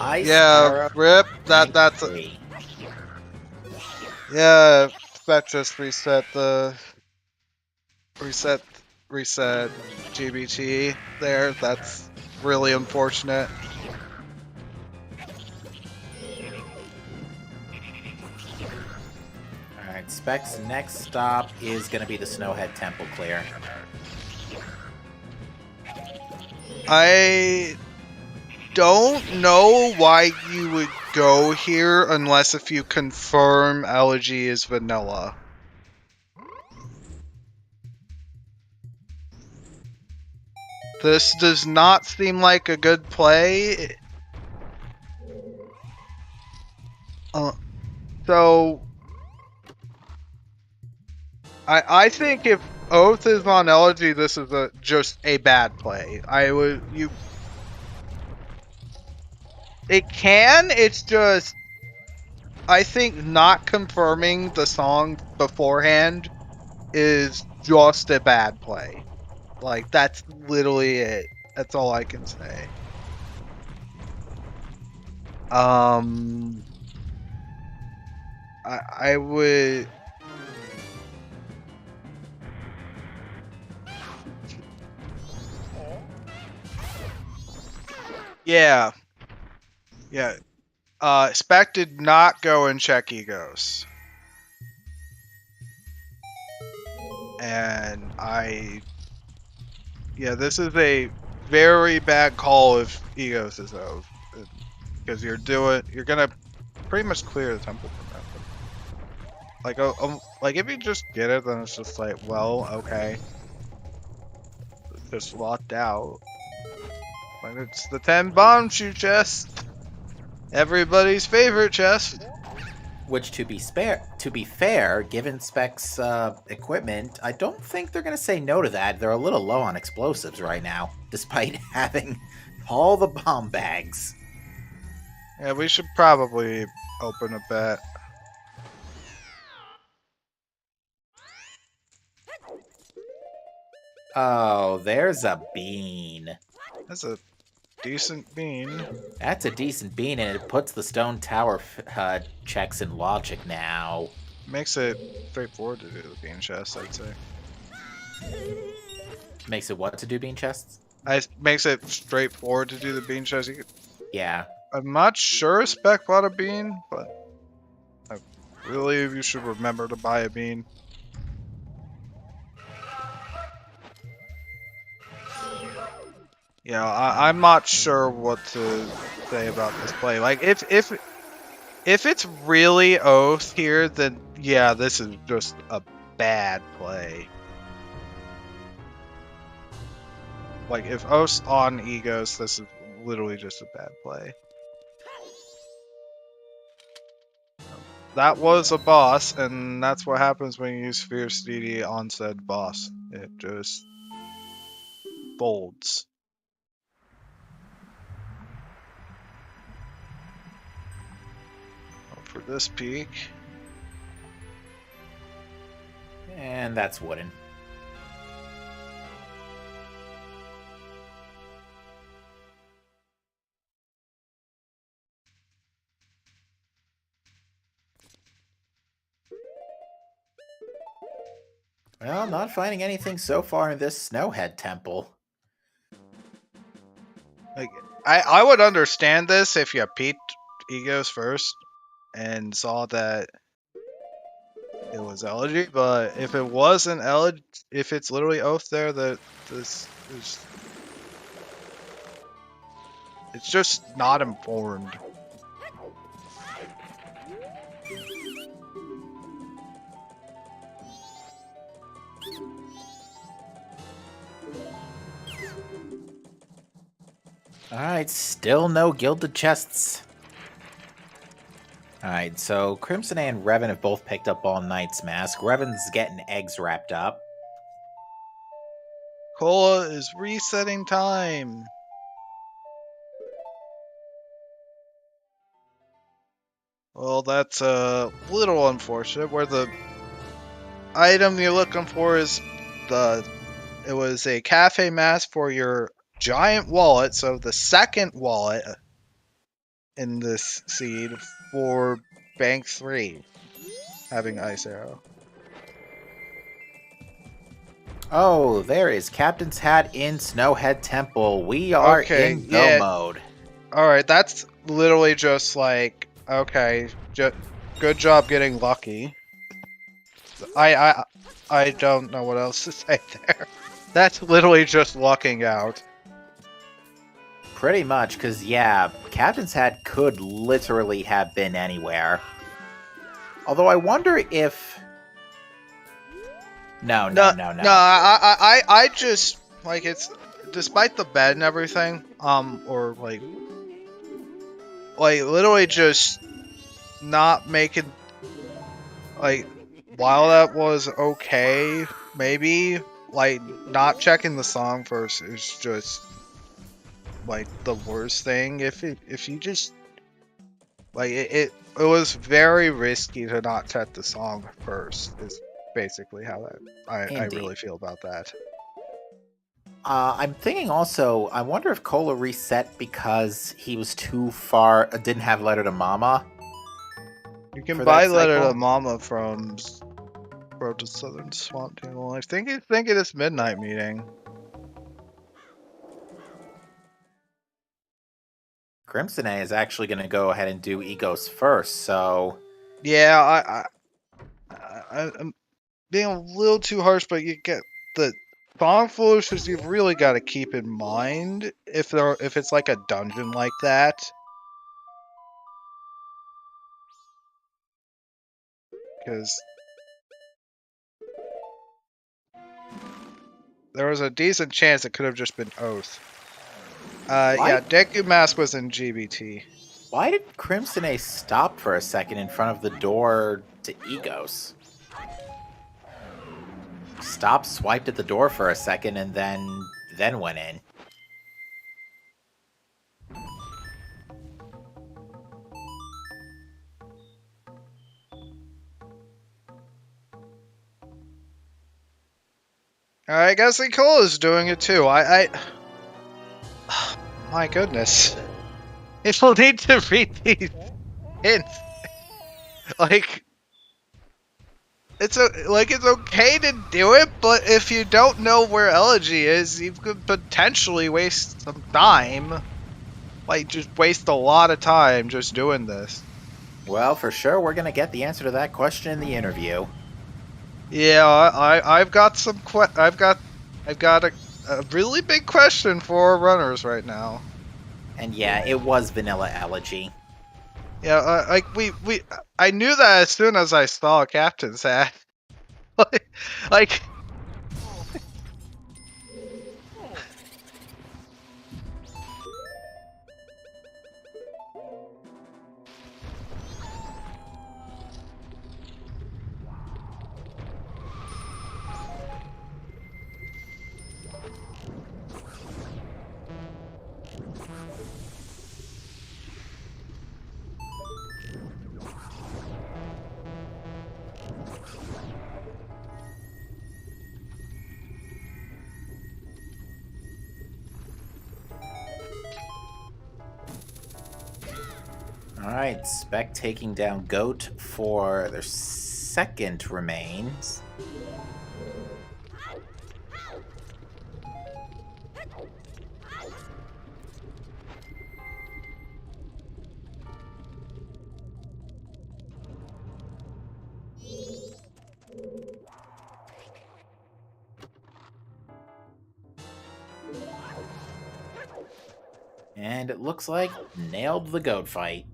Yeah, rip. That's a... Yeah, that just reset GBT there. That's really unfortunate. Alright, Spec's next stop is going to be the Snowhead Temple clear. I don't know why you would go here unless if you confirm Elegy is vanilla. This does not seem like a good play. So I think if Oath is on Elegy, this is just a bad play. It's just, I think not confirming the song beforehand is just a bad play. Like, that's literally it. That's all I can say. I would... Yeah. Yeah. Spec did not go and check egos. And Yeah, this is a very bad call if Egos is out. Because you're gonna pretty much clear the temple from that. Like if you just get it, then it's just like, well, okay. It's just locked out. Like it's the 10 bomb shoe chest. Everybody's favorite chest. Which, to be fair, given Spec's equipment, I don't think they're going to say no to that. They're a little low on explosives right now, despite having all the bomb bags. Yeah, we should probably open a bet. Oh, there's a bean. That's a decent bean. That's a decent bean, and it puts the stone tower checks in logic now. Makes it straightforward to do the bean chest, I'd say. Makes it what to do bean chests? Makes it straightforward to do the bean chest. Yeah. I'm not sure Spec bought a bean, but I believe you should remember to buy a bean. Yeah, I'm not sure what to say about this play. Like, if it's really Oath here, then yeah, this is just a bad play. Like, if Oath's on Egos, this is literally just a bad play. That was a boss, and that's what happens when you use Fierce DD on said boss. It just folds. For this peak. And that's wooden. Well, not finding anything so far in this Snowhead Temple. Like, I would understand this if you peeked Egos first and saw that it was Elegy, but if it wasn't Elegy, if it's literally Oath there, that this is, it's just not informed. Alright, still no gilded chests. Alright, so Crimson and Revan have both picked up All Knight's Mask. Revan's getting eggs wrapped up. Cola is resetting time. Well, that's a little unfortunate. Where the item you're looking for is it was a cafe mask for your giant wallet, so the second wallet in this seed for Bank 3 having Ice Arrow. Oh, there is Captain's Hat in Snowhead Temple. We are in go mode. Alright, that's literally just like, okay, good job getting lucky. I don't know what else to say there. That's literally just lucking out. Pretty much, because, yeah, Captain's Hat could literally have been anywhere. Although I wonder if... No. I just, like, it's, despite the bed and everything, or, like, literally just not making, like, while that was okay, maybe, like, not checking the song first is just, like, the worst thing. If you just, like, it was very risky to not check the song first, is basically how I really feel about that. I'm thinking also, I wonder if Cola reset because he was too far, didn't have Letter to Mama. You can buy Letter to Mama from Road to Southern Swamp Table. I think of this midnight meeting. Crimson A is actually going to go ahead and do Egos first, so... Yeah, I'm being a little too harsh, but you get the Song solutions you've really got to keep in mind if it's like a dungeon like that. Because there was a decent chance it could have just been Oath. Yeah, Deku Mask was in GBT. Why did Crimson A stop for a second in front of the door to Egos? Stopped, swiped at the door for a second, and then went in. I guess Nicola's doing it too. My goodness. People need to read these hints. Like, it's okay to do it, but if you don't know where Elegy is, you could potentially waste some time. Like, just waste a lot of time just doing this. Well, for sure, we're gonna get the answer to that question in the interview. Yeah, I've got some I've got a really big question for our runners right now. And yeah, it was Vanilla Elegy. Yeah, I knew that as soon as I saw Captain's hat. like, Alright, Spec taking down Goat for their second remains. And it looks like nailed the Goat fight.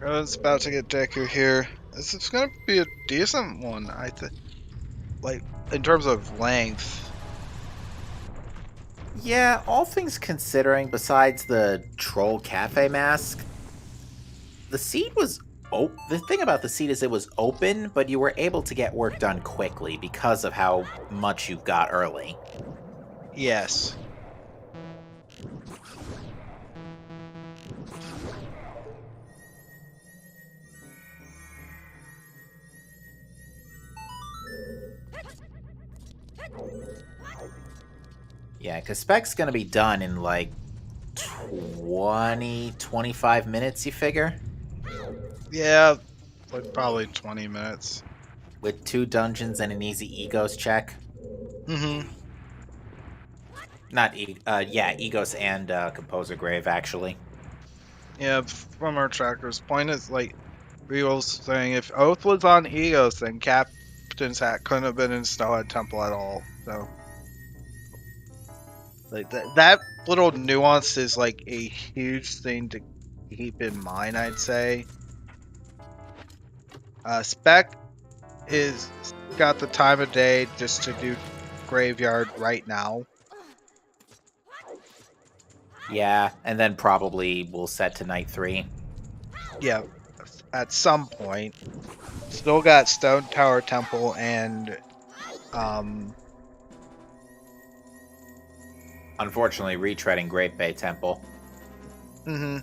It's about to get Deku here. This is gonna be a decent one, I think. Like, in terms of length. Yeah, all things considering, besides the Troll Cafe mask, the seed was the thing about the seed is it was open, but you were able to get work done quickly because of how much you got early. Yes. Yeah, because Spec's going to be done in like 25 minutes, you figure? Yeah, like probably 20 minutes. With 2 dungeons and an easy Egos check. Mm-hmm. Not, Egos and Composer Grave, actually. Yeah, from our tracker's point is like, Real's saying if Oath was on Egos, then Captain's Hat couldn't have been in Snowhead Temple at all. So, like that little nuance is like a huge thing to keep in mind, I'd say. Spec is got the time of day just to do Graveyard right now. Yeah, and then probably we'll set to night 3. Yeah, at some point. Still got Stone Tower Temple and Unfortunately, retreading Great Bay Temple. mm-hmm.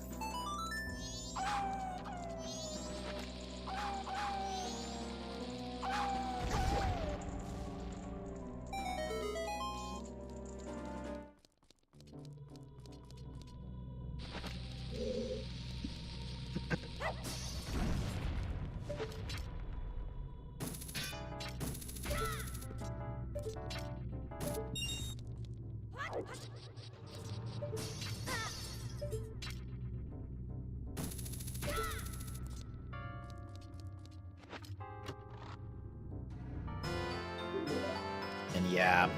Yeah.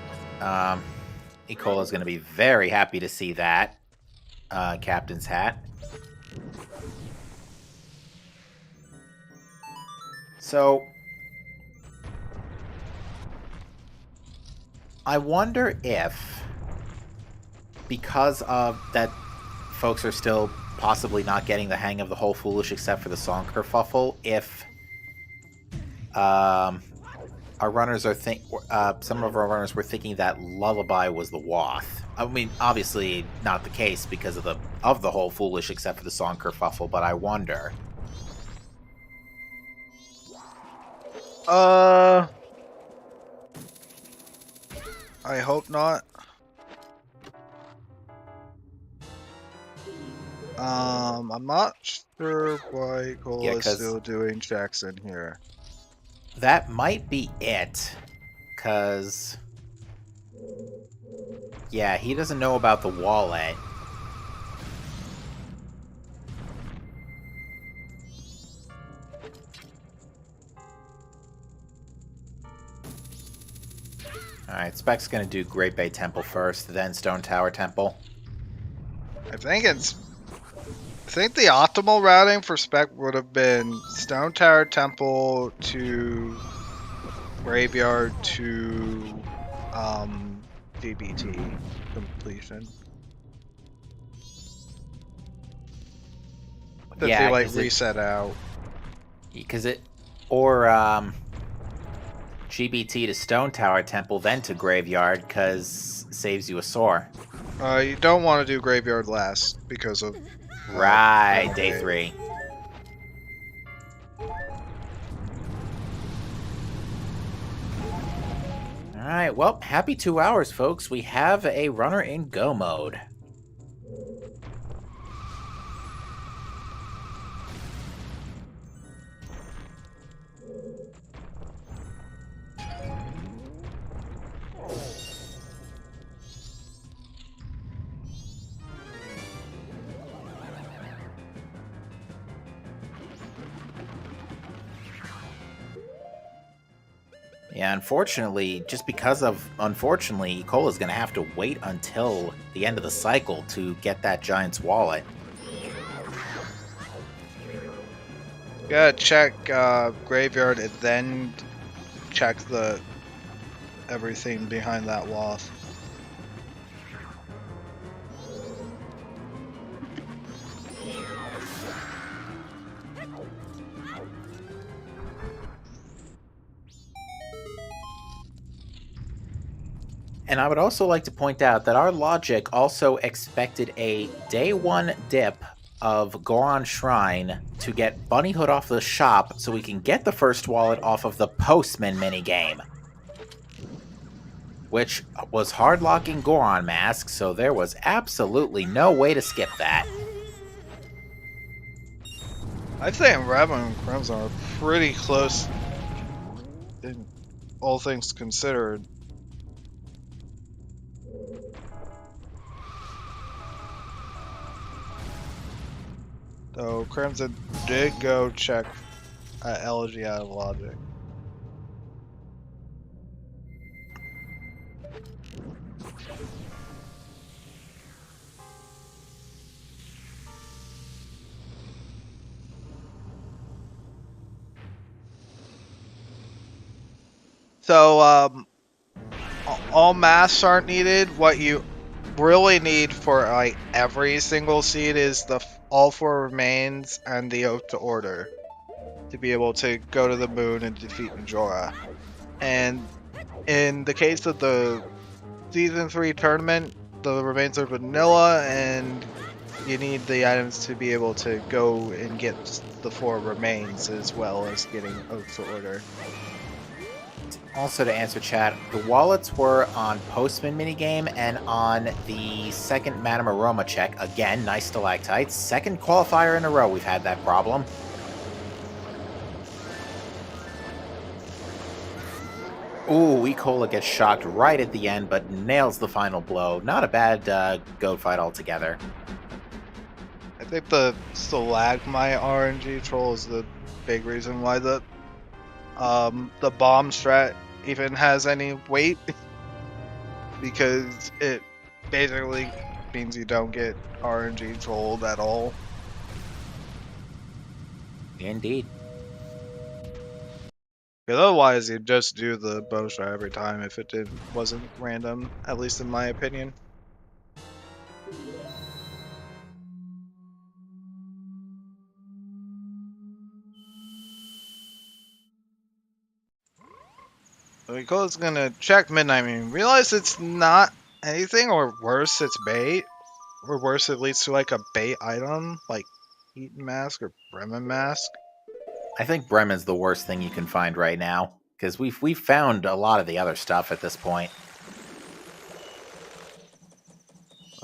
Ecola's going to be very happy to see that captain's hat. So, I wonder if, because of that, folks are still possibly not getting the hang of the whole Foolish except for the song kerfuffle, if our runners are some of our runners were thinking that Lullaby was the Wath. I mean, obviously not the case because of the whole Foolish except for the song kerfuffle, but I wonder. I hope not. I'm not sure why Cole Yeah, is still doing checks in here. That might be it, because yeah, he doesn't know about the wallet. Alright, Spec's gonna do Great Bay Temple first, then Stone Tower Temple. I think the optimal routing for Spec would have been Stone Tower Temple to Graveyard to DBT completion. If Yeah, they reset out. Because or GBT to Stone Tower Temple, then to Graveyard, because saves you a sore. You don't want to do Graveyard last because of right, day 3. Alright, well, happy 2 hours, folks. We have a runner in go mode. Yeah, unfortunately, Ecola's going to have to wait until the end of the cycle to get that Giant's wallet. You gotta check Graveyard and then check everything behind that wall. And I would also like to point out that our logic also expected a day 1 dip of Goron Shrine to get Bunny Hood off the shop so we can get the first wallet off of the Postman minigame. Which was hard-locking Goron Mask, so there was absolutely no way to skip that. I think Revan and Crimson are pretty close, in all things considered. Though Crimson did go check Elegy out of logic. So, all masks aren't needed. What you really need for like every single seed is all 4 remains and the Oath to Order to be able to go to the moon and defeat Majora. And in the case of the Season 3 tournament, the remains are vanilla, and you need the items to be able to go and get the 4 remains as well as getting Oath to Order. Also, to answer chat, the wallets were on Postman minigame and on the second Madame Aroma check. Again, nice stalactites. Second qualifier in a row we've had that problem. Ooh, Ecola gets shocked right at the end, but nails the final blow. Not a bad goat fight altogether. I think the stalagmite RNG troll is the big reason why the bomb strat even has any weight. because it basically means you don't get RNG trolled at all. Indeed. Because otherwise, you'd just do the bow shot every time if it wasn't random, at least in my opinion. Rico's gonna check Midnight Moon. Realize it's not anything, or worse, it's bait. Or worse, it leads to like a bait item, like Eaton Mask or Bremen Mask. I think Bremen's the worst thing you can find right now, because we've found a lot of the other stuff at this point.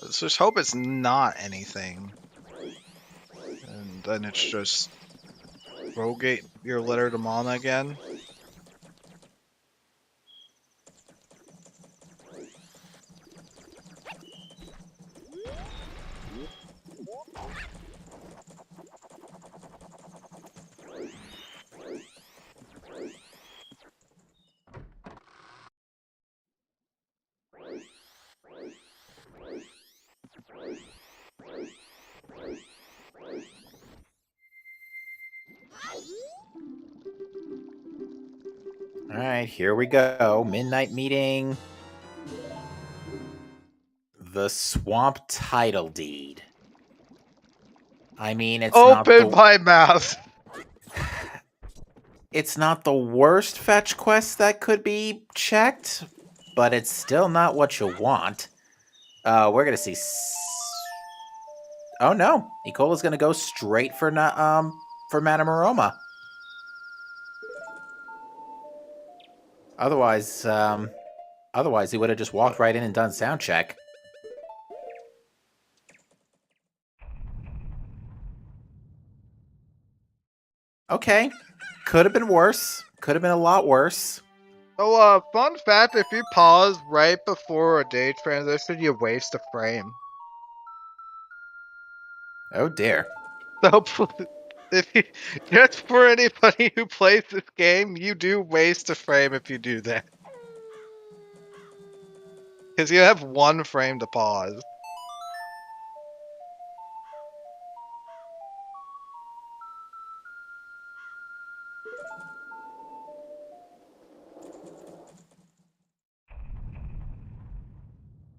Let's just hope it's not anything. And then it's just Rogate your letter to Mana again. Alright, here we go. Midnight Meeting. The Swamp Title Deed. I mean, it's Open my mouth! It's not the worst fetch quest that could be checked, but it's still not what you want. We're gonna see. Oh no, Nicola's gonna go straight for Madame Aroma. Otherwise, he would have just walked right in and done sound check. Okay, could have been worse. Could have been a lot worse. So, fun fact, if you pause right before a day transition, you waste a frame. Oh dear. So, if you, just for anybody who plays this game, you do waste a frame if you do that. Because you have one frame to pause.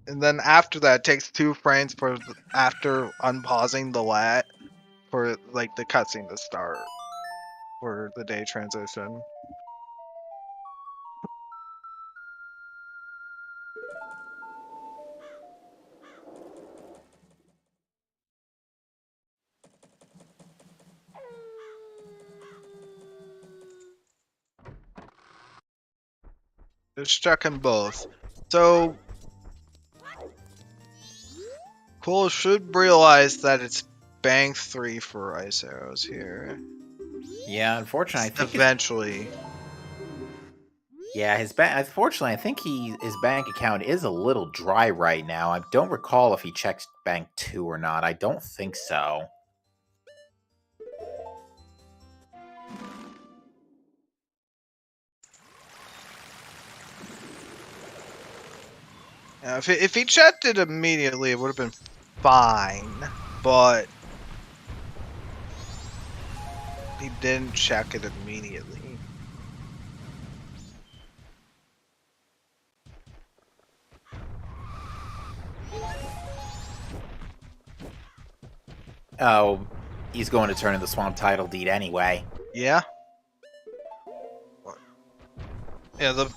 And then after that, it takes 2 frames for after unpausing the lat for like the cutscene to start for the day transition. Just checking both. So Cole should realize that it's bank 3 for ice arrows here. Yeah, unfortunately, I think Eventually. yeah, unfortunately, I think his bank account is a little dry right now. I don't recall if he checked bank 2 or not. I don't think so. If he checked it immediately, it would have been fine. But he didn't check it immediately. Oh, he's going to turn in the Swamp Title Deed anyway. Yeah. Yeah, the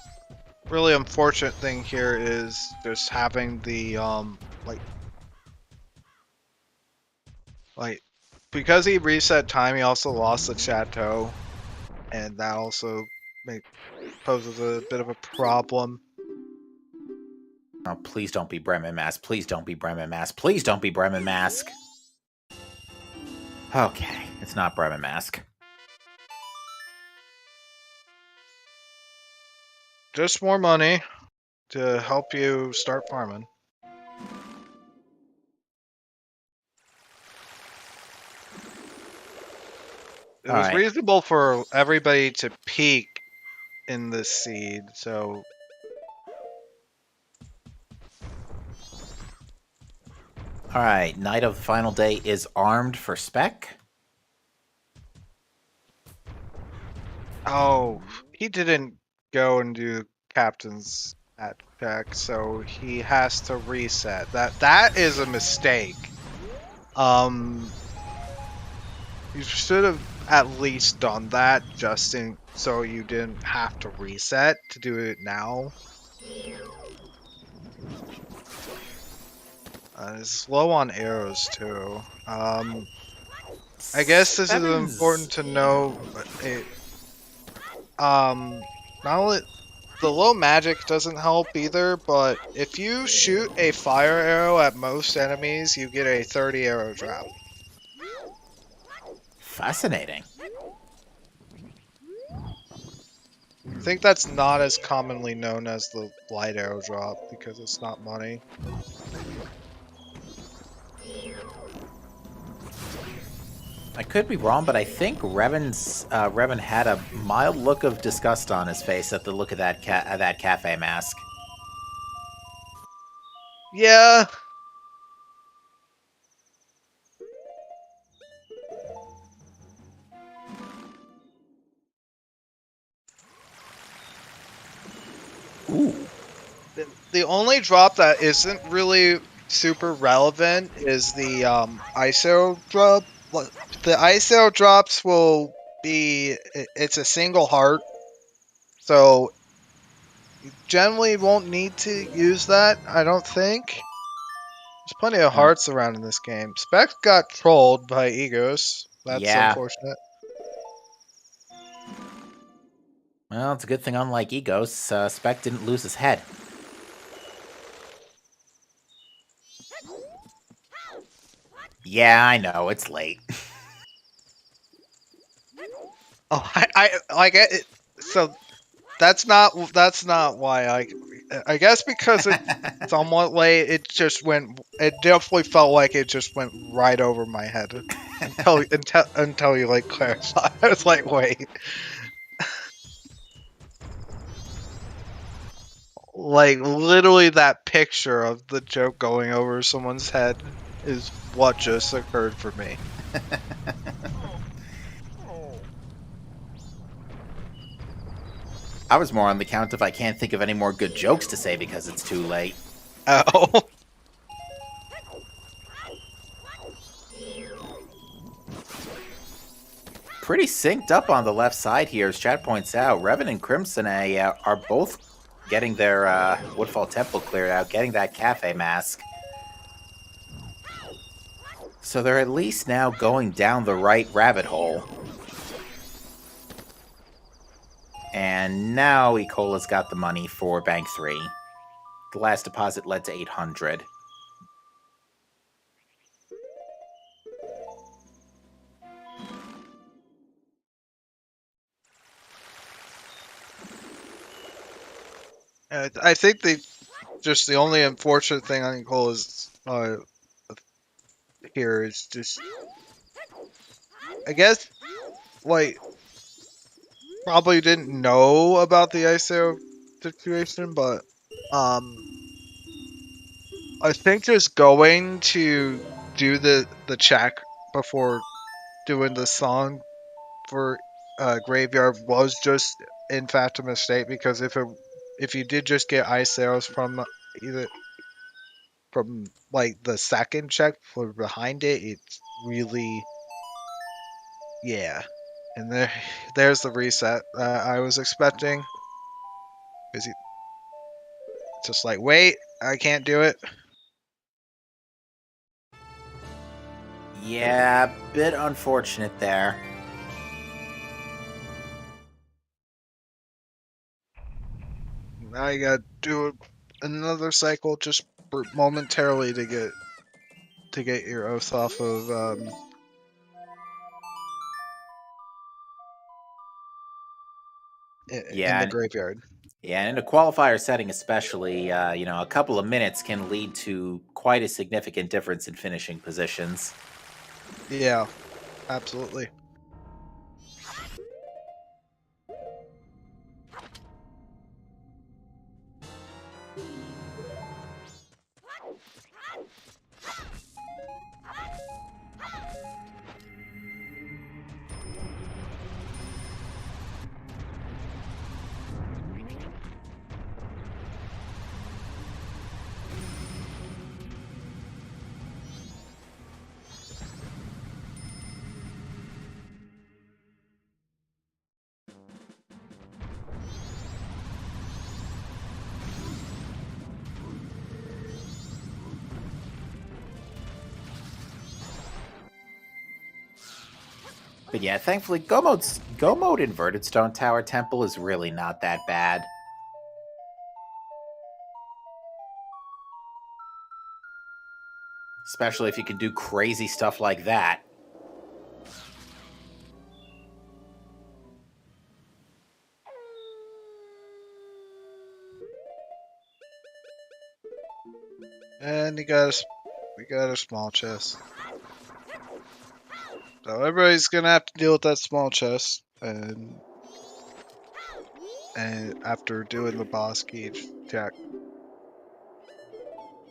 really unfortunate thing here is just having the like because he reset time, he also lost the chateau, and that also poses a bit of a problem. Oh, please don't be Bremen Mask. Please don't be Bremen Mask. Please don't be Bremen Mask. Okay, it's not Bremen Mask. Just more money to help you start farming. It was reasonable for everybody to peak in this seed, so All right, Night of the Final Day is armed for Spec. Oh, he didn't go and do captain's at check, so he has to reset. That is a mistake. You should have at least done that so you didn't have to reset to do it now. It's low on arrows too. I guess this is important to know. Not only the low magic doesn't help either, but if you shoot a fire arrow at most enemies, you get a 30 arrow drop. Fascinating. I think that's not as commonly known as the light arrow drop because it's not money. I could be wrong, but I think Revan had a mild look of disgust on his face at the look of that cafe mask. Yeah. Ooh. The only drop that isn't really super relevant is the ISO drop. The ISO drops will be it's a single heart, so you generally won't need to use that. I don't think. There's plenty of hearts around in this game. Spec got trolled by egos. That's Yeah. unfortunate. Well, it's a good thing, unlike Egos, Spec didn't lose his head. Yeah, I know, it's late. Oh, I like it. So that's not why I guess because it's somewhat late. It definitely felt like it just went right over my head until you like clarified. I was like, wait. Like literally that picture of the joke going over someone's head is what just occurred for me. I was more on the count of I can't think of any more good jokes to say because it's too late. Oh. Pretty synced up on the left side here, as Chad points out. Revan and Crimson are both getting their Woodfall Temple cleared out, getting that cafe mask. So they're at least now going down the right rabbit hole. And now Ecola's got the money for Bank 3. The last deposit led to 800. I think the only unfortunate thing on Nicole is here is just I guess like probably didn't know about the ISO situation, but I think just going to do the check before doing the song for Graveyard was just in fact a mistake because if you did just get ISOs from either from like the second check for behind it, it's really and there's the reset I was expecting. Is he just like, wait, I can't do it? Yeah, bit unfortunate there. Now you gotta do another cycle just momentarily to get your oath off of in the graveyard. Yeah, and in a qualifier setting especially, a couple of minutes can lead to quite a significant difference in finishing positions. Yeah, absolutely. But yeah, thankfully, Go mode Inverted Stone Tower Temple is really not that bad. Especially if you can do crazy stuff like that. And we got a small chest. So everybody's gonna have to deal with that small chest, and after doing the boss key attack.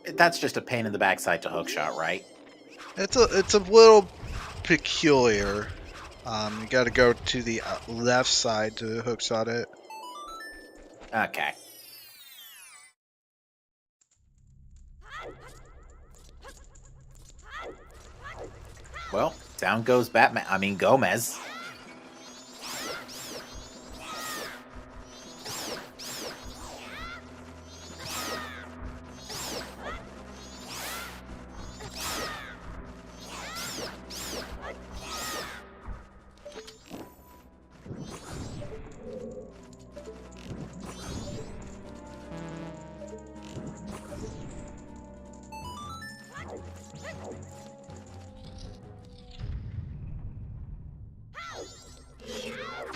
That's just a pain in the backside to hookshot, right? It's a little peculiar. You got to go to the left side to hookshot it. Okay. Well, down goes Gomez.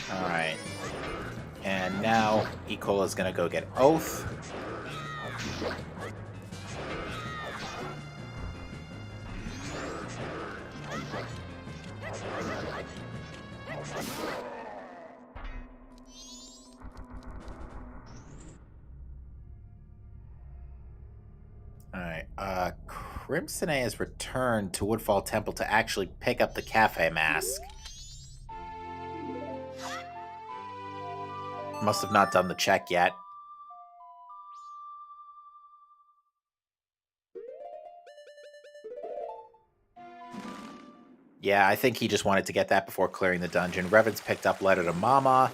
Alright. And now Ecola's gonna go get Oath. Alright, Crimson A has returned to Woodfall Temple to actually pick up the cafe mask. Must have not done the check yet. Yeah, I think he just wanted to get that before clearing the dungeon. Revan's picked up Letter to Mama.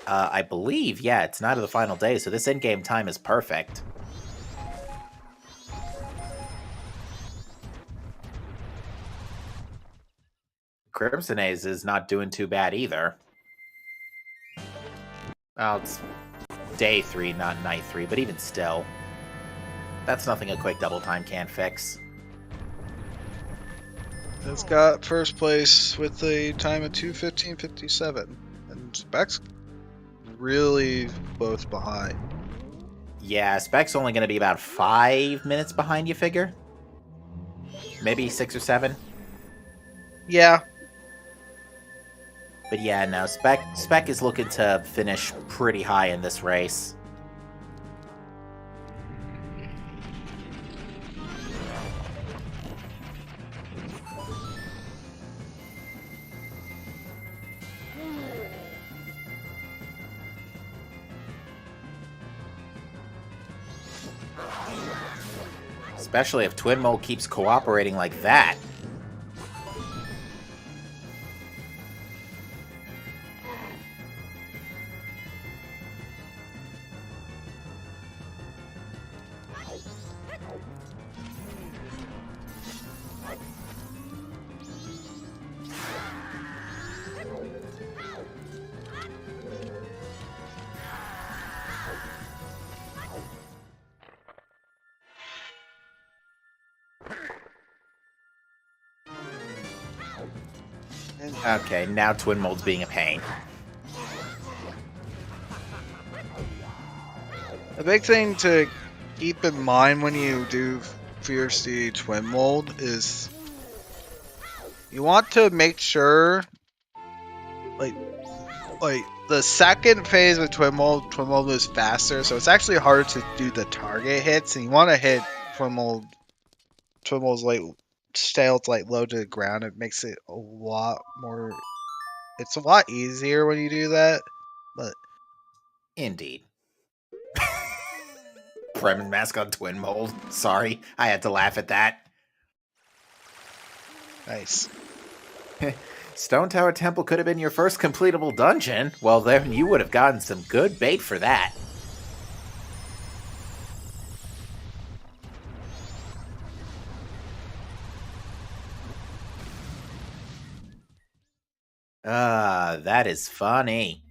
I believe, yeah, it's Night of the Final Day, so this in-game time is perfect. Crimson A's is not doing too bad either. Well, it's day 3, not night 3, but even still. That's nothing a quick double time can't fix. It's got first place with a time of 2:15:57, and Specs really both behind. Yeah, Spec's only going to be about 5 minutes behind, you figure? Maybe 6 or 7? Yeah. But yeah, no, Spec is looking to finish pretty high in this race. Especially if Twin Mole keeps cooperating like that. Okay, now Twin Mole's being a pain. The big thing to keep in mind when you do Fiercely Twin Mold is you want to make sure, like the second phase of Twin Mold is faster, so it's actually harder to do the target hits, and you want to hit Twin Mold's like sails like low to the ground. It makes it a lot more. It's a lot easier when you do that, but Indeed. Bremen mask on Twin Mold. Sorry, I had to laugh at that. nice. Stone Tower Temple could have been your first completable dungeon. Well, then you would have gotten some good bait for that. That is funny.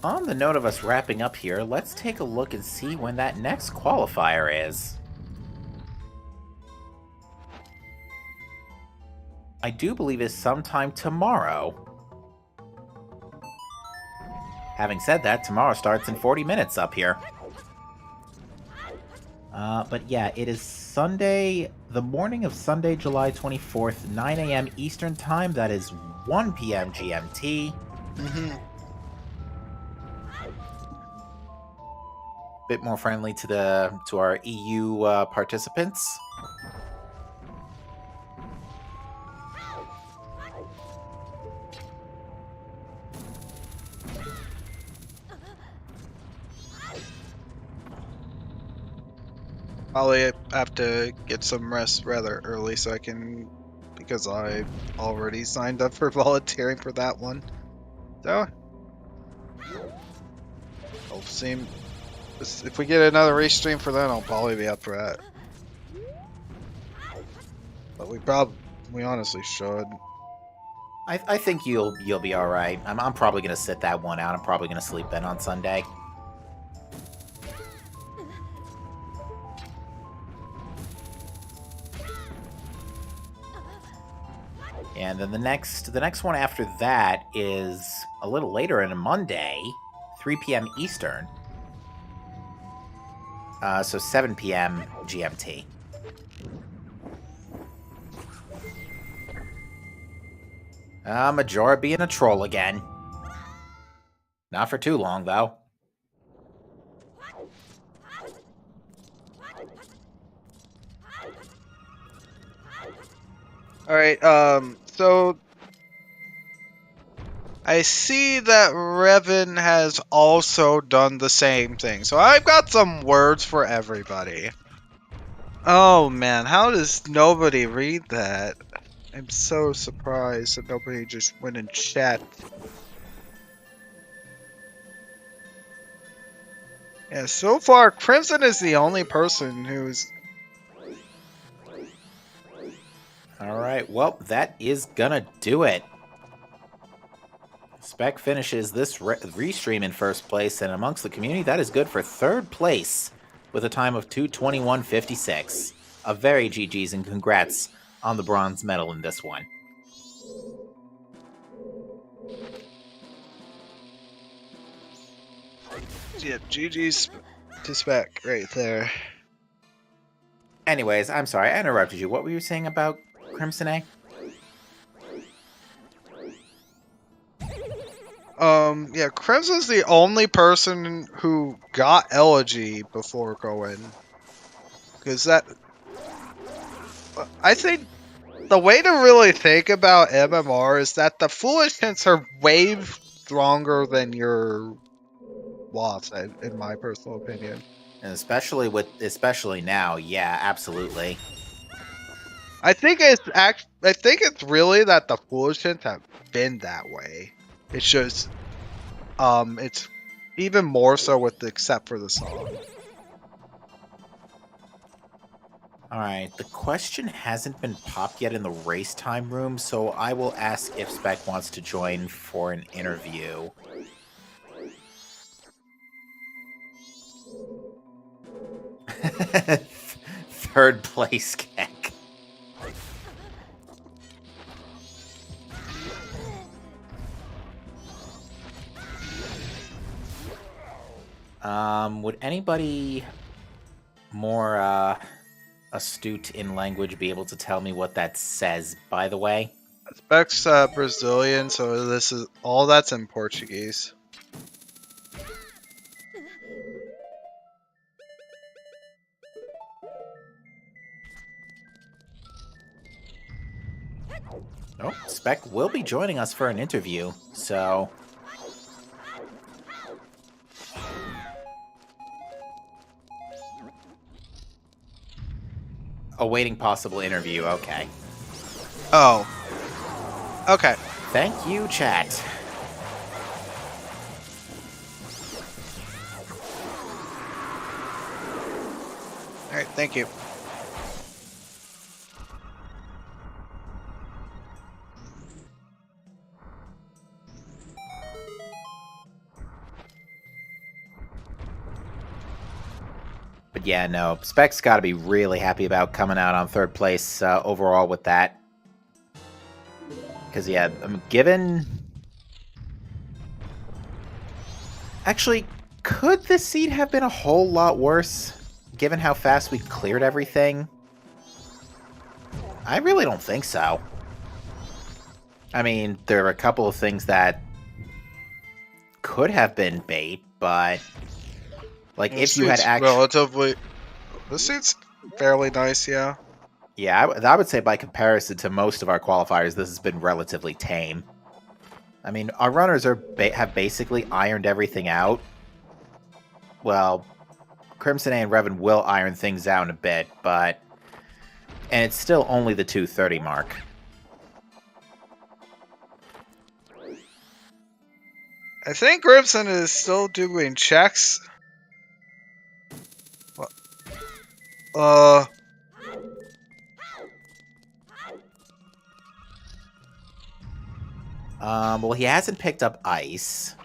On the note of us wrapping up here, let's take a look and see when that next qualifier is. I do believe it's sometime tomorrow. Having said that, tomorrow starts in 40 minutes up here. But yeah, it is Sunday, the morning of Sunday, July 24th, 9 a.m. Eastern Time. That is 1 p.m. GMT. Mm-hmm. Bit more friendly to our EU participants. Probably have to get some rest rather early so I can, because I already signed up for volunteering for that one. So, I'll see. If we get another race stream for that, I'll probably be up for that. But we honestly should. I think you'll be all right. I'm probably gonna sit that one out. I'm probably gonna sleep in on Sunday. And then the next one after that is a little later on a Monday, 3 p.m. Eastern. So 7 p.m. GMT. Majora being a troll again. Not for too long, though. Alright, so I see that Revan has also done the same thing. So I've got some words for everybody. Oh man, how does nobody read that? I'm so surprised that nobody just went and chat. Yeah, so far Crimson is the only person who's... Alright, well, that is gonna do it. Spec finishes this restream in first place, and amongst the community, that is good for third place with a time of 2:21.56. A very GG's and congrats on the bronze medal in this one. Yeah, GG's to Spec right there. Anyways, I'm sorry, I interrupted you. What were you saying about Crimson A? Yeah, Crimson's the only person who got Elegy before going. Because that... I think the way to really think about MMR is that the foolish hints are way stronger than your loss, in my personal opinion. And especially now, yeah, absolutely. I think it's really that the foolish hints have been that way. It's just, it's even more so with except for the song. Alright, the question hasn't been popped yet in the race time room, so I will ask if Spec wants to join for an interview. Third place Keck. Would anybody more astute in language be able to tell me what that says, by the way? Spec's Brazilian, so this is all that's in Portuguese. Oh, Spec will be joining us for an interview, so... awaiting possible interview. Okay. Oh. Okay. Thank you, chat. All right. Thank you. But yeah, no, Spec's got to be really happy about coming out on third place overall with that. Because, yeah, given... Actually, could this seed have been a whole lot worse, given how fast we cleared everything? I really don't think so. I mean, there are a couple of things that could have been bait, but... Like, if you had actually... Relatively... This seat's fairly nice, yeah. Yeah, I would say by comparison to most of our qualifiers, this has been relatively tame. I mean, our runners have basically ironed everything out. Well, Crimson and Revan will iron things out in a bit, but... And it's still only the 230 mark. I think Grimson is still doing checks. Well, he hasn't picked up ice.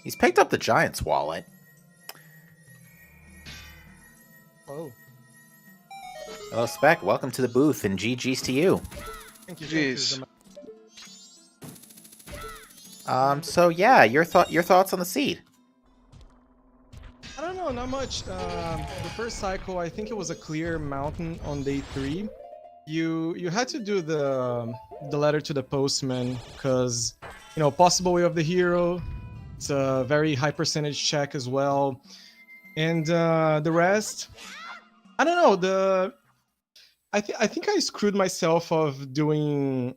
He's picked up the Giant's wallet. Oh. Hello, Spec. Welcome to the booth, and GG's to you. Thank you. Jeez. So yeah, your thoughts on the seed? I don't know, not much. The first cycle, I think it was a clear mountain on day 3. You had to do the letter to the postman because, you know, possible way of the hero. It's a very high percentage check as well, and the rest, I don't know. I think I screwed myself of doing.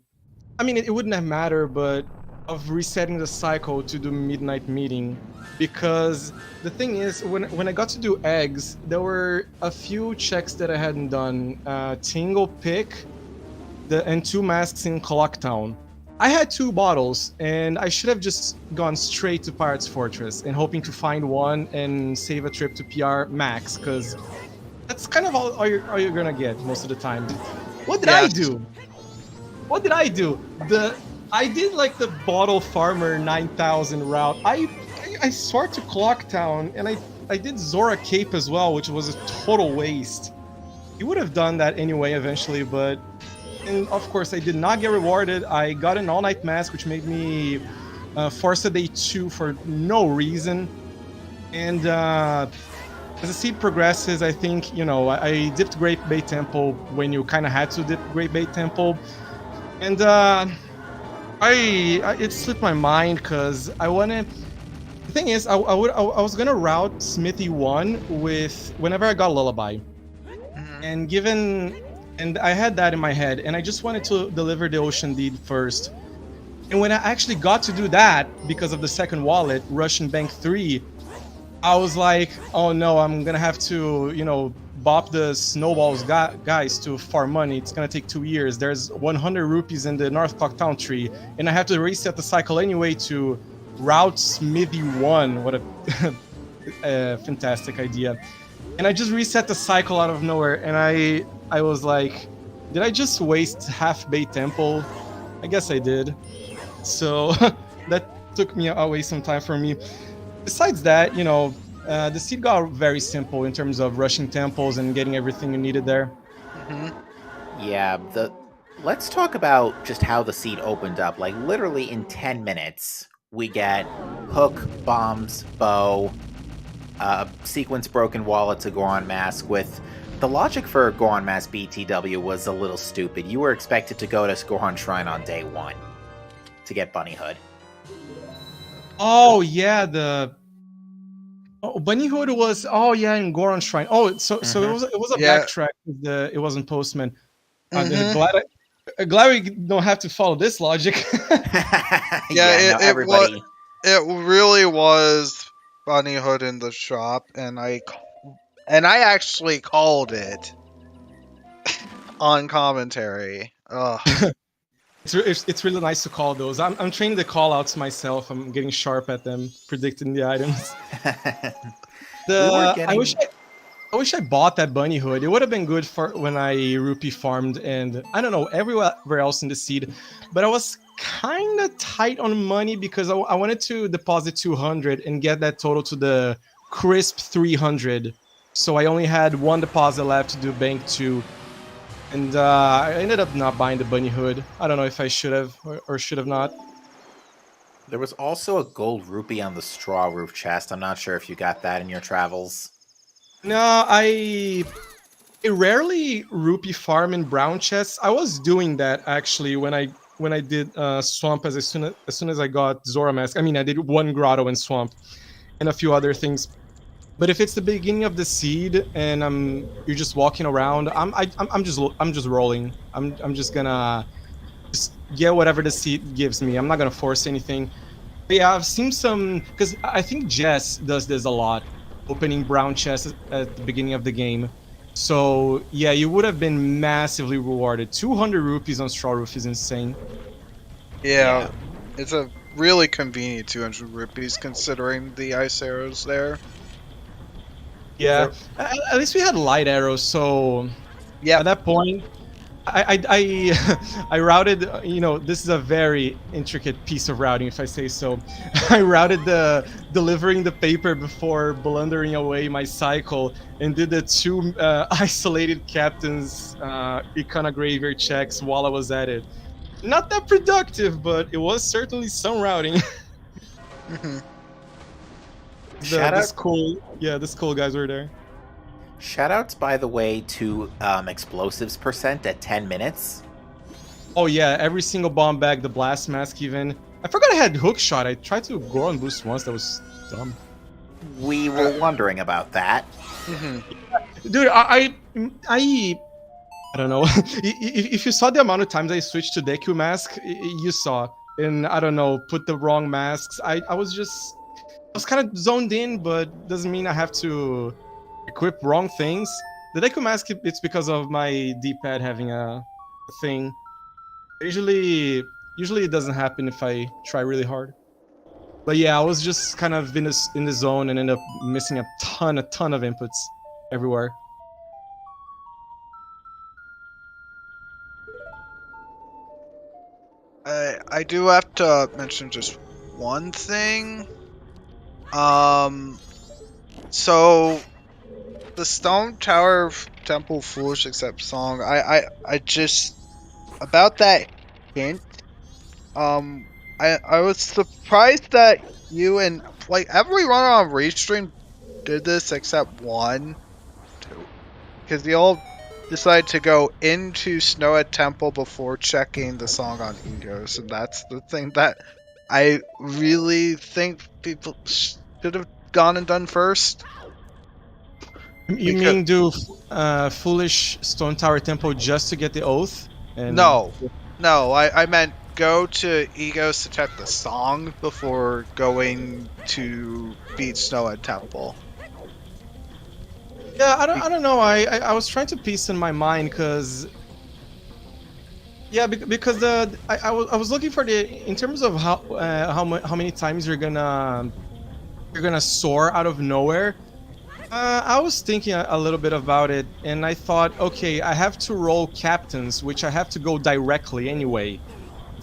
I mean, it wouldn't have mattered, but of resetting the cycle to do midnight meeting, because the thing is, when I got to do eggs, there were a few checks that I hadn't done. Tingle pick, and 2 masks in Clocktown. I had 2 bottles, and I should have just gone straight to Pirate's Fortress and hoping to find one and save a trip to PR max, because that's kind of all you're gonna get most of the time. What did I do? What did I do? I did like the Bottle Farmer 9000 route. I swore to Clocktown, and I did Zora Cape as well, which was a total waste. You would have done that anyway eventually, but... And of course, I did not get rewarded. I got an all-night mask, which made me force a day 2 for no reason. And as the seed progresses, I think, you know, I dipped Great Bay Temple when you kind of had to dip Great Bay Temple. And it slipped my mind because I wanted... The thing is, I was gonna route Smithy 1 with whenever I got Lullaby. And I had that in my head, and I just wanted to deliver the Ocean Deed first. And when I actually got to do that, because of the second wallet, Russian Bank 3, I was like, oh no, I'm gonna have to, you know, bop the snowballs guys to farm money. It's gonna take 2 years. There's 100 rupees in the North Clocktown tree, and I have to reset the cycle anyway to route Smithy 1. What a fantastic idea. And I just reset the cycle out of nowhere, and I was like, did I just waste half Bay Temple? I guess I did. So that took me away some time from me. Besides that, you know, the seed got very simple in terms of rushing temples and getting everything you needed there. Yeah, let's talk about just how the seed opened up. Like, literally in 10 minutes, we get hook, bombs, bow, sequence broken wallet to Goron Mask. With the logic for Goron Mask BTW was a little stupid. You were expected to go to Goron Shrine on day 1 to get Bunny Hood. Oh yeah, Bunny Hood was in Goron Shrine. Oh, so it was a backtrack. It wasn't Postman. Glad we don't have to follow this logic. Everybody. It really was Bunny Hood in the shop, and I actually called it. on commentary. Ugh. It's really nice to call those. I'm training the call outs myself. I'm getting sharp at them, predicting the items. I wish I bought that bunny hood. It would have been good for when I rupee farmed and I don't know everywhere else in the seed. But I was kind of tight on money because I wanted to deposit 200 and get that total to the crisp 300. So I only had one deposit left to do bank 2. And I ended up not buying the bunny hood. I don't know if I should have or should have not. There was also a gold rupee on the straw roof chest. I'm not sure if you got that in your travels. No, I rarely rupee farm in brown chests. I was doing that actually when I did swamp as soon as I got Zora Mask. I mean, I did one grotto in swamp and a few other things. But if it's the beginning of the seed and you're just walking around, I'm just rolling. I'm just gonna just get whatever the seed gives me. I'm not gonna force anything. But yeah, I've seen some because I think Jess does this a lot, opening brown chests at the beginning of the game. So yeah, you would have been massively rewarded. 200 rupees on straw roof is insane. Yeah, it's a really convenient 200 rupees considering the ice arrows there. Yeah, at least we had light arrows, so yeah. At that point, I routed. You know, this is a very intricate piece of routing, if I say so. I routed delivering the paper before blundering away my cycle, and did the 2 isolated captains Icona graveyard checks while I was at it. Not that productive, but it was certainly some routing. The cool guys were there. Shoutouts, by the way, to explosives percent at 10 minutes. Oh yeah, every single bomb bag, the blast mask even. I forgot I had hook shot. I tried to go on boost once. That was dumb. We were wondering about that. Dude, I don't know. If you saw the amount of times I switched to Deku mask, you saw. And I don't know, put the wrong masks. I was kind of zoned in, but doesn't mean I have to equip wrong things. The Deku mask, it's because of my D-pad having a thing. Usually it doesn't happen if I try really hard. But yeah, I was just kind of in the zone and ended up missing a ton of inputs everywhere. I do have to mention just one thing. So the Stone Tower Temple Foolish Accept song, I just about that hint. I was surprised that you and like everyone on Restream did this except one, because you all decided to go into Snowhead Temple before checking the song on Egos, and that's the thing that I really think people should have gone and done first. You mean do Foolish Stone Tower Temple just to get the oath? No, I meant go to Egos to check the song before going to beat Snowhead Temple. Yeah, I don't know. I was trying to piece in my mind because I was looking for in terms of how many times you're gonna soar out of nowhere. I was thinking a little bit about it, and I thought, okay, I have to roll captains, which I have to go directly anyway.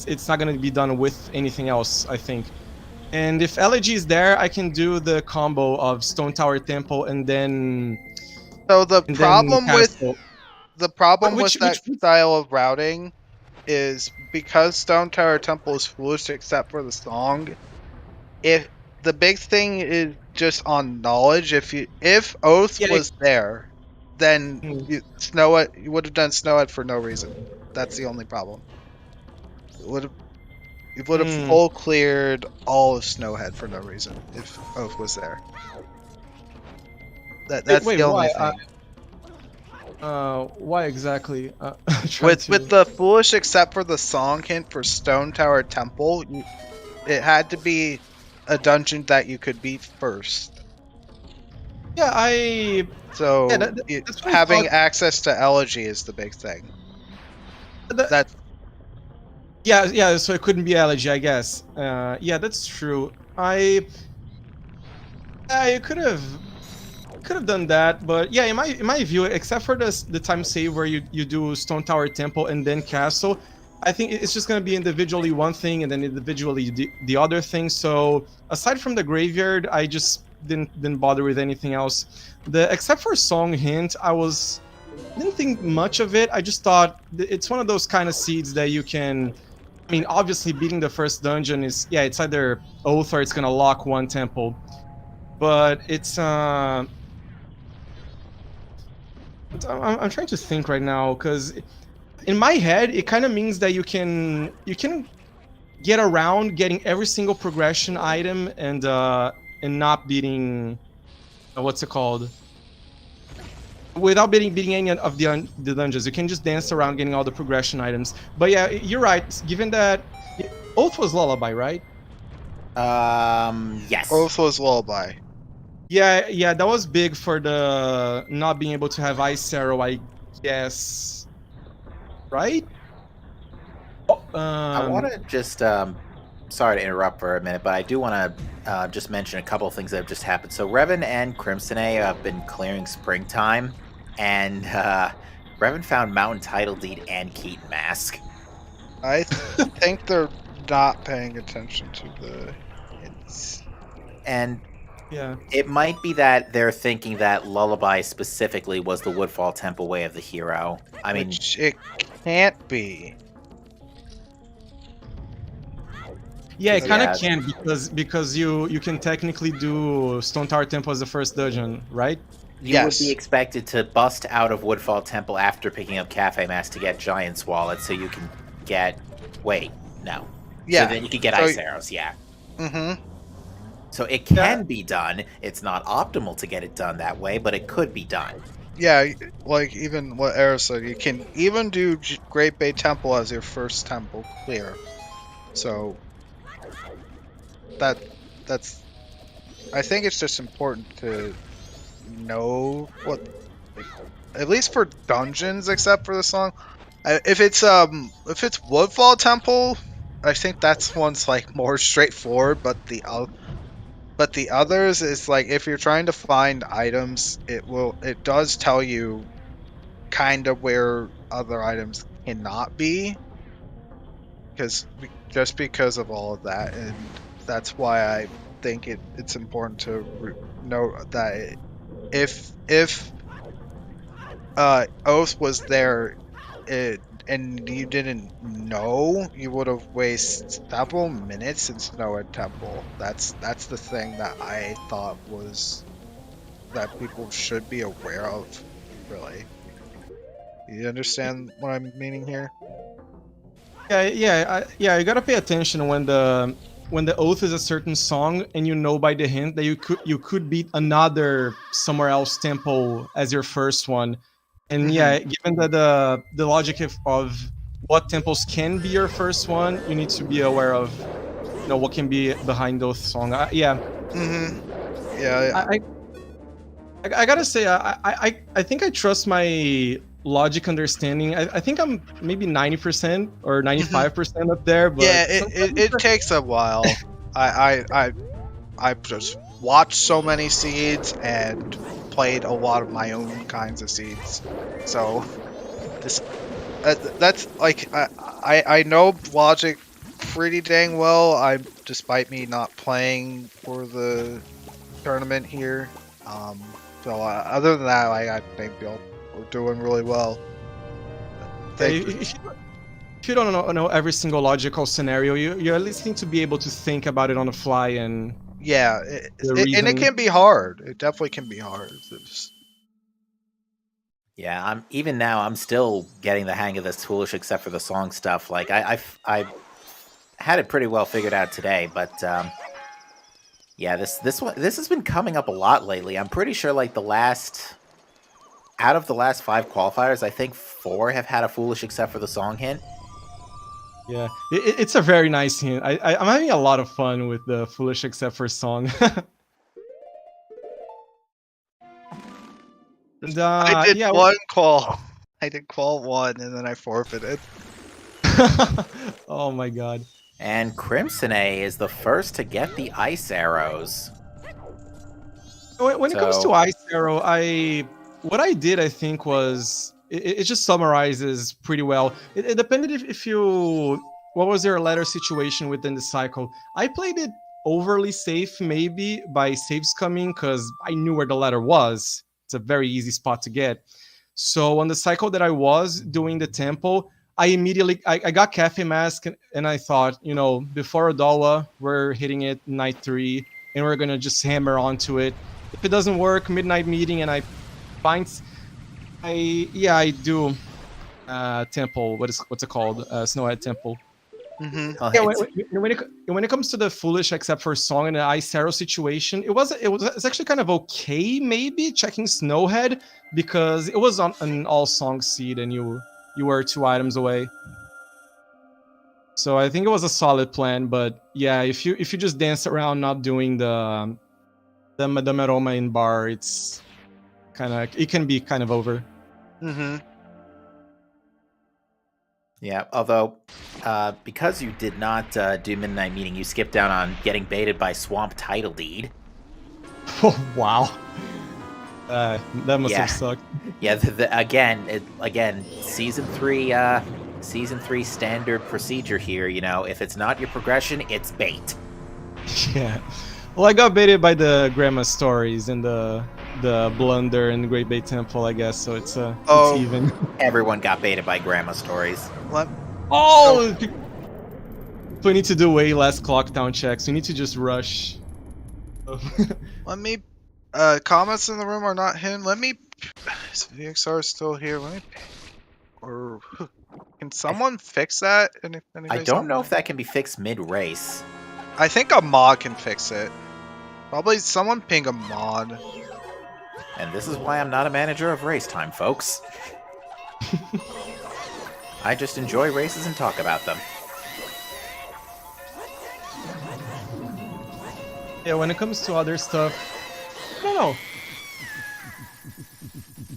It's not going to be done with anything else, I think. And if Elegy is there, I can do the combo of Stone Tower Temple and then. So the problem with that style of routing is because Stone Tower Temple is foolish except for the song. If the big thing is just on knowledge, if Oath was there, then you would have done Snowhead for no reason. That's the only problem. It would have full cleared all of Snowhead for no reason if Oath was there. That's the only thing. Why exactly? With the foolish except for the song hint for Stone Tower Temple, it had to be a dungeon that you could beat first. Yeah, having access to Elegy is the big thing. That Yeah, so it couldn't be elegy, I guess. Yeah, that's true. I could have done that, but yeah, in my view, except for the time save where you do Stone Tower Temple and then Castle, I think it's just gonna be individually one thing and then individually the other thing. So aside from the graveyard, I just didn't bother with anything else. Except for Song Hint, didn't think much of it. I just thought it's one of those kind of seeds that you can. I mean, obviously, beating the first dungeon is it's either Oath or it's gonna lock one temple. But I'm trying to think right now because in my head it kind of means that you can get around getting every single progression item and not beating what's it called without beating any of the dungeons. You can just dance around getting all the progression items. But yeah, you're right. Given that Oath was Lullaby, right? Yes. Oath was Lullaby. Yeah, that was big for the not being able to have Ice Arrow, I guess. Right? I want to just, sorry to interrupt for a minute, but I do want to just mention a couple of things that have just happened. So Revan and Crimson A have been clearing Springtime, and Revan found Mountain Title Deed and Keaton Mask. I think they're not paying attention to the hints. And yeah, it might be that they're thinking that Lullaby specifically was the Woodfall Temple Way of the hero. I mean, Which it can't be. yeah, it kind of Yeah. can because you can technically do Stone Tower Temple as the first dungeon, right? you Yes. would be expected to bust out of Woodfall Temple after picking up Cafe Mask to get Giant's Wallet, so you can get. Wait, no. Yeah. So then you can get So- Ice Arrows, yeah. Mm-hmm. So it can be done. It's not optimal to get it done that way, but it could be done. Yeah, like even what Era said, you can even do Great Bay Temple as your first temple clear. So that's I think it's just important to know what, like, at least for dungeons, except for the song. If it's Woodfall Temple, I think that's one's like more straightforward. But the others is like if you're trying to find items, it does tell you kind of where other items cannot be, because of all of that, and that's why I think it's important to know that if Oath was there, and you didn't know, you would have wasted several minutes in Snowhead Temple. That's the thing that I thought was that people should be aware of, really. You understand what I'm meaning here? Yeah. You gotta pay attention when the Oath is a certain song, and you know by the hint that you could beat another somewhere else temple as your first one. And yeah, given that the logic of what temples can be your first one, you need to be aware of what can be behind those songs. Yeah. Yeah. I gotta say, I think I trust my logic understanding. I think I'm maybe 90% or 95% up there. But yeah, it takes a while. I just watched so many seeds and played a lot of my own kinds of seeds. So that's like I know logic pretty dang well. Despite me not playing for the tournament here. So other than that, I think we're doing really well. If you don't know every single logical scenario, you at least need to be able to think about it on the fly and. Yeah, and it can be hard. It definitely can be hard. Yeah, even now, I'm still getting the hang of this Foolish, except for the song stuff. Like I had it pretty well figured out today, but yeah, this has been coming up a lot lately. I'm pretty sure like out of the last 5 qualifiers, I think 4 have had a Foolish, except for the song hint. Yeah, it's a very nice hint. I'm having a lot of fun with the Foolish except for song. I did one call. I did call 1 and then I forfeited. Oh my god. And Crimson A is the first to get the ice arrows. When it comes to So- Ice Arrow, what I did, I think, was it just summarizes pretty well. It depended if you what was your ladder situation within the cycle. I played it overly safe, maybe by saves coming, because I knew where the ladder was. It's a very easy spot to get. So on the cycle that I was doing the temple, I immediately I got Cafe Mask and I thought, before Odawa, we're hitting it night 3 and we're gonna just hammer onto it. If it doesn't work, midnight meeting, and I find I do temple. What's it called? Snowhead Temple. Mm-hmm. Oh, Yeah, it's- when it comes to the foolish, except for song and the Ice Arrow situation, it's actually kind of okay. Maybe checking Snowhead because it was on an all song seed and you were 2 items away. So I think it was a solid plan. But yeah, if you just dance around not doing the Maroma in bar, it can be kind of over. Mm-hmm. Yeah, although because you did not do Midnight Meeting, you skipped down on getting baited by Swamp Title Deed. Oh wow, that must Yeah. have sucked. Yeah, again, season 3 standard procedure here. If it's not your progression, it's bait. Yeah. Well, I got baited by the grandma stories and the blunder and the Great Bay Temple, I guess. So it's even. Everyone got baited by grandma stories. Let, Oh, we need to do way less clock down checks. We need to just rush. let me. Comments in the room are not hidden. Let me. Is VXR still here? Let me. Or can someone fix that? I don't know if that can be fixed mid-race. I think a mod can fix it. Probably someone ping a mod. And this is why I'm not a manager of race time, folks. I just enjoy races and talk about them. Yeah, when it comes to other stuff, I don't know.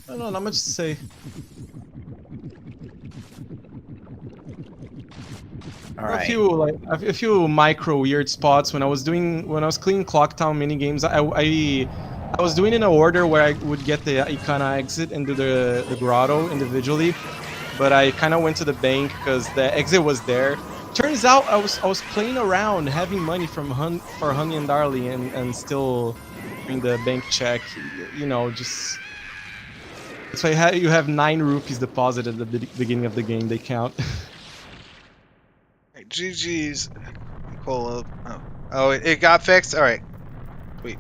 I don't know, not much to say. All right. A few micro weird spots when I was cleaning Clocktown mini games. I was doing in an order where I would get the Ikana exit and do the grotto individually, but I kind of went to the bank because the exit was there. Turns out I was playing around, having money for Honey and Darley, and still doing the bank check. Just that's why you have 9 rupees deposited at the beginning of the game. They count. GG's. Cool. Oh, it got fixed? Alright. Sweet.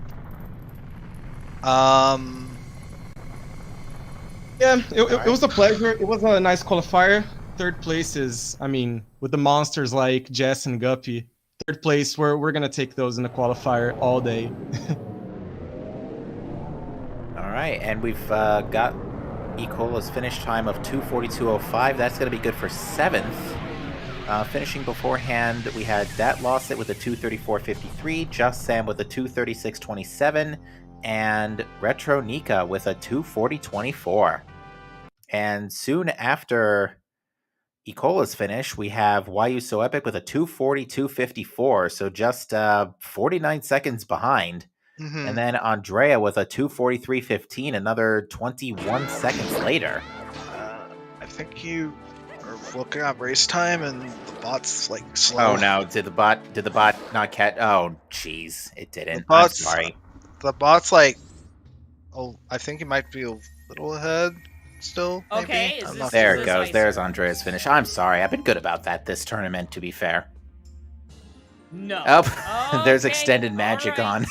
Yeah, it was a pleasure. It was a nice qualifier. 3rd place is, with the monsters like Jess and Guppy. 3rd place, we're gonna take those in the qualifier all day. All right, and we've got Ecola's finish time of 2:42.05. That's going to be good for 7th. Finishing beforehand, we had That Lost It with a 2:34.53, Just Sam with a 2:36.27, and Retro Nika with a 2:40.24. And soon after Ecola's finish, we have Why You So Epic with a 2:42.54, so just 49 seconds behind. Mm-hmm. And then Andrea with a 2:43.15, another 21 seconds later. I think you are looking at race time and the bot's like slow. Oh no, did the bot not catch? Oh jeez, it didn't. The I'm bot's- sorry. The bot's like, I think it might be a little ahead still. Maybe? Okay, I'm is not this- There sure. it goes. There's Andrea's finish. I'm sorry. I've been good about that this tournament, to be fair. No. Oh, there's Okay, extended magic alright.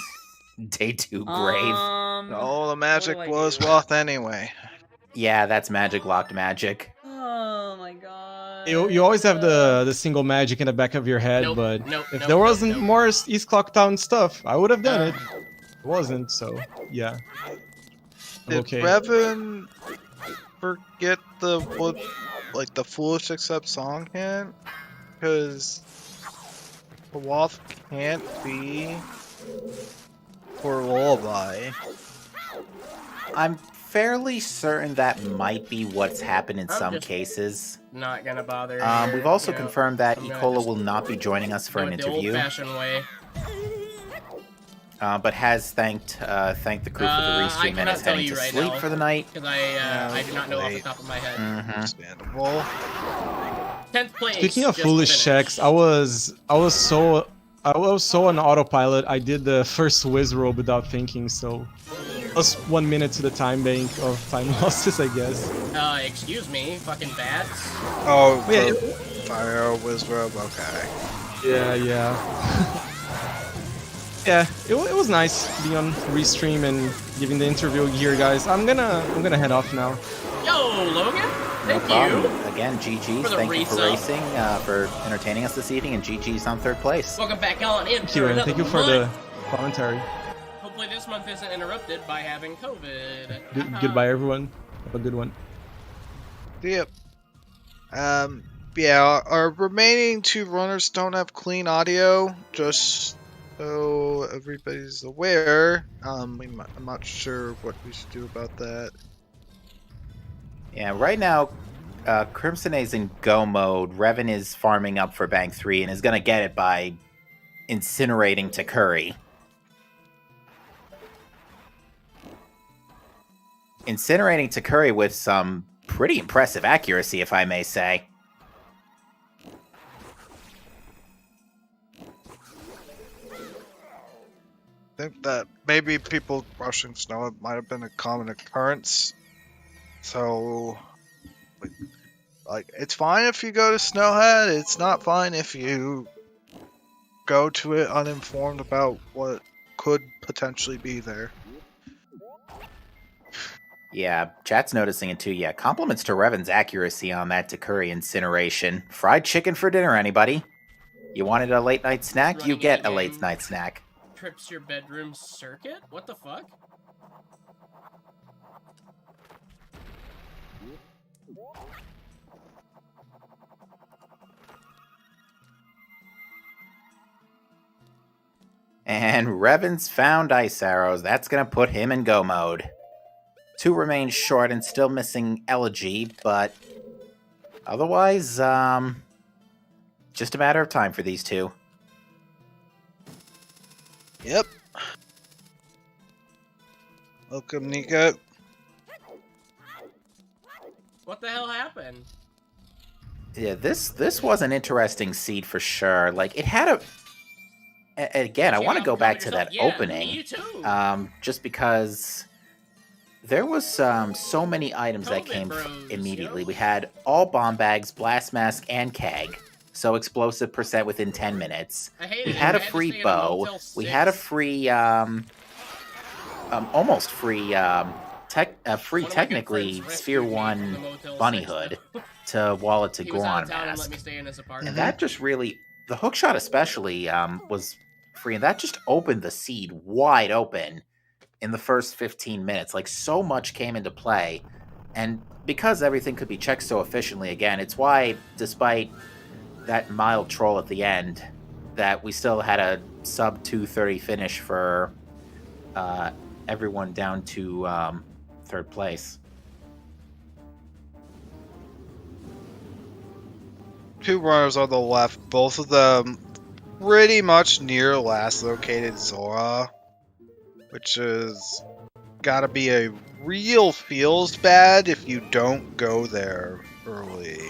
on day 2 grave. Oh, the magic what do I was do? Wealth anyway. Yeah, that's magic locked magic. Oh my god. You always have the single magic in the back of your head, Nope, but nope, if nope, there wasn't nope. more East Clocktown stuff, I would have done it. It wasn't, so yeah. I'm Did okay. Revan forget the foolish accept song hint? Because the Wealth can't be for Lullaby. I'm fairly certain that might be what's happened in I'm some just cases. Not gonna bother. We've also you know. confirmed that I'm gonna Ecola just will not be joining us for do an it the interview, old-fashioned way. but has thanked the crew for the I restream and cannot is tell heading you to right sleep now. for the night. Because I do not know off the top of my head. Mm-hmm. Understandable. 10th place. Speaking of just foolish finished. checks, I was so on autopilot. I did the first whiz roll without thinking, so plus 1 minute to the time bank of time losses, I guess. Excuse me, fucking bats. Oh, Yeah. the fire wizard. Okay. Yeah. Yeah, it was nice being on restream and giving the interview here, guys. I'm gonna head off now. Yo, Logan. No Thank problem. you. Again, GG's. For the Thank you for resub. racing, for entertaining us this evening, and GG's on third place. Welcome back on in Thank for you, and another thank you for month. the commentary. Hopefully this month isn't interrupted by having COVID. Goodbye, everyone. Have a good one. Yep. Yeah, our remaining 2 runners don't have clean audio, just so everybody's aware. I'm not sure what we should do about that. Yeah, right now, Crimson is in go mode. Revan is farming up for Bank 3 and is going to get it by incinerating Takuri. Incinerating Takuri with some pretty impressive accuracy, if I may say. I think that maybe people rushing snow might have been a common occurrence. So, like, it's fine if you go to Snowhead. It's not fine if you go to it uninformed about what could potentially be there. Yeah, chat's noticing it too. Yeah, compliments to Revan's accuracy on that Takuri incineration. Fried chicken for dinner, anybody? You wanted a late night snack? You Running get in a late game. night snack. Trips your bedroom circuit? What the fuck? And Revan's found ice arrows. That's going to put him in go mode. 2 remain short and still missing Elegy, but otherwise, just a matter of time for these 2. Yep. Welcome, Nico. What the hell happened? Yeah, this was an interesting seed for sure. Like, it had a... Again, I You want to know, go back cover to that yourself. Yeah, opening. Me too. Just because there was so many items that COVID came bros, immediately. yo. We had all bomb bags, blast mask, and keg. So explosive percent within 10 minutes. I hated We it. had a I to free stay in bow. Motel We had a 6. free, almost free, free One of my good technically friends Sphere rescued me 1 from the Motel bunny 6, hood though. to wallet to He was out Goron of town and let mask. me stay in his apartment. And that just really, the hookshot especially, was free, and that just opened the seed wide open in the first 15 minutes. Like, so much came into play, and because everything could be checked so efficiently, again, it's why, despite that mild troll at the end, that we still had a sub 230 finish for everyone down to third place. 2 runners on the left, both of them pretty much near last located Zora, which is gotta be a real feels bad if you don't go there early.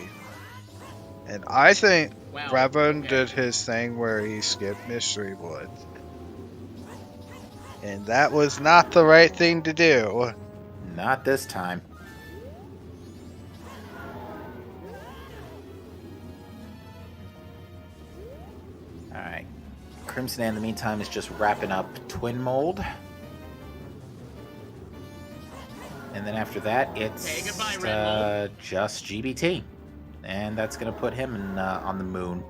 And I think Wow. Revan okay. did his thing where he skipped Mystery Woods. And that was not the right thing to do. Not this time. Alright. Crimson in the meantime is just wrapping up Twin Mold. And then after that, it's Okay, goodbye, Red just GBT. And that's going to put him on the moon.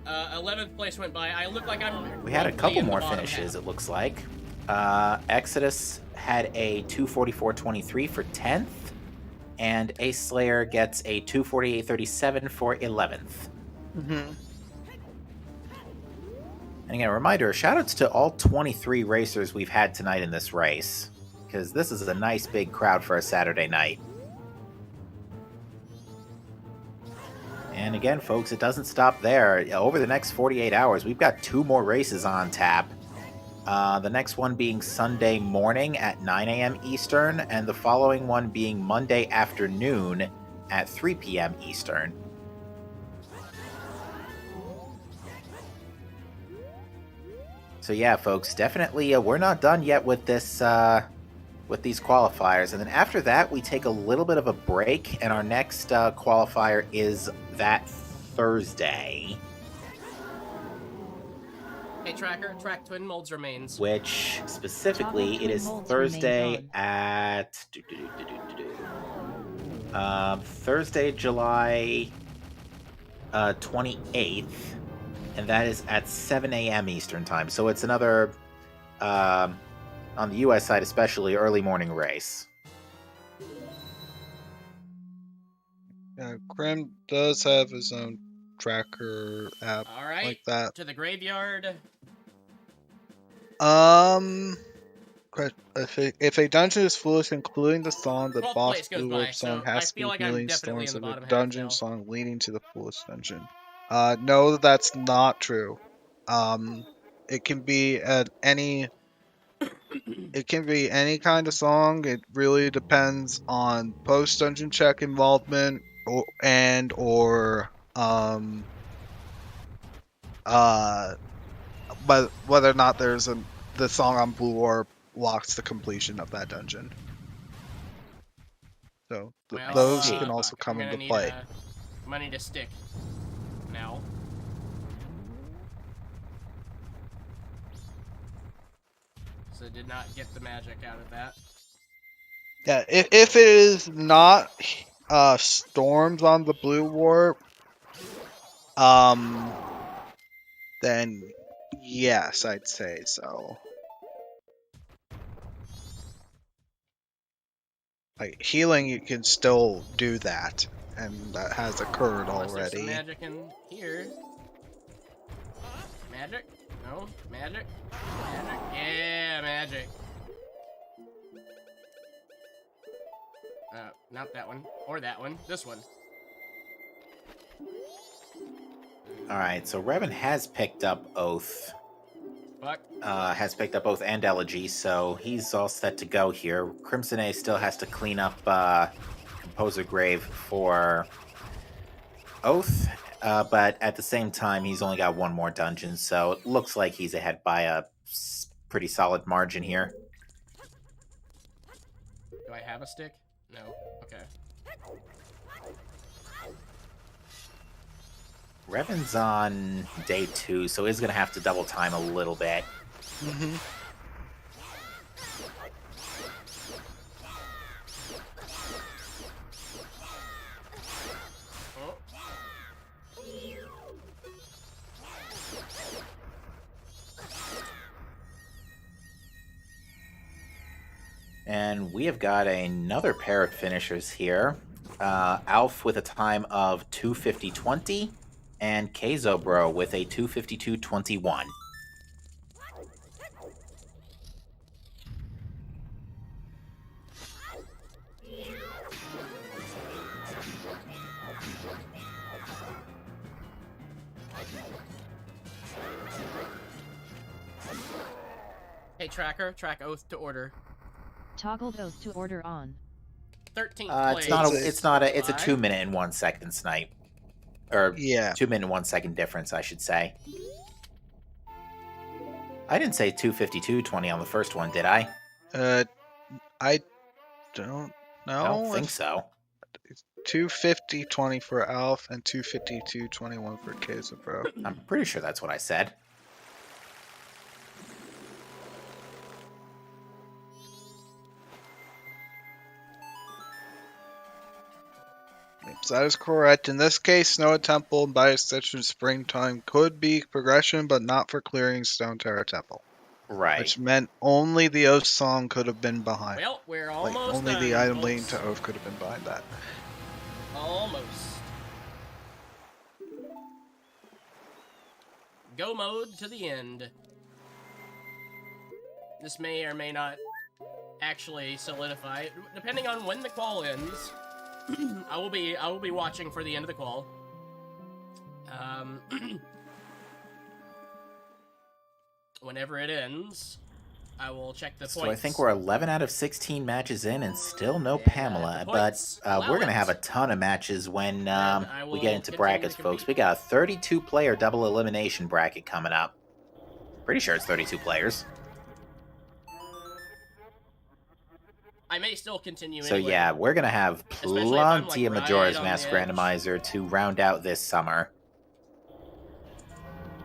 11th place went by. I look like I'm. We had a roughly couple in the more bottom finishes, half. it looks like. Exodus had a 244.23 for 10th. And Ace Slayer gets a 248.37 for 11th. Mm-hmm. And again, a reminder, shoutouts to all 23 racers we've had tonight in this race. because this is a nice big crowd for a Saturday night. And again, folks, it doesn't stop there. Over the next 48 hours, we've got 2 more races on tap. The next one being Sunday morning at 9 a.m. Eastern, and the following one being Monday afternoon at 3 p.m. Eastern. So yeah, folks, definitely we're not done yet with this with these qualifiers. And then after that, we take a little bit of a break, and our next qualifier is that Thursday. Hey, Tracker, track twin molds remains. Which, specifically, it is Thursday at... Thursday, July 28th, and that is at 7 a.m. Eastern Time. So it's another... on the US side especially, early morning race. Yeah, Grim does have his own tracker app All right, like that. to the graveyard. If a dungeon is foolish, including the song, the 12th boss place goes blue by, orb song so I has to be feel like I'm healing definitely storms in the of a bottom half dungeon now. song leading to the foolish dungeon. No, that's not true. It can be at any. It can be any kind of song. It really depends on post dungeon check involvement or but whether or not the song on blue orb locks the completion of that dungeon. So Well, those see. can also I'm come gonna into need play. I'm gonna need a stick now. So did not get the magic out of that. Yeah, if it is not storms on the blue warp, then yes, I'd say so. Like healing, you can still do that, and that has occurred Unless there's some already. magic in here. Magic? No? Magic? Magic? Yeah, magic. Not that one. Or that one. This one. Alright, so Revan has picked up Oath. Fuck. Has picked up Oath and Elegy, so he's all set to go here. Crimson A still has to clean up Composer Grave for Oath, but at the same time, he's only got 1 more dungeon, so it looks like he's ahead by a pretty solid margin here. Do I have a stick? No. Okay. Revan's on day 2, so he's going to have to double time a little bit. Mm-hmm. Oh. And we have got another pair of finishers here. Alf with a time of 2:50.20, and Kazobro with a 2:52.21. Hey, Tracker, track Oath to order. Toggled Oath to order on. 13th It's place. not a. It's a Five. 2 minute and 1 second snipe, or Yeah. 2 minute and 1 second difference, I should say. I didn't say 2:52.20 on the first one, did I? I don't know. I don't think so. 250.20 for Alf and 252.21 for Kazabro. I'm pretty sure that's what I said. So that is correct. In this case, Snow Temple and by extension Springtime could be progression, but not for clearing Stone Terror Temple. Right. Which meant only the Oath song could have been behind. Well, we're Like, almost only done, the item folks. leading to Oath could have been behind that. Almost. Go mode to the end. This may or may not actually solidify. Depending on when the qual ends, I will be watching for the end of the qual. Whenever it ends, I will check the points. So I think we're 11 out of 16 matches in and still no And, Pamela, the but points we're allow going to it. have a ton of matches when I we will get into continue brackets, to folks. compete. We got a 32-player double elimination bracket coming up. Pretty sure it's 32 players. I may still continue So anyway. yeah, we're going to have Especially if I'm, plenty of like, Majora's right on Mask the edge. Randomizer to round out this summer.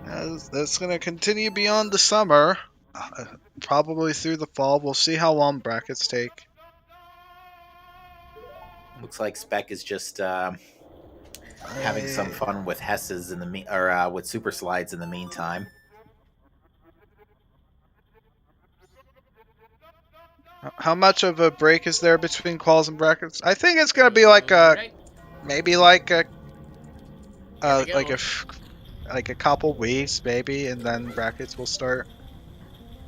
That's going to continue beyond the summer, probably through the fall. We'll see how long brackets take. Looks like Spec is just having some fun with Hesses in the with Super Slides in the meantime. How much of a break is there between quals and brackets? I think it's going to be like a Right. maybe like a Here we go. like a couple weeks maybe, and then brackets will start.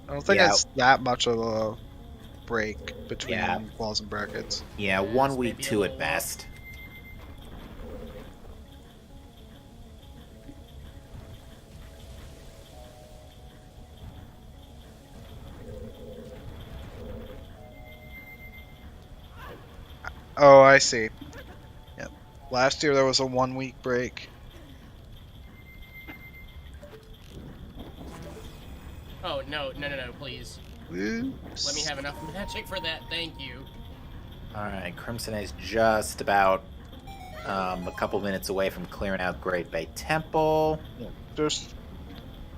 I don't think Yeah. it's that much of a break between Yeah. quals and brackets. Yeah, Yes, 1 week, maybe a 2 at little best. Oh, I see. Yep. Last year there was a 1 week break. Oh, no, please. Let me have enough magic for that, thank you. Alright, Crimson is just about a couple minutes away from clearing out Great Bay Temple. Just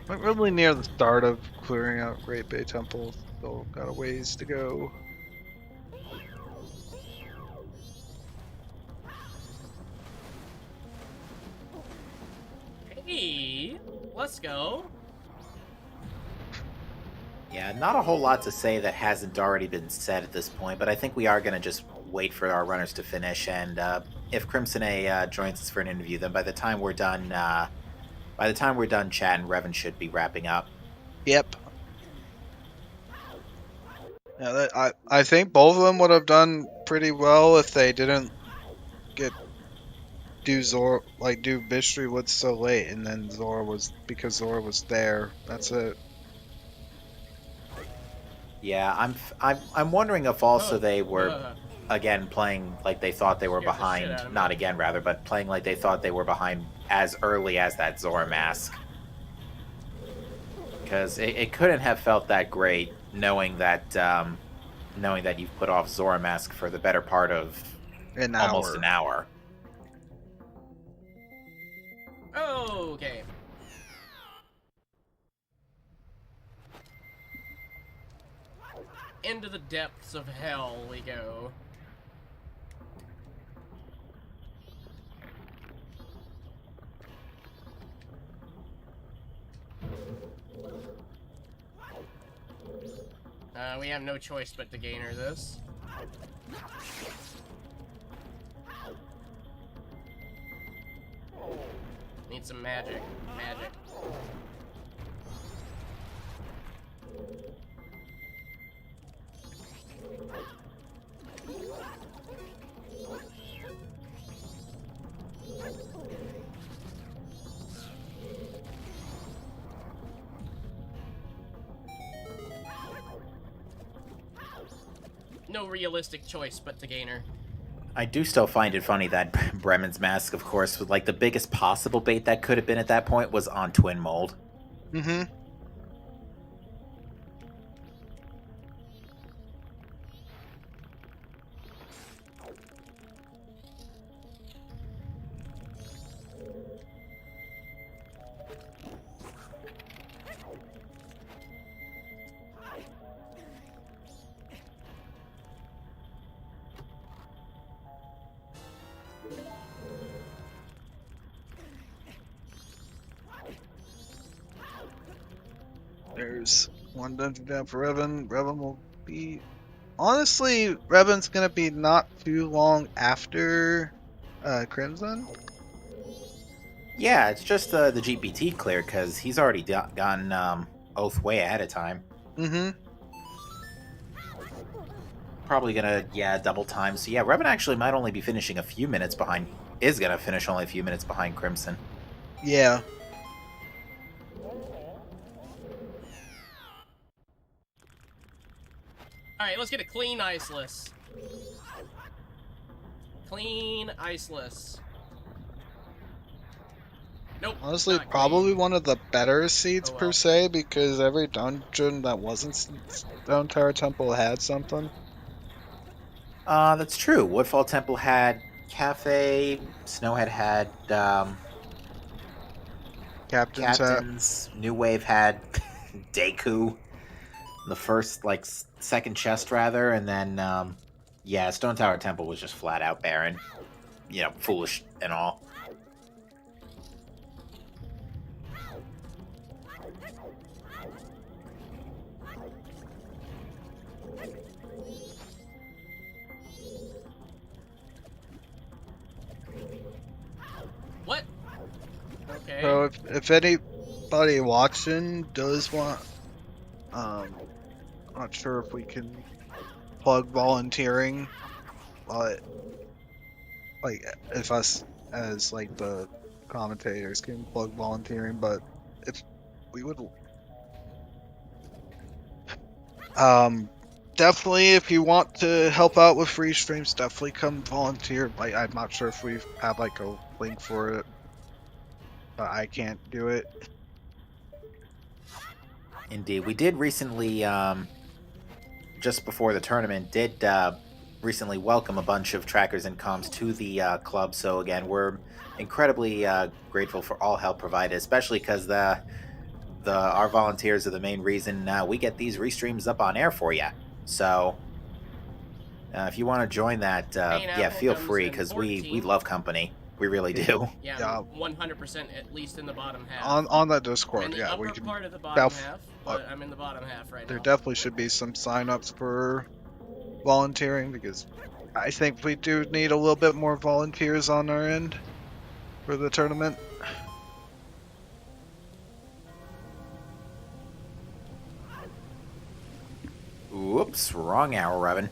really near the start of clearing out Great Bay Temple. Still got a ways to go. Hey, let's go. Yeah, not a whole lot to say that hasn't already been said at this point, but I think we are going to just wait for our runners to finish, and if Crimson A joins us for an interview, then by the time we're done chatting, Revan should be wrapping up. Yep. Yeah, I think both of them would have done pretty well if they didn't do Mystery Woods so late, and then Zora was there. That's it. Yeah, I'm wondering if also they were again playing like they thought they were Scared the shit behind. out of me. Not again, rather, but playing like they thought they were behind as early as that Zora mask. Because it couldn't have felt that great knowing that you've put off Zora mask for the better part of almost an hour. Okay. Into the depths of hell we go. We have no choice but to gainer this. Need some magic. Magic. No realistic choice but to gainer. I do still find it funny that Bremen's mask, of course, was like the biggest possible bait that could have been at that point was on Twin Mold. Mm-hmm. There's one dungeon down for Revan. Revan will be... Honestly, Revan's gonna be not too long after Crimson. Yeah, it's just the GPT cleared because he's already gotten Oath way ahead of time. Mm-hmm. probably gonna, double time. So yeah, Revan actually might only be finishing a few minutes behind. Is gonna finish only a few minutes behind Crimson. Yeah. Alright, let's get a clean iceless. Clean iceless. Nope. Honestly, not probably clean. one of the better seeds Oh, well. per se, because every dungeon that wasn't Stone Tower Temple had something. That's true. Woodfall Temple had Cafe. Snowhead had Captain's Hat. Captains. New Wave had Deku. The first, second chest rather, and then Stone Tower Temple was just flat out barren. Foolish and all. What? Okay. So if anybody watching does want, not sure if we can plug volunteering, but if us as the commentators can plug volunteering, but if we would, definitely if you want to help out with free streams, definitely come volunteer. I'm not sure if we have a link for it, but I can't do it. Indeed, we did recently, just before the tournament, recently welcome a bunch of trackers and comms to the club. So again, we're incredibly grateful for all help provided, especially because our volunteers are the main reason we get these restreams up on air for you. So if you want to join that, feel free, because we love company. We really do. Yeah, Yeah. 100% at least in the bottom half. On that I'm Discord, in the yeah, upper we can. part of the bottom half, but I'm in the bottom half right There now. definitely should be some sign-ups for volunteering, because I think we do need a little bit more volunteers on our end for the tournament. Whoops, wrong arrow, Revan.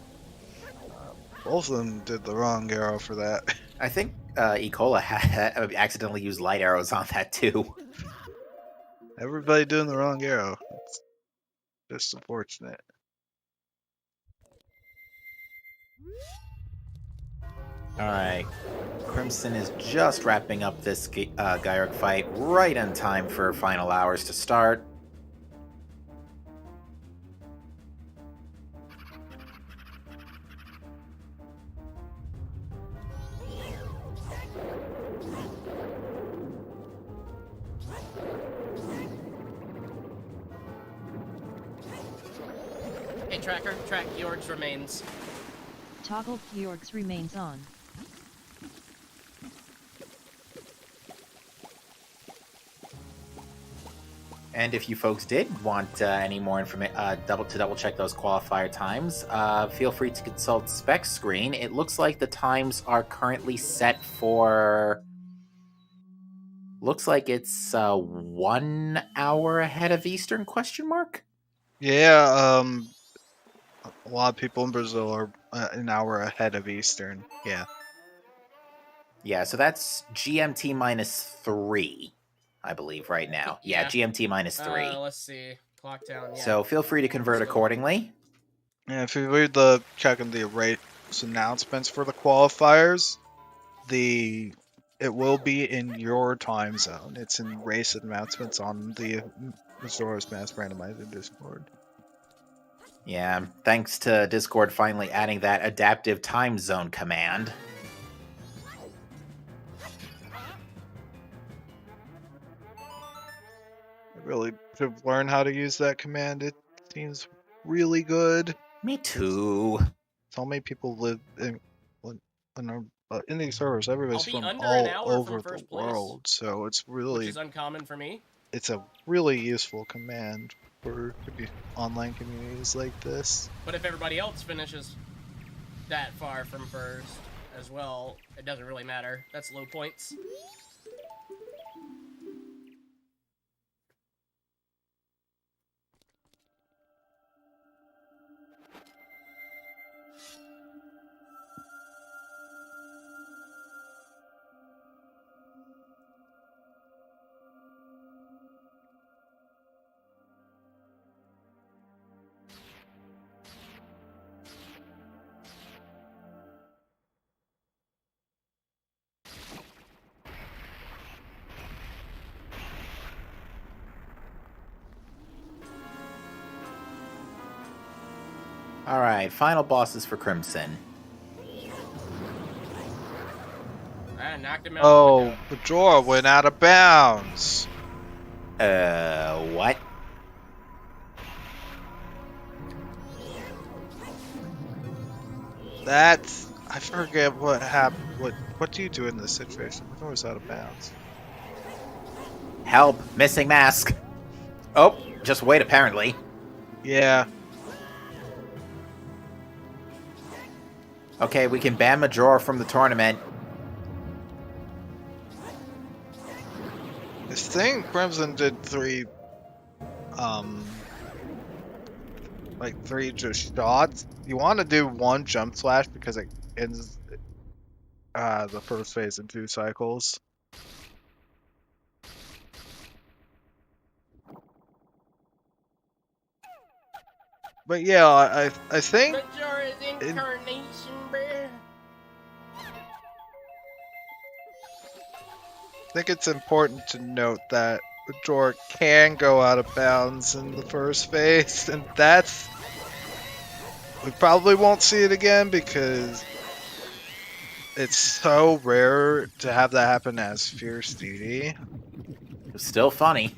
Both of them did the wrong arrow for that. I think E. Cola accidentally used light arrows on that too. Everybody doing the wrong arrow. It's just unfortunate. Alright. Crimson is just wrapping up this Gyric fight right on time for final hours to start. Hey, tracker, track Georg's remains. Toggle Georg's remains on. And if you folks did want any more information, double check those qualifier times, feel free to consult spec screen. It looks like the times are currently set for. Looks like it's 1 hour ahead of Eastern ? Yeah, a lot of people in Brazil are an hour ahead of Eastern. Yeah. Yeah, so that's GMT -3, I believe, right now. Yeah, GMT -3. Let's see. Clock down. Yeah. So feel free to convert accordingly. And if you read checking the race announcements for the qualifiers, it will be in your time zone. It's in race announcements on the Majora's Mask Randomizer Discord. Yeah, thanks to Discord finally adding that adaptive time zone command. I really should learn how to use that command. It seems really good. Me too. So many people live in these servers. Everybody's I'll be from under all an hour over from the first place, world, so it's which really is uncommon for me. it's a really useful command for online communities like this. But if everybody else finishes that far from first as well, it doesn't really matter. That's low points. All right, final bosses for Crimson. I knocked him out. Oh, Majora went out of bounds. What? That's... I forget what happened. What do you do in this situation? Majora's out of bounds. Help! Missing mask! Oh, just wait, apparently. Yeah. Okay, we can ban Majora from the tournament. I think Crimson did three just shots. You want to do one jump slash because it ends the first phase in 2 cycles. But yeah, I think Majora's incarnation, bruh. it's important to note that Majora can go out of bounds in the first phase, and that's... We probably won't see it again because it's so rare to have that happen as Fierce DD. It's still funny.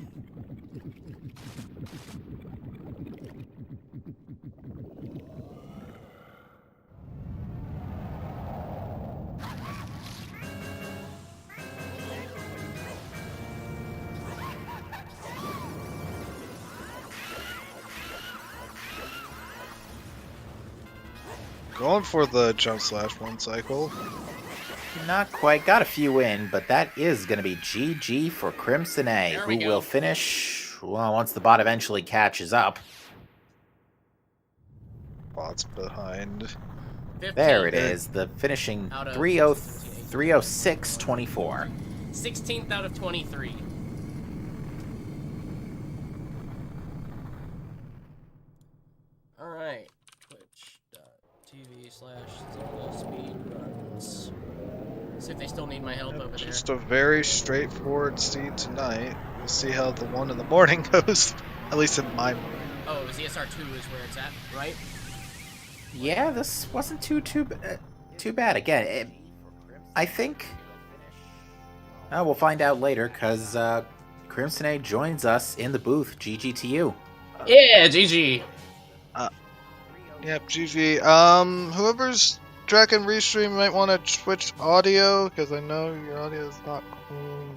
Going for the jump slash 1 cycle. Not quite. Got a few in, but that is going to be GG for Crimson A, There who we go. will finish, well, once the bot eventually catches up. Bot's behind. 15. There it is, the finishing Out of 306.24. 16th out of 23. Alright. Twitch.tv/ZeldaSpeedRuns. See if they still need my help over there. Just a very straightforward scene tonight. We'll see how the one in the morning goes. At least in my mind. Oh, ZSR2 is where it's at, right? Yeah, this wasn't too bad. Again, I think... we'll find out later, because Crimson A joins us in the booth. GG to you. Yeah, GG. Yep, GG. Whoever's tracking restream might want to switch audio, because I know your audio is not cool.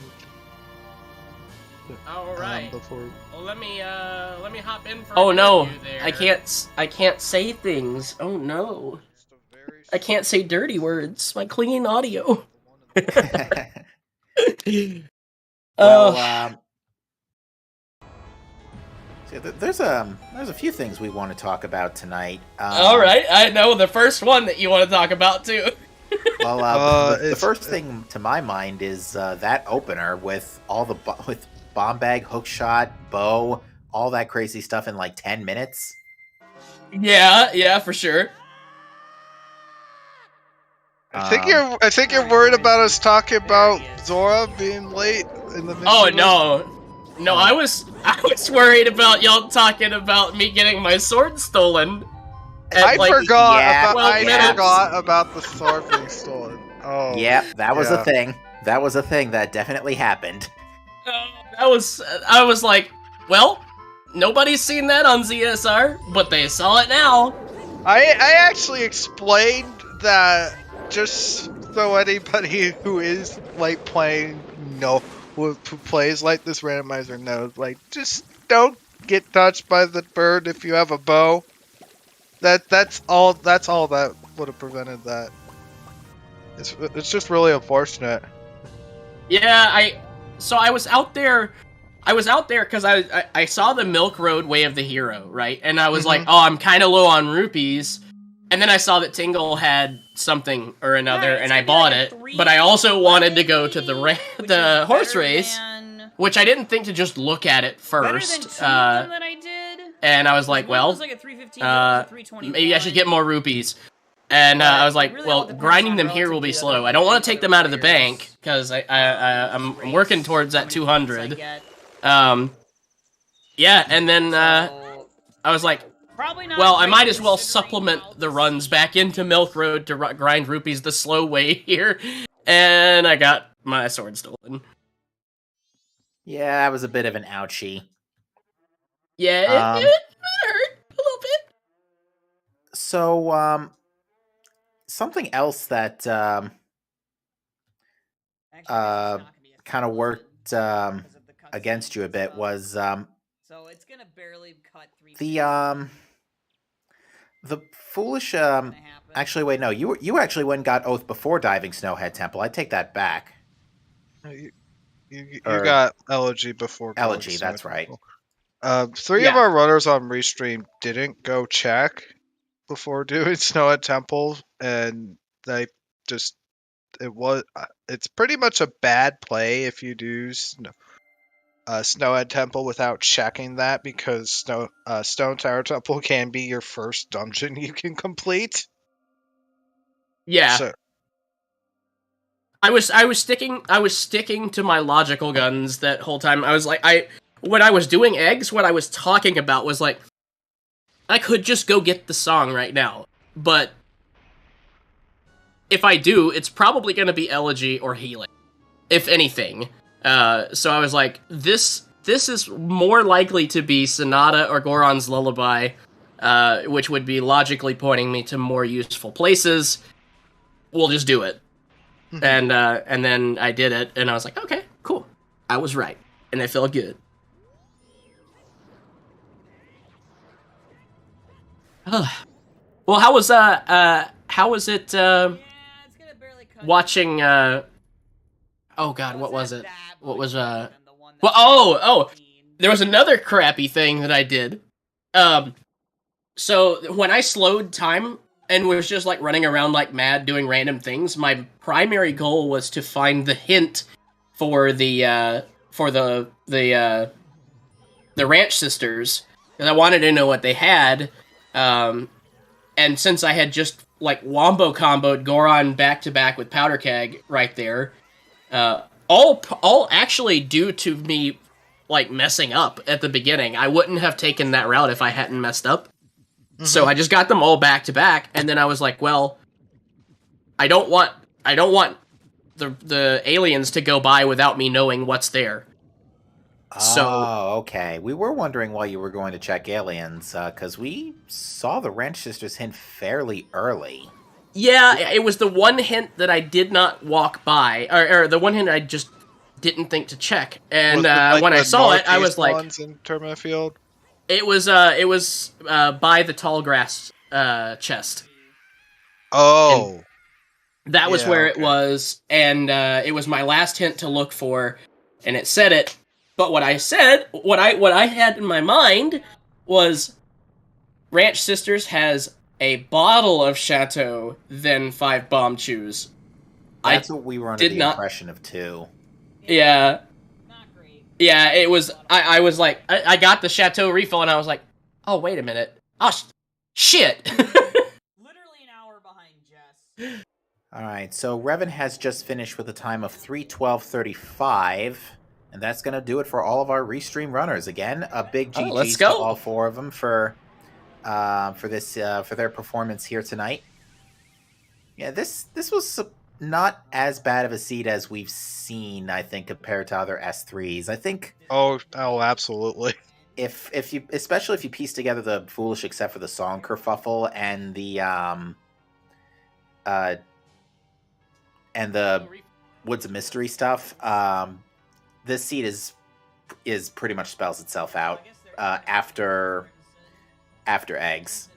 All right. Before... Well, let me hop in for. Oh an no, interview there. I can't say things. Oh no. I can't say dirty words. My clean audio. Well, there's a few things we want to talk about tonight. All right, I know the first one that you want to talk about too. Well, the first thing to my mind is that opener with all the with bomb bag, hookshot, bow, all that crazy stuff in like 10 minutes. Yeah, for sure. I think you're worried about us talking about Zora being late in the mission. Oh no, I was worried about y'all talking about me getting my sword stolen. I forgot yeah. about the sword being stolen. Oh. Yep, that was a thing. That was a thing that definitely happened. I was like, well, nobody's seen that on ZSR, but they saw it now. I actually explained that just so anybody who is like playing, who plays like this randomizer knows, like, just don't get touched by the bird if you have a bow. That's all that would have prevented that. It's just really unfortunate. Yeah, I was out there because I saw the Milk Road Way of the Hero, right? And I was like, oh, I'm kind of low on rupees. And then I saw that Tingle had something or another, and I bought it. But I also wanted to go to the horse race, which I didn't think to just look at it first. And I was like, well, maybe I should get more rupees. And I was like, well, grinding them here will be slow. I don't want to take them out of the bank, because I'm working towards that 200. Yeah, and then I was like, Probably not. Well, I great might as well considering supplement how the runs back into Milk Road to grind rupees the slow way here, and I got my sword stolen. Yeah, that was a bit of an ouchie. Yeah, it hurt a little bit. So, something else that kind of worked against you a bit was so it's gonna barely cut 3 the foolish actually wait, no, you actually went and got Oath before diving Snowhead Temple. I take that back. You Or- got Elegy before going Elegy, to that's Snow right. Temple. 3 of Yeah. our runners on Restream didn't go check before doing Snow at Temple, and they just it's pretty much a bad play if you do Snowhead Temple without checking that, because Stone Tower Temple can be your first dungeon you can complete. Yeah. So, I was sticking to my logical guns that whole time. I was like, when I was doing eggs, what I was talking about was like, I could just go get the song right now, but if I do, it's probably going to be Elegy or Healing, if anything. So I was like, this is more likely to be Sonata or Goron's Lullaby, which would be logically pointing me to more useful places. We'll just do it. And then I did it, and I was like, okay, cool. I was right, and it felt good. Well, how was it watching oh god, what was it? What was well, there was another crappy thing that I did. So when I slowed time and was just like running around like mad doing random things, my primary goal was to find the hint for the Ranch Sisters, because I wanted to know what they had. And since I had just like wombo comboed Goron back to back with Powder Keg right there, all actually due to me like messing up at the beginning. I wouldn't have taken that route if I hadn't messed up. So I just got them all back to back, and then I was like, well, I don't want the aliens to go by without me knowing what's there. Oh, okay. We were wondering why you were going to check aliens, because we saw the Ranch Sisters hint fairly early. Yeah, it was the one hint that I did not walk by, or the one hint I just didn't think to check. And when I saw it, I was like, ones in Termina Field? it was by the tall grass chest. Oh. And that was Yeah, where okay. it was, and it was my last hint to look for, and it said it. But what I said, what I had in my mind was, Ranch Sisters has a bottle of Chateau, then 5 bomb chews. That's what we were under did the not- impression of too. Yeah, Not great. yeah, it was. I was like, I got the Chateau refill, and I was like, oh wait a minute, oh shit. Literally an hour behind Jess. Alright, so Revan has just finished with a time of 3:12:35, and that's going to do it for all of our Restream runners. Again, a big GG's let's to go. all 4 of them for their performance here tonight. Yeah, this was not as bad of a seed as we've seen, I think, compared to other S3s. I think Oh, absolutely. if you, especially if you piece together the Foolish except for the song kerfuffle and the Woods of Mystery stuff, this seed is pretty much spells itself out after eggs.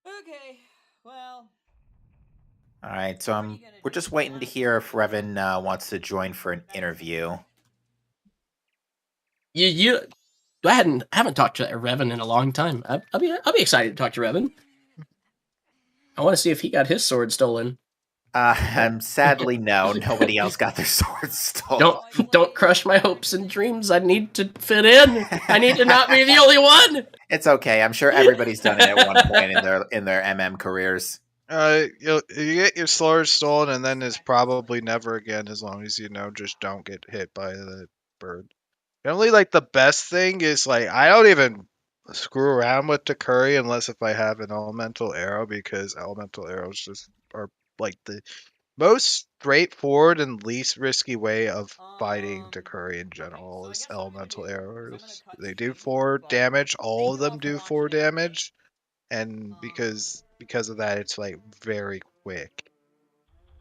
Okay, well. All right, so we're just waiting to hear if Revan wants to join for an interview. I haven't talked to Revan in a long time. I'll be excited to talk to Revan. I want to see if he got his sword stolen. Sadly, no. Nobody else got their swords stolen. Don't crush my hopes and dreams. I need to fit in. I need to not be the only one. It's okay. I'm sure everybody's done it at one point in their MM careers. You get your sword stolen, and then it's probably never again, as long as just don't get hit by the bird. Generally, like, the best thing is, like, I don't even screw around with the curry unless if I have an elemental arrow, because elemental arrows just are, like, the most straightforward and least risky way of fighting the curry in general is elemental arrows. They do 4 damage. All of them do 4 damage. And because of that, it's, like, very quick.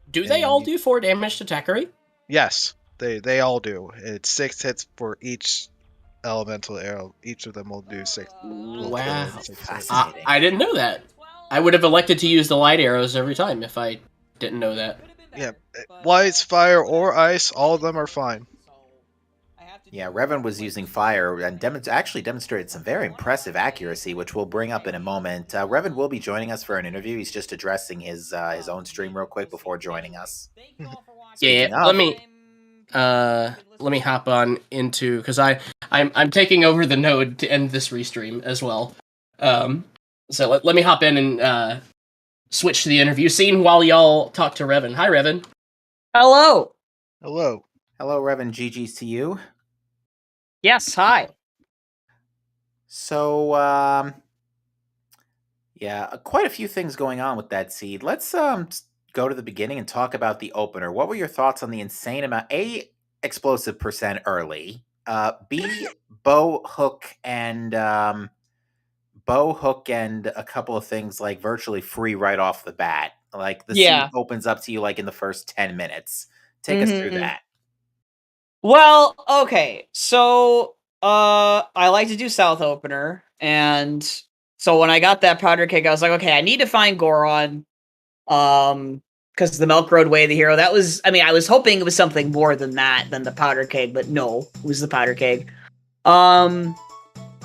Do they And all do 4 damage to Takari? Yes, they all do. It's 6 hits for each elemental arrow. Each of them will do 6. Wow. 6 hits. I didn't know that. I would have elected to use the light arrows every time if I didn't know that. Yeah, lights, fire, or ice, all of them are fine. Yeah, Revan was using fire and actually demonstrated some very impressive accuracy, which we'll bring up in a moment. Revan will be joining us for an interview. He's just addressing his own stream real quick before joining us. Yeah, let me hop on into, because I'm taking over the node to end this restream as well. So let me hop in and switch to the interview scene while y'all talk to Revan. Hi, Revan. Hello. Hello. Hello, Revan. GG's to you. Yes, hi. So, yeah, quite a few things going on with that seed. Let's go to the beginning and talk about the opener. What were your thoughts on the insane amount? A, explosive percent early. B, bow hook and a couple of things like virtually free right off the bat. Like the seed opens up to you like in the first 10 minutes. Take us through that. Well, okay, so I like to do South Opener, and so when I got that powder keg, I was like, okay, I need to find Goron, because the Milk Road Way of the Hero, that was, I mean, I was hoping it was something more than that, than the powder keg, but no, it was the powder keg. I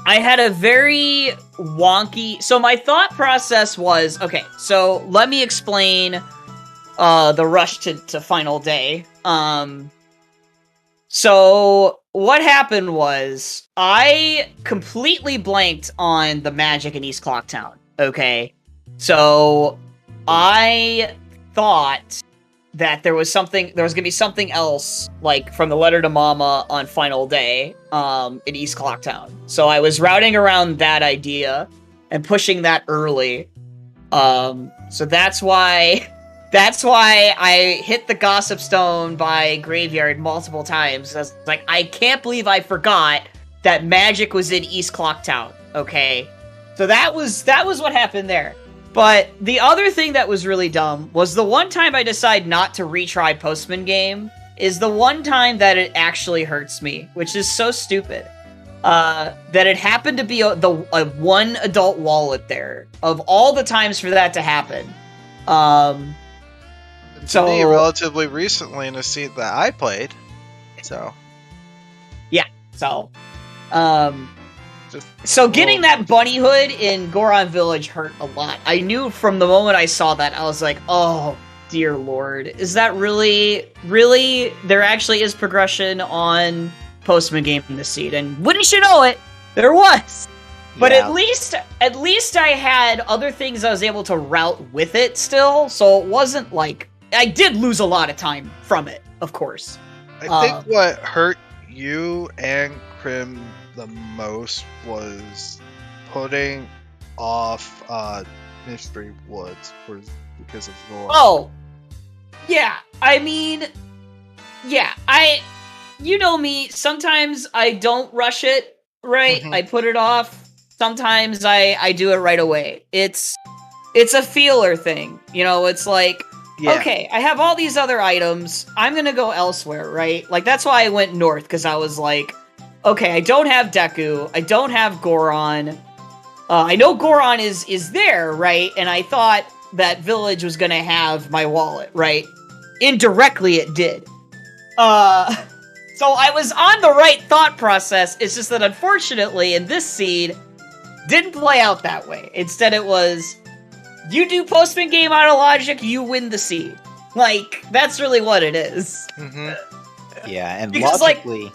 had a very wonky, so my thought process was, okay, so let me explain the rush to Final Day. So what happened was I completely blanked on the magic in East Clocktown. Okay, so I thought that there was gonna be something else, like from the letter to Mama on Final Day, in East Clocktown. So I was routing around that idea and pushing that early. So that's why I hit the Gossip Stone by Graveyard multiple times. I was like, I can't believe I forgot that magic was in East Clocktown. Okay, so that was what happened there. But the other thing that was really dumb was the one time I decide not to retry Postman Game is the one time that it actually hurts me, which is so stupid. That it happened to be a one adult wallet there of all the times for that to happen. To me, relatively recently in a seat that I played, so yeah, so getting that bunny hood in Goron Village hurt a lot. I knew from the moment I saw that, I was like, oh dear lord, is that really there actually is progression on Postman Game in this seed? And wouldn't you know it, there was. But at least I had other things I was able to route with it still, so it wasn't like I did lose a lot of time from it, of course. I think what hurt you and Crim the most was putting off Mystery Woods because of Zora. Oh, yeah. I mean, yeah. You know me. Sometimes I don't rush it, right? I put it off. Sometimes I do it right away. It's a feeler thing, you know. It's like, okay, I have all these other items. I'm gonna go elsewhere, right? Like that's why I went north, because I was like, okay, I don't have Deku, I don't have Goron. I know Goron is there, right? And I thought that village was gonna have my wallet, right? Indirectly, it did. So I was on the right thought process. It's just that unfortunately, in this seed, didn't play out that way. Instead, it was, you do Postman Game out of logic, you win the seed. Like, that's really what it is. Yeah, and because, logically...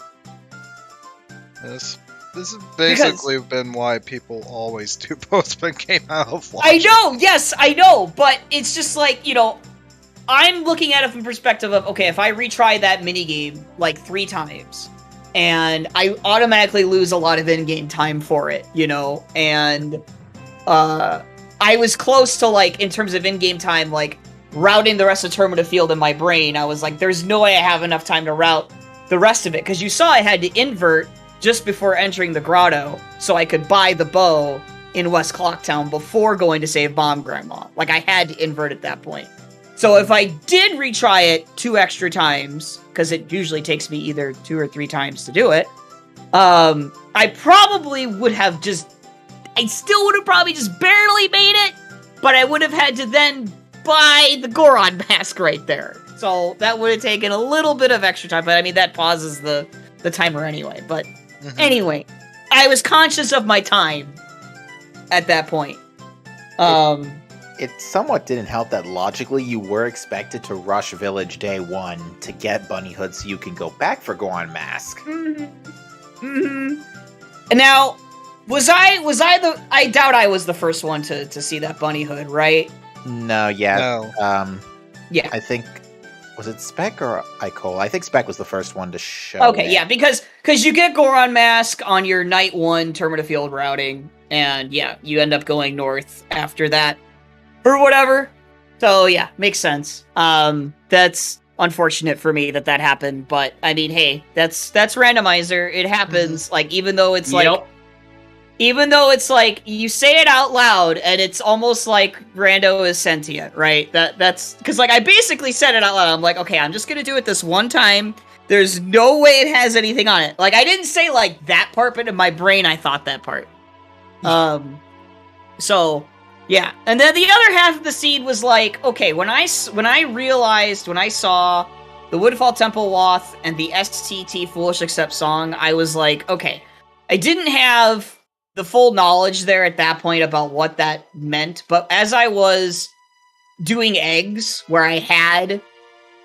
This has basically been why people always do Postman Game out of logic. I know, yes, I know, but it's just like, you know, I'm looking at it from the perspective of, okay, if I retry that minigame like 3 times, and I automatically lose a lot of in-game time for it, you know, and I was close to, like, in terms of in-game time, like, routing the rest of Termina Field in my brain. I was like, there's no way I have enough time to route the rest of it, because you saw I had to invert just before entering the grotto, so I could buy the bow in West Clocktown before going to save Bomb Grandma. Like, I had to invert at that point. So if I did retry it 2 extra times, because it usually takes me either 2 or 3 times to do it, I probably would have I still would have probably just barely made it, but I would have had to then buy the Goron mask right there. So that would have taken a little bit of extra time, but I mean, that pauses the timer anyway. But anyway, I was conscious of my time at that point. It somewhat didn't help that logically you were expected to rush Village day 1 to get Bunny Hood so you can go back for Goron Mask. Now, I doubt I was the first one to see that Bunny Hood, right? No, yeah. No. Yeah. I think, was it Spec or Icola? I think Spec was the first one to show Okay, it. yeah, because you get Goron Mask on your night 1 Termina Field routing, and yeah, you end up going north after that. Or whatever. So yeah, makes sense. That's unfortunate for me that happened, but I mean, hey, that's Randomizer. It happens. Like, even though it's like you say it out loud and it's almost like Rando is sentient, right? That's because, like, I basically said it out loud. I'm like, okay, I'm just gonna do it this one time. There's no way it has anything on it. Like, I didn't say like that part, but in my brain I thought that part. So yeah, and then the other half of the seed was like, okay, when I saw the Woodfall Temple Loth and the STT Foolish Accept song, I was like, okay, I didn't have the full knowledge there at that point about what that meant, but as I was doing eggs, where I had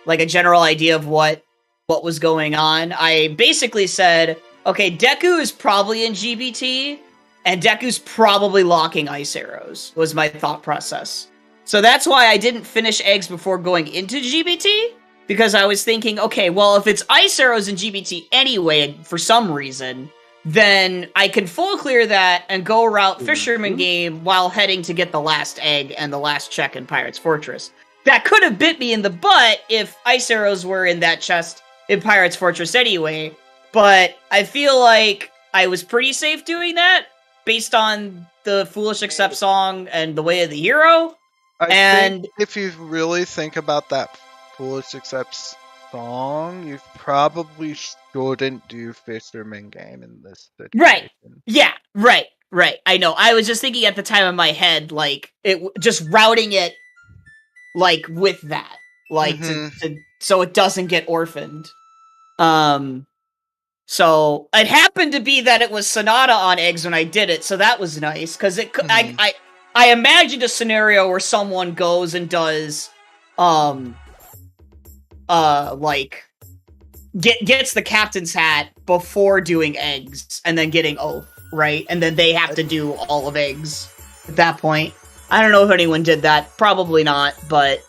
like a general idea of what was going on, I basically said, okay, Deku is probably in GBT, and Deku's probably locking ice arrows, was my thought process. So that's why I didn't finish eggs before going into GBT, because I was thinking, okay, well, if it's ice arrows in GBT anyway, for some reason, then I can full clear that and go route Fisherman Game while heading to get the last egg and the last check in Pirate's Fortress. That could have bit me in the butt if ice arrows were in that chest in Pirate's Fortress anyway, but I feel like I was pretty safe doing that, based on the Foolish Accept song and the Way of the Hero. I And think if you really think about that Foolish Accept song, you probably shouldn't do Fisherman Game in this situation. Right. Yeah, right. I know. I was just thinking at the time in my head, like, just routing it, like, with that. Like, so it doesn't get orphaned. So it happened to be that it was Sonata on eggs when I did it, so that was nice, because it I imagined a scenario where someone goes and does like gets the captain's hat before doing eggs and then getting oath, right? And then they have to do all of eggs at that point. I don't know if anyone did that, probably not, but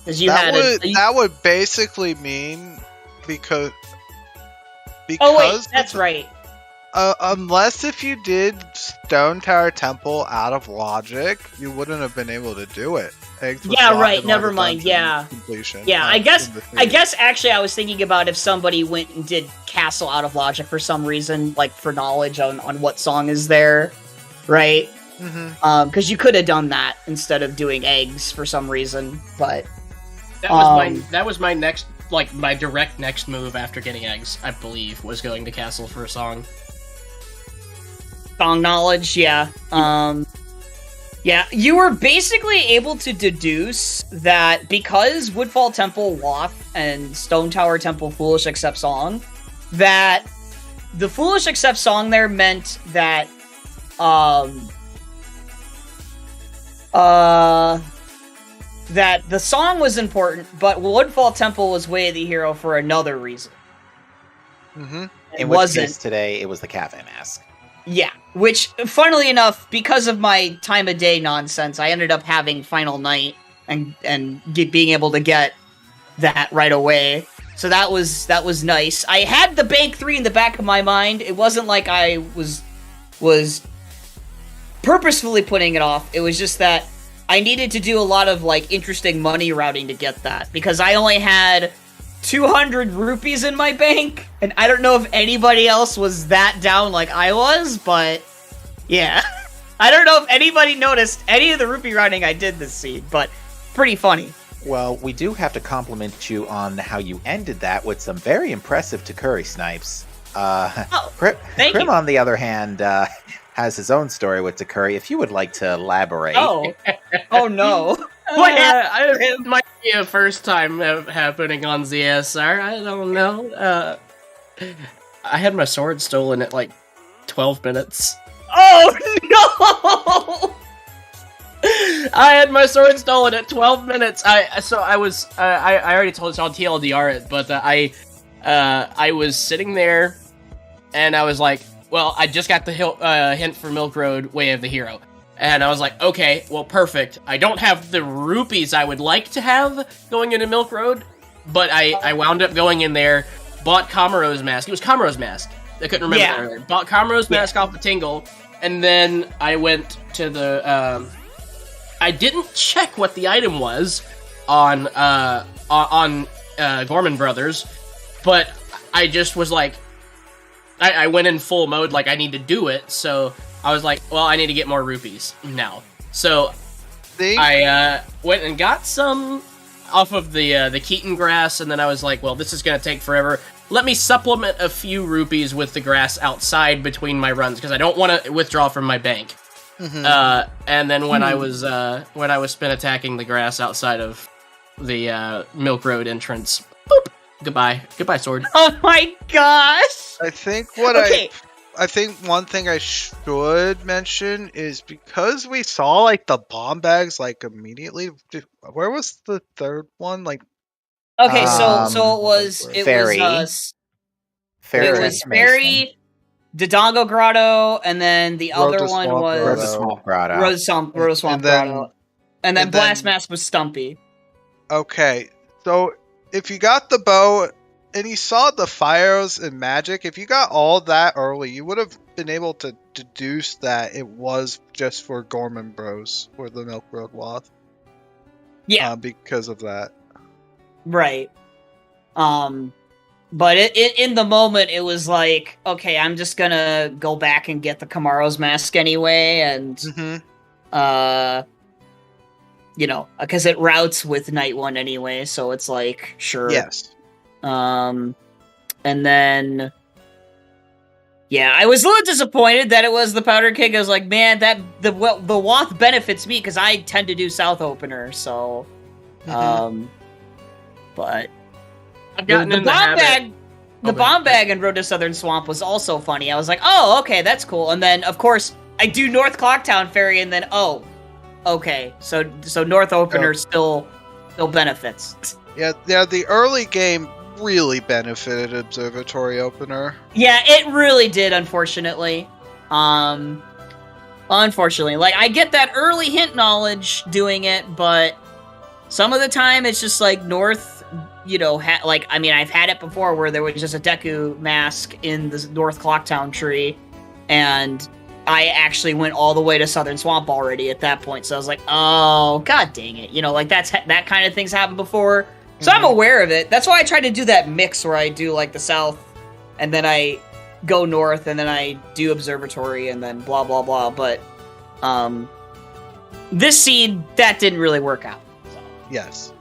as you that would basically mean because oh wait, that's right. Unless if you did Stone Tower Temple out of logic, you wouldn't have been able to do it. Yeah, right. Never mind. Yeah, completion. Yeah, I guess actually I was thinking about if somebody went and did Castle out of logic for some reason, like for knowledge on what song is there, right? Because you could have done that instead of doing eggs for some reason, but that was my next. Like, my direct next move after getting eggs, I believe, was going to Castle for a song. Song knowledge, yeah. Yeah, you were basically able to deduce that because Woodfall Temple Loth and Stone Tower Temple Foolish Accept song, that the Foolish Accept song there meant that, that the song was important, but Woodfall Temple was Way of the Hero for another reason. In which case today, it was the Cafe Mask. Yeah, which, funnily enough, because of my time of day nonsense, I ended up having Final Night and being able to get that right away. So that was nice. I had the bank 3 in the back of my mind. It wasn't like I was purposefully putting it off. It was just that I needed to do a lot of like interesting money routing to get that, because I only had 200 rupees in my bank, and I don't know if anybody else was that down like I was, but yeah. I don't know if anybody noticed any of the rupee routing I did this seed, but pretty funny. Well, we do have to compliment you on how you ended that with some very impressive Takuri snipes. Thank Krim, you. on the other hand, has his own story with Takuri. If you would like to elaborate. Oh no. It might be a first time happening on ZSR. I don't know. I had my sword stolen at like 12 minutes. Oh no! I had my sword stolen at 12 minutes. I already told this on TLDR it, but I was sitting there, and I was like, well, I just got the hint for Milk Road Way of the Hero. And I was like, okay, well, perfect. I don't have the rupees I would like to have going into Milk Road, but I wound up going in there, bought Kamaro's mask. It was Kamaro's mask. I couldn't remember that earlier. Bought Kamaro's mask off the Tingle, and then I went to the... I didn't check what the item was on Gorman Brothers, but I just was like... I went in full mode, like I need to do it, so... I was like, well, I need to get more rupees now. So I went and got some off of the Keaton grass, and then I was like, well, this is going to take forever. Let me supplement a few rupees with the grass outside between my runs, because I don't want to withdraw from my bank. Mm-hmm. And then when I was spin attacking the grass outside of the Milk Road entrance, boop, goodbye sword. Oh my gosh! I think I think one thing I should mention is, because we saw like the bomb bags like immediately. Where was the third one? Like, okay, so it was Fairy. Fairy, Dodongo Grotto, and then the other one was Rosa Swamp Grotto. Rosa Swamp Grotto, and then Blast Mask was Stumpy. Okay, so if you got the bow and you saw the fires and magic, if you got all that early, you would have been able to deduce that it was just for Gorman Bros or the Milk Road Wath. Yeah. Because of that. Right. But in the moment, it was like, okay, I'm just gonna go back and get the Kamaro's mask anyway, and, because it routes with Night 1 anyway, so it's like, sure. Yes. And then, I was a little disappointed that it was the Powder King. I was like, man, that the Wath benefits me because I tend to do South Opener, so, but I've gotten the in the bomb habit. bag, the bomb bag in Road to Southern Swamp was also funny. I was like, oh, okay, that's cool. And then, of course, I do North Clocktown Ferry, and then, oh, okay, so North Opener still benefits. Yeah, the early game really benefited Observatory Opener. Yeah, it really did, unfortunately. Unfortunately. Like, I get that early hint knowledge doing it, but some of the time it's just like North, I've had it before where there was just a Deku mask in the North Clocktown tree, and I actually went all the way to Southern Swamp already at that point, so I was like, oh, god dang it. That kind of thing's happened before. So I'm aware of it. That's why I try to do that mix where I do, like, the South, and then I go North, and then I do Observatory, and then blah, blah, blah. But, this seed, that didn't really work out. So. Yes.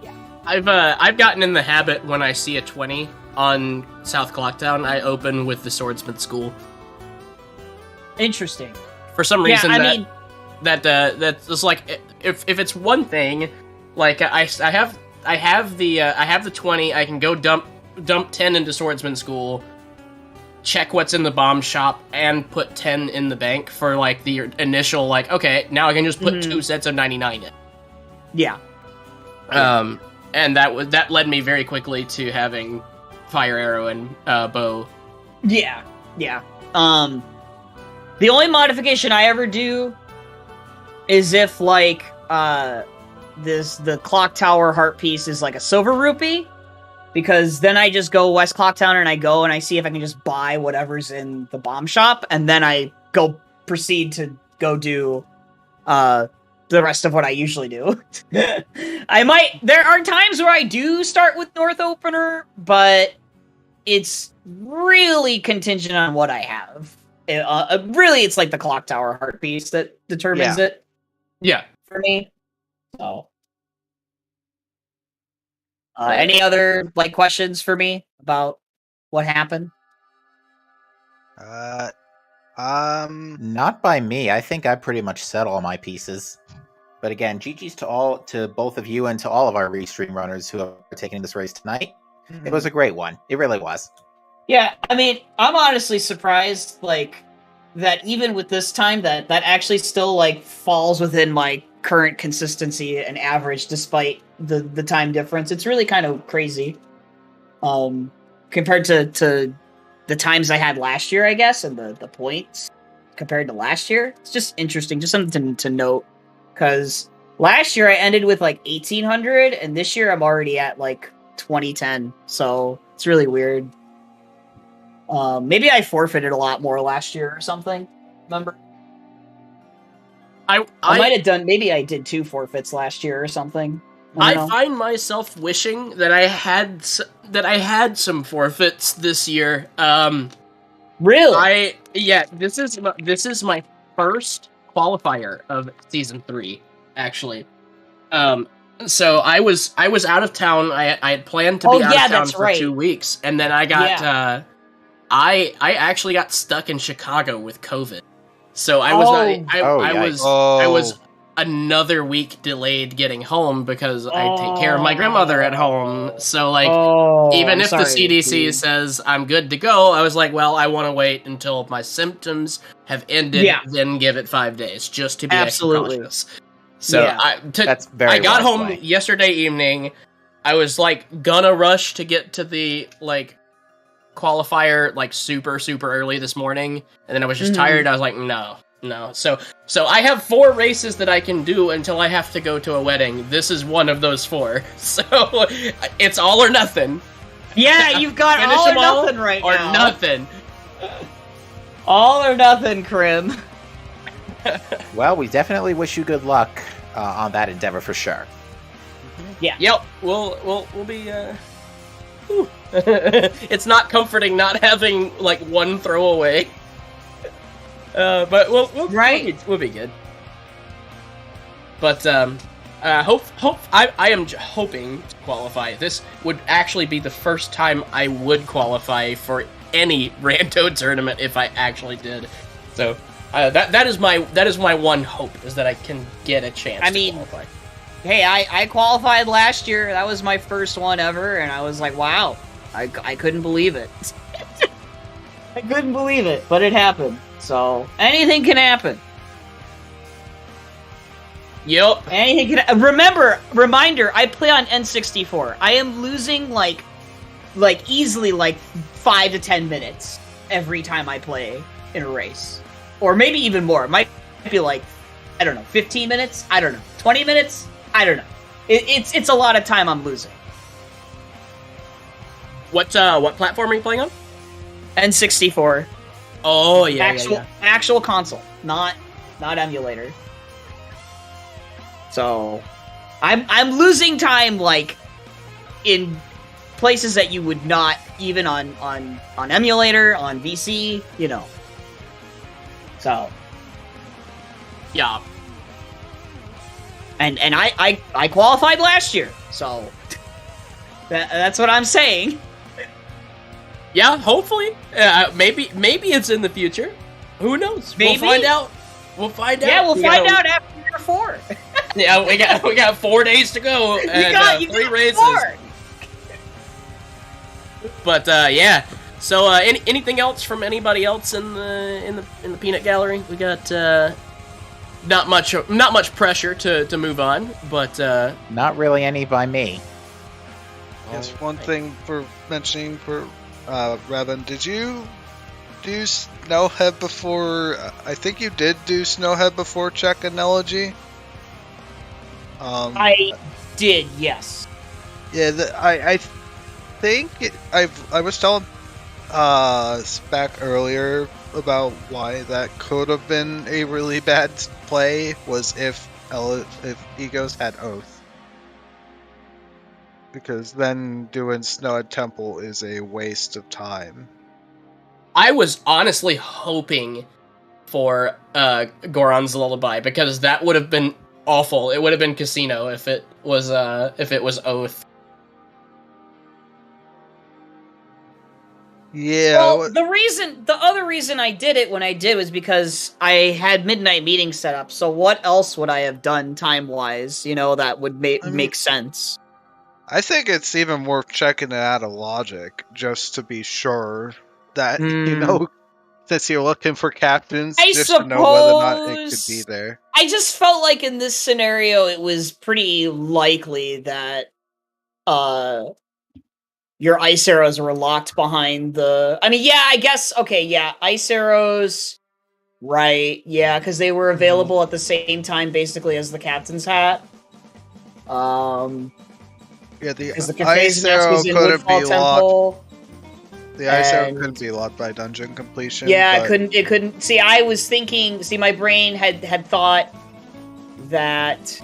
Yeah. I've gotten in the habit when I see a 20 on South Clocktown, I open with the Swordsman School. Interesting. For some reason, that's just like, if it's one thing, like, I have the 20. I can go dump 10 into Swordsman School, check what's in the bomb shop, and put 10 in the bank for like the initial, like, okay, now I can just put 2 sets of 99 in. Yeah. And that led me very quickly to having Fire Arrow and Bow. Yeah. The only modification I ever do is if, like, the clock tower heart piece is like a silver rupee, because then I just go West Clocktown and I go and I see if I can just buy whatever's in the bomb shop, and then I go proceed to go do the rest of what I usually do. There are times where I do start with North Opener, but it's really contingent on what I have. Really, it's like the clock tower heart piece that determines it. Yeah. For me. So, any other like questions for me about what happened? Not by me. I think I pretty much said all my pieces. But again, GG's to both of you and to all of our restream runners who are taking this race tonight. Mm-hmm. It was a great one. It really was. Yeah, I mean, I'm honestly surprised, like, that even with this time, that actually still, like, falls within my current consistency and average, despite the time difference. It's really kind of crazy. Compared to the times I had last year, I guess, and the points compared to last year. It's just interesting, just something to note. Because last year I ended with, like, 1,800, and this year I'm already at, like, 2010. So it's really weird. Maybe I forfeited a lot more last year or something. Remember? I might have done. Maybe I did 2 forfeits last year or something. I find myself wishing that I had some forfeits this year. Really? This is my first qualifier of season 3, actually. So I was out of town. I had planned to be out of town for 2 weeks, and then I got I actually got stuck in Chicago with COVID. So I was another week delayed getting home because I take care of my grandmother at home. So even if the CDC says I'm good to go, I was like, well, I want to wait until my symptoms have ended, then give it 5 days just to be extra cautious. So I got home yesterday evening. I was like gonna rush to get to the qualifier like super early this morning, and then I was just tired. I was like, no. So I have 4 races that I can do until I have to go to a wedding. This is one of those 4. So it's all or nothing. Yeah, you've got all or nothing right now. Or nothing. All or nothing, Krim. Well, we definitely wish you good luck on that endeavor for sure. Yeah. Yep. We'll be. It's not comforting not having like one throwaway. But we'll be good. But I am hoping to qualify. This would actually be the first time I would qualify for any Rando tournament if I actually did. So that is my one hope, is that I can get a chance to qualify. Hey, I qualified last year. That was my first one ever, and I was like, wow. I couldn't believe it. I couldn't believe it, but it happened. So, anything can happen. Yep. Anything can reminder, I play on N64. I am losing like easily 5 to 10 minutes every time I play in a race. Or maybe even more. It might be like, I don't know, 15 minutes? I don't know. 20 minutes? I don't know. It's a lot of time I'm losing. What platform are you playing on? N64. Oh yeah, actual console, not emulator. So, I'm losing time like in places that you would not even on emulator, on VC, you know. So, yeah. And I qualified last year, so that's what I'm saying. Yeah, hopefully. Maybe it's in the future. Who knows? Maybe. We'll find out. Yeah, we'll find out after year 4. Yeah, we got 4 days to go and 3 races. 4. But yeah. So anything else from anybody else in the peanut gallery? We got not much pressure to move on, but not really any by me. Yes, one thing for mentioning for Revan, did you do Snowhead before? I think you did do Snowhead before Check Analogy. I did, yes. Yeah, think I was telling Spec earlier about why that could have been a really bad play was if Egos had Oath. Because then doing Snow at Temple is a waste of time. I was honestly hoping for Goron's Lullaby because that would have been awful. It would have been Casino if it was Oath. Yeah. Well, the other reason I did it when I did was because I had Midnight Meeting set up. So what else would I have done time-wise, that would make sense? I think it's even worth checking it out of logic, just to be sure that, since you're looking for captains, to know whether or not it could be there. I just felt like in this scenario, it was pretty likely that your ice arrows were locked behind ice arrows, right, because they were available at the same time, basically, as the captain's hat. The the ice arrow couldn't be locked. The ice arrow And- couldn't be locked by dungeon completion. Yeah, but it couldn't. See, I was thinking. See, my brain had thought that,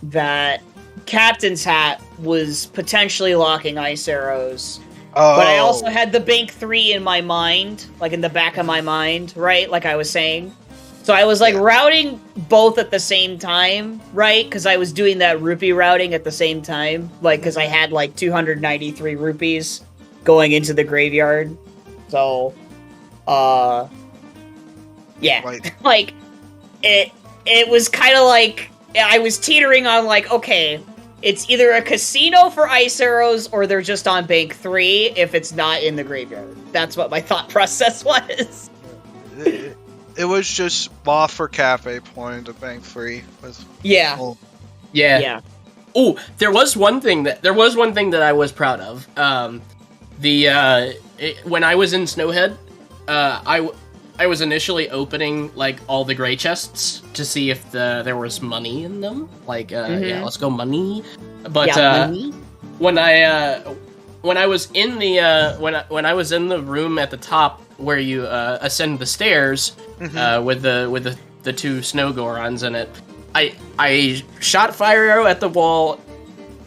that Captain's Hat was potentially locking ice arrows. But I also had the Bank 3 in my mind, like in the back of my mind, right? Like I was saying. So I was routing both at the same time, right? Because I was doing that rupee routing at the same time. Because I had 293 rupees going into the graveyard. So, yeah. Right. It was kind of I was teetering on okay, it's either a casino for ice arrows or they're just on Bank 3 if it's not in the graveyard. That's what my thought process was. It was just off for Cafe Point to Bank 3. Yeah. Yeah. Oh, there was one thing that I was proud of. When I was in Snowhead, I was initially opening all the gray chests to see if there was money in them. Let's go money. But money? when I was in the when I was in the room at the top where you ascend the stairs with the two snow gorons in it, I shot fire arrow at the wall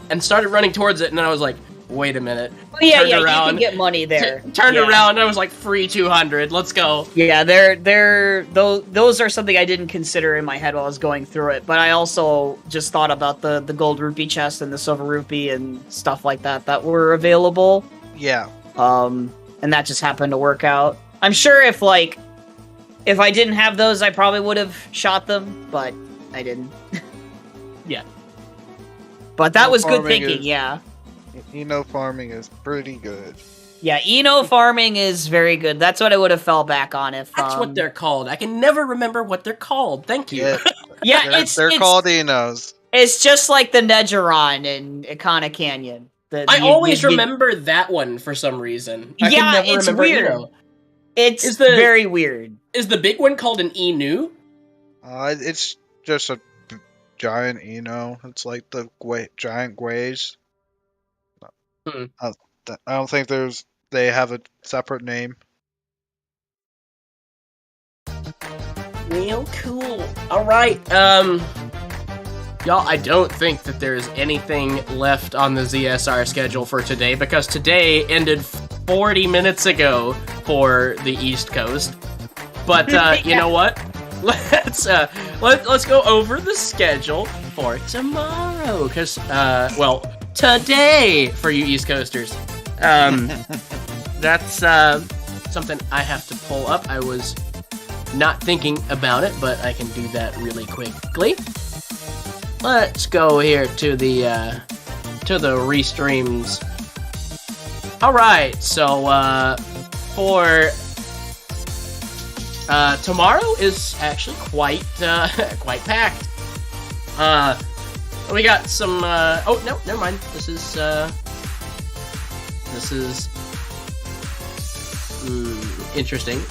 and started running towards it, and then I was like, wait a minute. You can get money there. Turned around, I was like, free 200, let's go. Yeah, those are something I didn't consider in my head while I was going through it, but I also just thought about the gold rupee chest and the silver rupee and stuff like that were available. Yeah. And that just happened to work out. I'm sure if I didn't have those, I probably would have shot them, but I didn't. Yeah. But that was good thinking, yeah. Farming is pretty good. Yeah, farming is very good. That's what I would have fell back on if... That's what they're called. I can never remember what they're called. Thank you. Yeah, they're called Enos. It's just like the Negeron in Ikana Canyon. I always remember that one for some reason. I can never it's remember weird. Eno. It's very weird. Is the big one called an Enu? It's just a giant Eno. It's like the giant Gways. I don't think they have a separate name. Real cool. Alright, y'all, I don't think that there's anything left on the ZSR schedule for today because today ended 40 minutes ago for the East Coast. But you know what? Let's go over the schedule for tomorrow because today for you East Coasters. That's something I have to pull up. I was not thinking about it, but I can do that really quickly. Let's go here to the restreams. All right, so for tomorrow is actually quite packed. We got some. Oh no, never mind. This is interesting.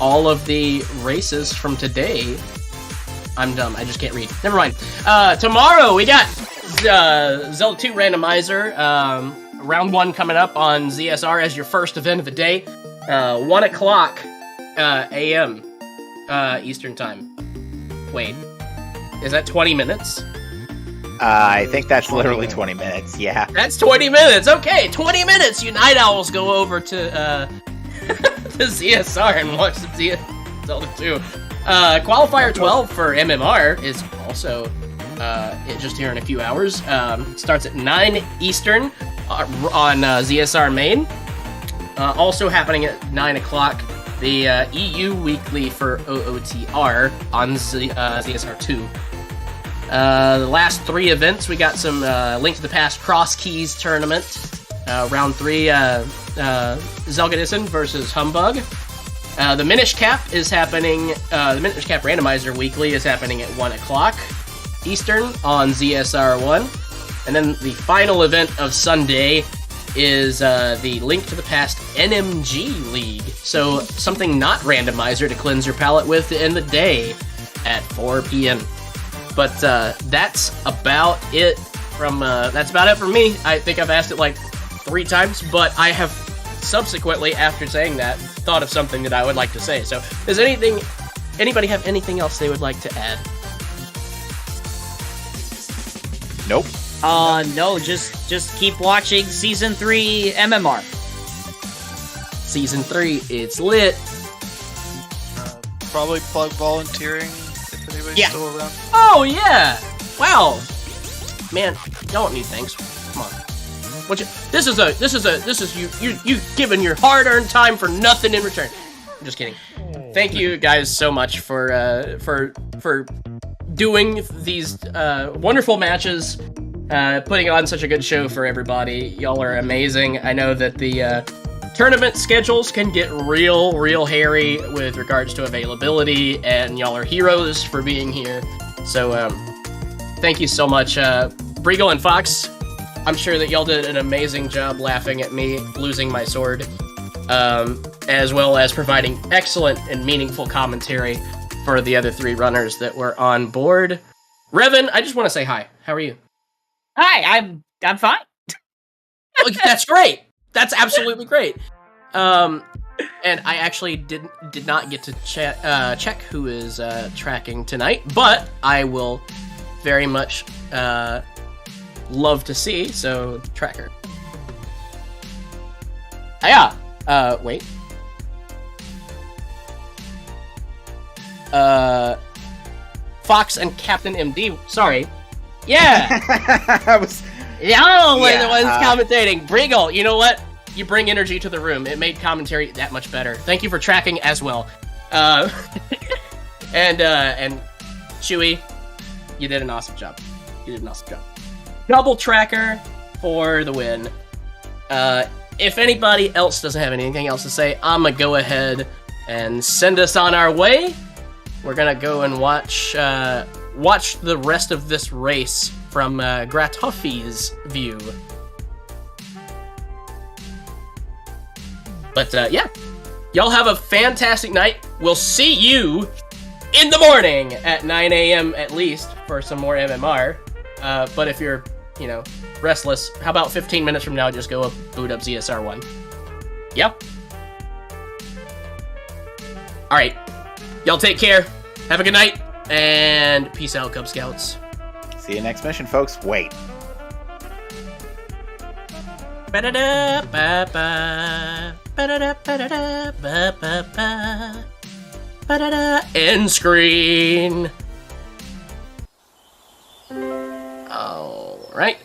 All of the races from today I'm dumb. I just can't read. Never mind. Tomorrow we got Zelda 2 Randomizer. Round 1 coming up on ZSR as your first event of the day. 1 o'clock a.m. Eastern Time. Wait, is that 20 minutes? I think that's literally 20 minutes, yeah. That's 20 minutes, okay, 20 minutes! You night owls go over to to ZSR and watch the Zelda 2. Qualifier 12 for MMR is also just here in a few hours. Starts at 9 Eastern on ZSR main. Also happening at 9 o'clock, the EU Weekly for OOTR on ZSR 2. The last 3 events, we got some Link to the Past Cross Keys tournament. Round 3, Zelgadison versus Humbug. The Minish Cap is happening, the Minish Cap Randomizer Weekly is happening at 1 o'clock Eastern on ZSR 1. And then the final event of Sunday is the Link to the Past NMG League. So something not Randomizer to cleanse your palate with in the day at 4 p.m. But that's about it from me. I think I've asked it like 3 times, but I have subsequently, after saying that, thought of something that I would like to say. So, does anybody have anything else they would like to add? Nope. No, just keep watching Season 3 MMR. Season 3, it's lit. Probably plug volunteering if anybody's still around. Oh, yeah! Wow. Man, y'all don't need thanks. Come on. This is you giving your hard-earned time for nothing in return. I'm just kidding. Thank you guys so much for doing these wonderful matches, putting on such a good show for everybody. Y'all are amazing. I know that the tournament schedules can get real hairy with regards to availability, and y'all are heroes for being here. So thank you so much, Brigo and Fox. I'm sure that y'all did an amazing job laughing at me losing my sword, as well as providing excellent and meaningful commentary for the other 3 runners that were on board. Revan, I just want to say hi. How are you? Hi, I'm fine. Oh, that's great. That's absolutely great. And I actually did not get to check who is tracking tonight, but I will very much love to see, so tracker. Wait. Fox and Captain MD, sorry. Yeah! Y'all were the ones commentating. Brigo, you know what? You bring energy to the room. It made commentary that much better. Thank you for tracking as well. And Chewy, you did an awesome job. Double tracker for the win. If anybody else doesn't have anything else to say, I'm gonna go ahead and send us on our way. We're gonna go and watch the rest of this race from Gratuffy's view. But yeah, y'all have a fantastic night. We'll see you in the morning at 9 a.m. at least for some more MMR. But if you're, restless, how about 15 minutes from now, just go boot up ZSR 1. Yep. Alright. Y'all take care. Have a good night. And peace out, Cub Scouts. See you next mission, folks. Wait. End screen. All right.